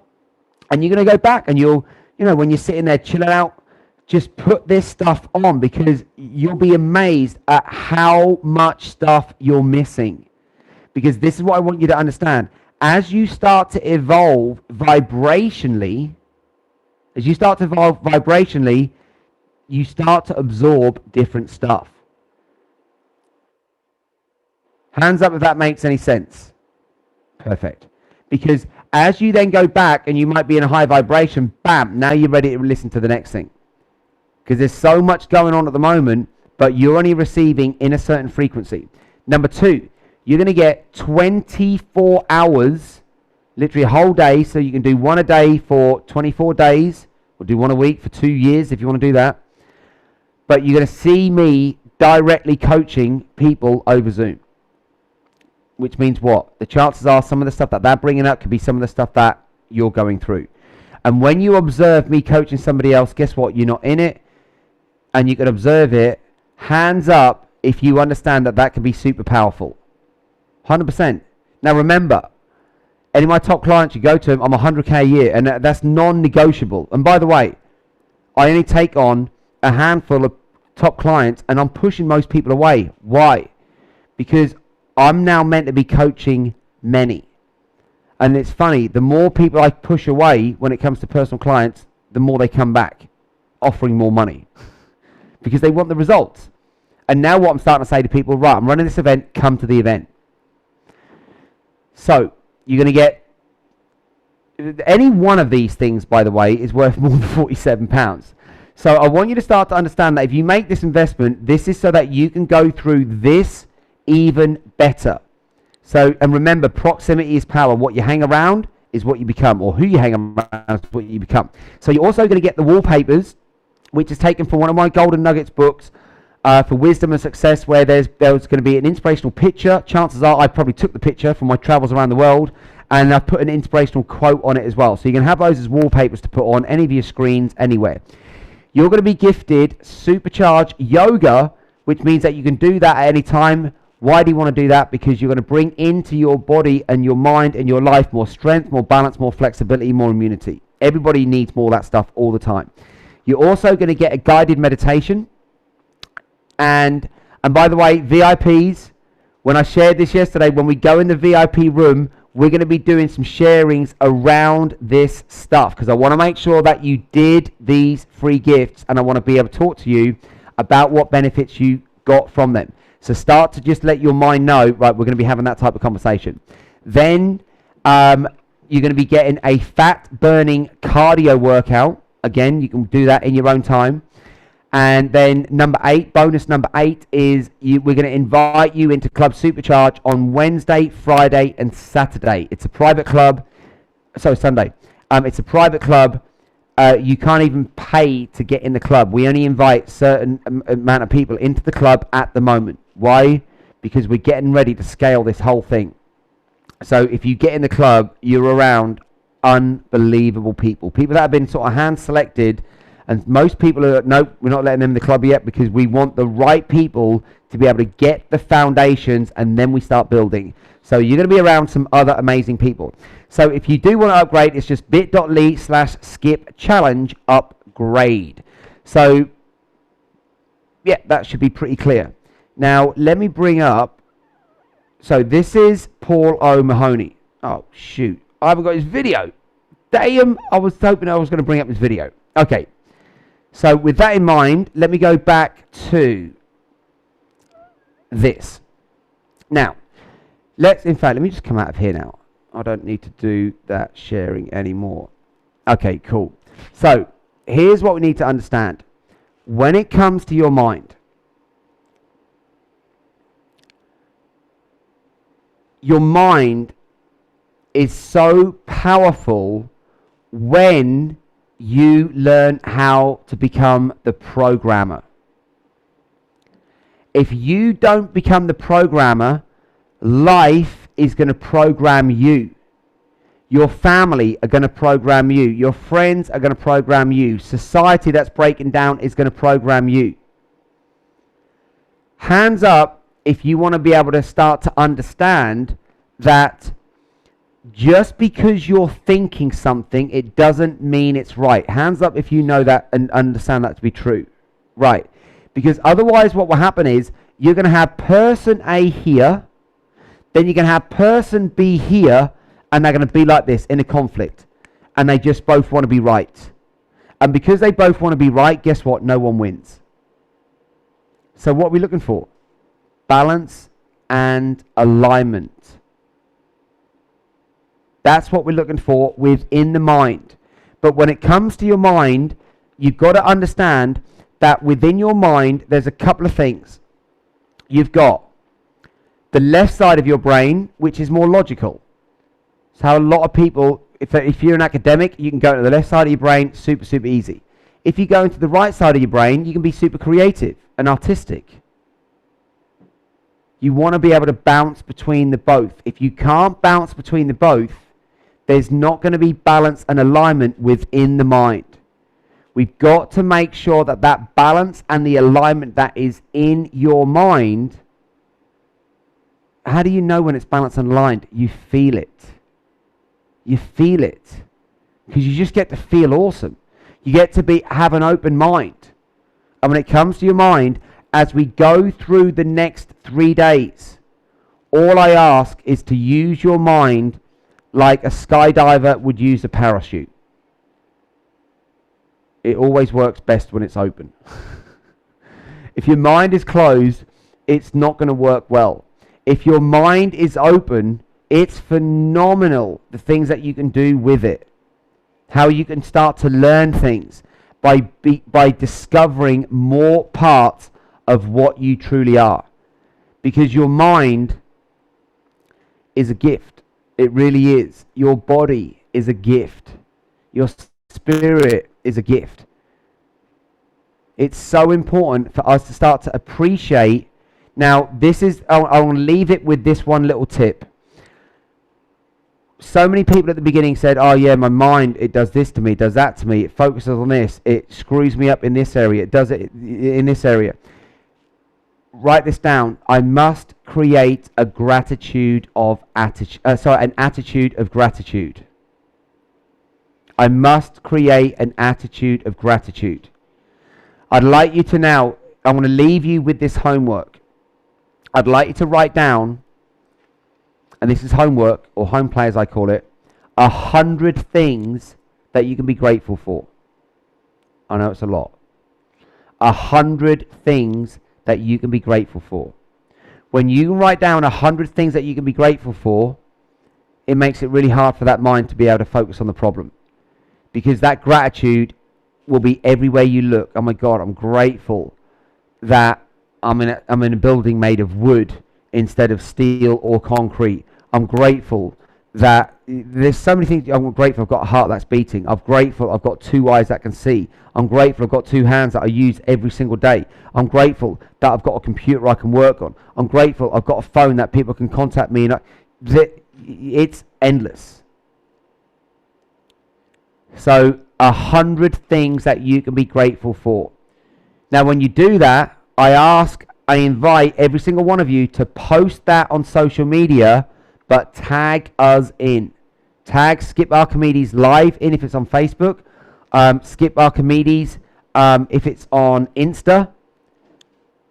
and you're going to go back and you'll, when you're sitting there chilling out, just put this stuff on because you'll be amazed at how much stuff you're missing. Because this is what I want you to understand. As you start to evolve vibrationally, you start to absorb different stuff. Hands up if that makes any sense. Perfect. Because as you then go back and you might be in a high vibration, bam, now you're ready to listen to the next thing. Because there's so much going on at the moment, but you're only receiving in a certain frequency. Number 2, you're going to get 24 hours, literally a whole day, so you can do one a day for 24 days, or do one a week for 2 years if you want to do that. But you're going to see me directly coaching people over Zoom. Which means what? The chances are some of the stuff that they're bringing up could be some of the stuff that you're going through. And when you observe me coaching somebody else, guess what? You're not in it, and you can observe it. Hands up if you understand that that can be super powerful. 100%. Now remember, any of my top clients, you go to them, I'm 100K a year, and that's non-negotiable. And by the way, I only take on a handful of top clients, and I'm pushing most people away. Why? Because I'm now meant to be coaching many. And it's funny, the more people I push away when it comes to personal clients, the more they come back, offering more money. Because they want the results. And now what I'm starting to say to people, right, I'm running this event, come to the event. So, you're going to get, any one of these things, by the way, is worth more than £47. So I want you to start to understand that if you make this investment, this is so that you can go through this even better. So, and remember, proximity is power. What you hang around is what you become, or who you hang around is what you become. So you're also going to get the wallpapers, which is taken from one of my Golden Nuggets books, for wisdom and success, where there's going to be an inspirational picture. Chances are I probably took the picture from my travels around the world, and I've put an inspirational quote on it as well. So you can have those as wallpapers to put on any of your screens anywhere. You're going to be gifted Supercharge Yoga, which means that you can do that at any time. Why do you want to do that? Because you're going to bring into your body and your mind and your life more strength, more balance, more flexibility, more immunity. Everybody needs more of that stuff all the time. You're also going to get a guided meditation. And by the way, VIPs, when I shared this yesterday, when we go in the VIP room, we're going to be doing some sharings around this stuff, because I want to make sure that you did these free gifts, and I want to be able to talk to you about what benefits you got from them. So start to just let your mind know, right, we're going to be having that type of conversation. Then you're going to be getting a fat-burning cardio workout. Again, you can do that in your own time. And then bonus number 8 is we're going to invite you into Club Supercharge on Wednesday, Friday, and Saturday. It's a private club. Sunday. It's a private club. You can't even pay to get in the club. We only invite certain amount of people into the club at the moment. Why? Because we're getting ready to scale this whole thing. So if you get in the club, you're around unbelievable people. People that have been sort of hand-selected. And most people are, nope, we're not letting them in the club yet, because we want the right people to be able to get the foundations, and then we start building. So you're going to be around some other amazing people. So if you do want to upgrade, it's just bit.ly/skip-challenge upgrade. So yeah, that should be pretty clear. Now let me bring up, so this is Paul O'Mahony. Oh shoot, I haven't got his video. Damn, I was hoping I was going to bring up his video. Okay. So with that in mind, let me go back to this. Now, let me just come out of here now. I don't need to do that sharing anymore. Okay, cool. So here's what we need to understand. When it comes to your mind, your mind is so powerful when you learn how to become the programmer. If you don't become the programmer, life is going to program you. Your family are going to program you. Your friends are going to program you. Society that's breaking down is going to program you. Hands up if you want to be able to start to understand that just because you're thinking something, it doesn't mean it's right. Hands up if you know that and understand that to be true. Right. Because otherwise what will happen is you're going to have person A here, then you're going to have person B here, and they're going to be like this in a conflict. And they just both want to be right. And because they both want to be right, guess what? No one wins. So what are we looking for? Balance and alignment. That's what we're looking for within the mind. But when it comes to your mind, you've got to understand that within your mind, there's a couple of things. You've got the left side of your brain, which is more logical. It's how a lot of people, if you're an academic, you can go to the left side of your brain, super, super easy. If you go into the right side of your brain, you can be super creative and artistic. You want to be able to bounce between the both. If you can't bounce between the both, there's not going to be balance and alignment within the mind. We've got to make sure that that balance and the alignment that is in your mind, how do you know when it's balanced and aligned? You feel it. You feel it. Because you just get to feel awesome. You get to have an open mind. And when it comes to your mind, as we go through the next 3 days, all I ask is to use your mind like a skydiver would use a parachute. It always works best when it's open. If your mind is closed, it's not going to work well. If your mind is open, it's phenomenal, the things that you can do with it. How you can start to learn things by discovering more parts of what you truly are. Because your mind is a gift. It really is. Your body is a gift. Your spirit is a gift. It's so important for us to start to appreciate. Now, this is, I want to leave it with this one little tip. So many people at the beginning said, oh yeah, my mind, it does this to me, it does that to me, it focuses on this, it screws me up in this area, it does it in this area. Write this down. I must create a gratitude of an attitude of gratitude. I must create an attitude of gratitude. I'd like you to now, I'm going to leave you with this homework. I'd like you to write down, and this is homework, or home play as I call it, 100 things that you can be grateful for. I know it's a lot. 100 things that you can be grateful for. When you write down 100 things that you can be grateful for, it makes it really hard for that mind to be able to focus on the problem. Because that gratitude will be everywhere you look. Oh my God, I'm grateful that I'm in a building made of wood instead of steel or concrete. I'm grateful that there's so many things. I'm grateful I've got a heart that's beating. I'm grateful I've got 2 eyes that can see. I'm grateful I've got 2 hands that I use every single day. I'm grateful that I've got a computer I can work on. I'm grateful I've got a phone that people can contact me. And it's endless. So 100 things that you can be grateful for. Now when you do that, I invite every single one of you to post that on social media, but tag us in. Tag Skip Archimedes live in if it's on Facebook. Skip Archimedes if it's on Insta.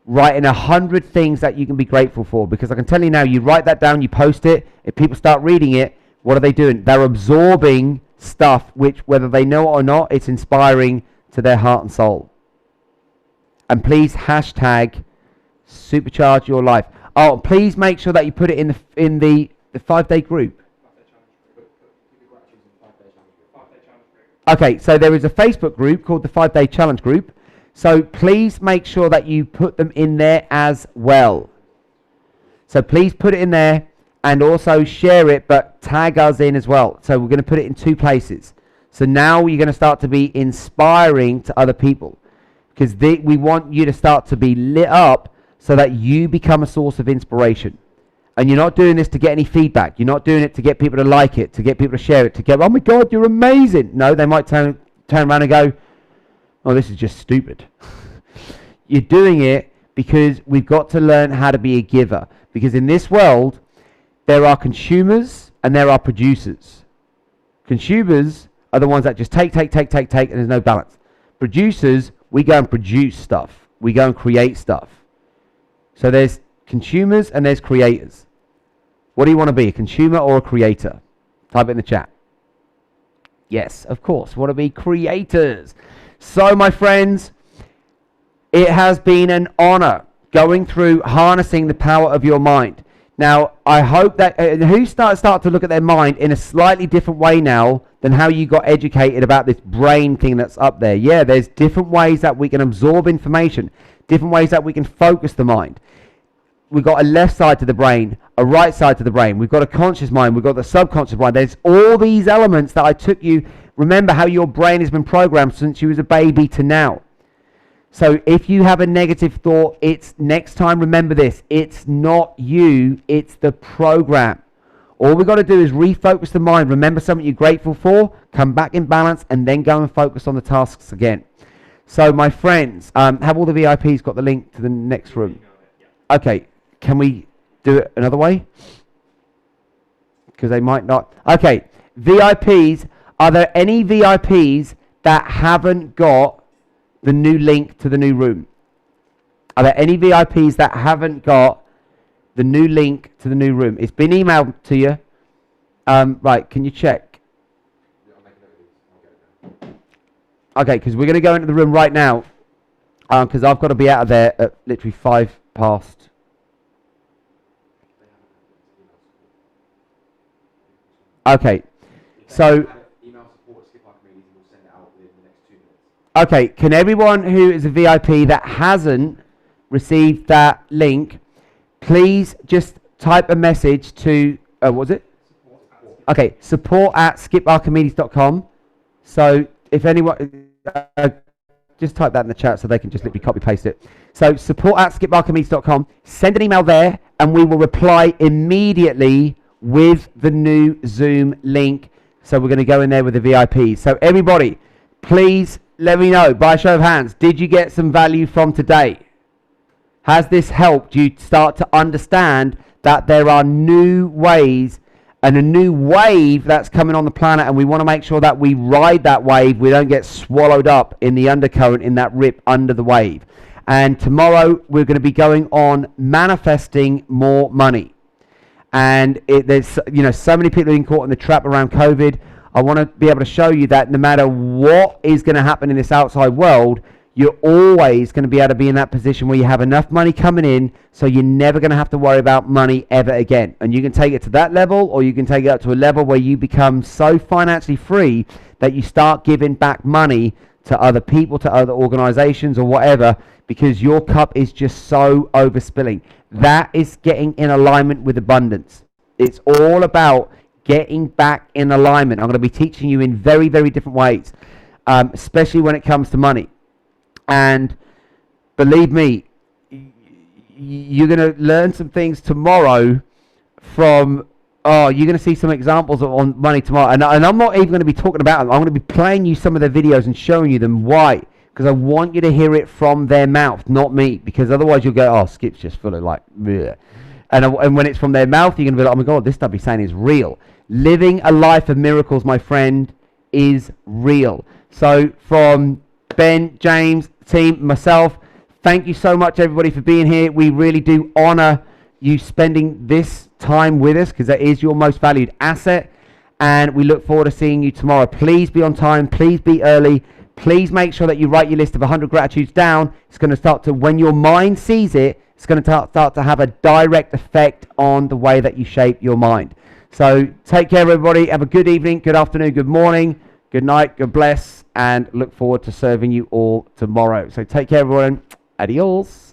Write in 100 things that you can be grateful for, because I can tell you now, you write that down, you post it, if people start reading it, what are they doing? They're absorbing stuff which, whether they know it or not, it's inspiring to their heart and soul. And please hashtag Supercharge your life. Oh, please make sure that you put it in the 5-day group. Okay, so there is a Facebook group called the 5-day challenge group. So please make sure that you put them in there as well. So please put it in there and also share it, but tag us in as well. So we're going to put it in 2 places. So now you're going to start to be inspiring to other people, because we want you to start to be lit up so that you become a source of inspiration. And you're not doing this to get any feedback. You're not doing it to get people to like it, to get people to share it, to get, oh my God, you're amazing. No, they might turn around and go, oh, this is just stupid. You're doing it because we've got to learn how to be a giver. Because in this world, there are consumers and there are producers. Consumers are the ones that just take, and there's no balance. Producers, we go and produce stuff. We go and create stuff. So there's consumers and there's creators. What do you want to be, a consumer or a creator? Type it in the chat. Yes, of course, want to be creators. So my friends, it has been an honor going through harnessing the power of your mind. Now, I hope that who start to look at their mind in a slightly different way now than how you got educated about this brain thing that's up there. Yeah, there's different ways that we can absorb information, different ways that we can focus the mind. We've got a left side to the brain, a right side to the brain. We've got a conscious mind. We've got the subconscious mind. There's all these elements that I took you. Remember how your brain has been programmed since you was a baby to now. So if you have a negative thought, it's next time, remember this. It's not you. It's the program. All we've got to do is refocus the mind. Remember something you're grateful for. Come back in balance and then go and focus on the tasks again. So my friends, have all the VIPs got the link to the next room? Okay. Can we do it another way? Because they might not. Okay, VIPs. Are there any VIPs that haven't got the new link to the new room? Are there any VIPs that haven't got the new link to the new room? It's been emailed to you. Right, can you check? Okay, because we're going to go into the room right now. Because I've got to be out of there at literally 5 past. Okay, so okay, can everyone who is a VIP that hasn't received that link, please just type a message to, what was it? Okay, support@skiparchimedes.com. So if anyone, just type that in the chat so they can just literally copy paste it. So support@skipbarkermeets.com. Send an email there and we will reply immediately with the new Zoom link. So we're going to go in there with the VIPs. So everybody, please let me know by a show of hands, did you get some value from today? Has this helped you start to understand that there are new ways and a new wave that's coming on the planet, and we want to make sure that we ride that wave, we don't get swallowed up in the undercurrent, in that rip under the wave. And tomorrow we're going to be going on manifesting more money. And there's, you know, so many people being caught in the trap around COVID. I want to be able to show you that no matter what is going to happen in this outside world, you're always going to be able to be in that position where you have enough money coming in, so you're never going to have to worry about money ever again. And you can take it to that level, or you can take it up to a level where you become so financially free that you start giving back money to other people, to other organizations or whatever, because your cup is just so overspilling. That is getting in alignment with abundance. It's all about getting back in alignment. I'm going to be teaching you in very, very different ways, especially when it comes to money. And believe me, you're going to learn some things tomorrow from, you're going to see some examples on money tomorrow. And I'm not even going to be talking about them. I'm going to be playing you some of their videos and showing you them. Why? Because I want you to hear it from their mouth, not me. Because otherwise you'll go, Skip's just full of like, bleh. And when it's from their mouth, you're going to be like, oh my God, this stuff he's saying is real. Living a life of miracles, my friend, is real. So from Ben, James, team, myself, thank you so much everybody for being here. We really do honor you spending this time with us, because that is your most valued asset, and we look forward to seeing you tomorrow. Please be on time, please be early, please make sure that you write your list of 100 gratitudes down. It's going to start to, when your mind sees it, it's going to start to have a direct effect on the way that you shape your mind. So take care everybody, have a good evening, good afternoon, good morning, good night, God bless, and look forward to serving you all tomorrow. So take care everyone. Adios.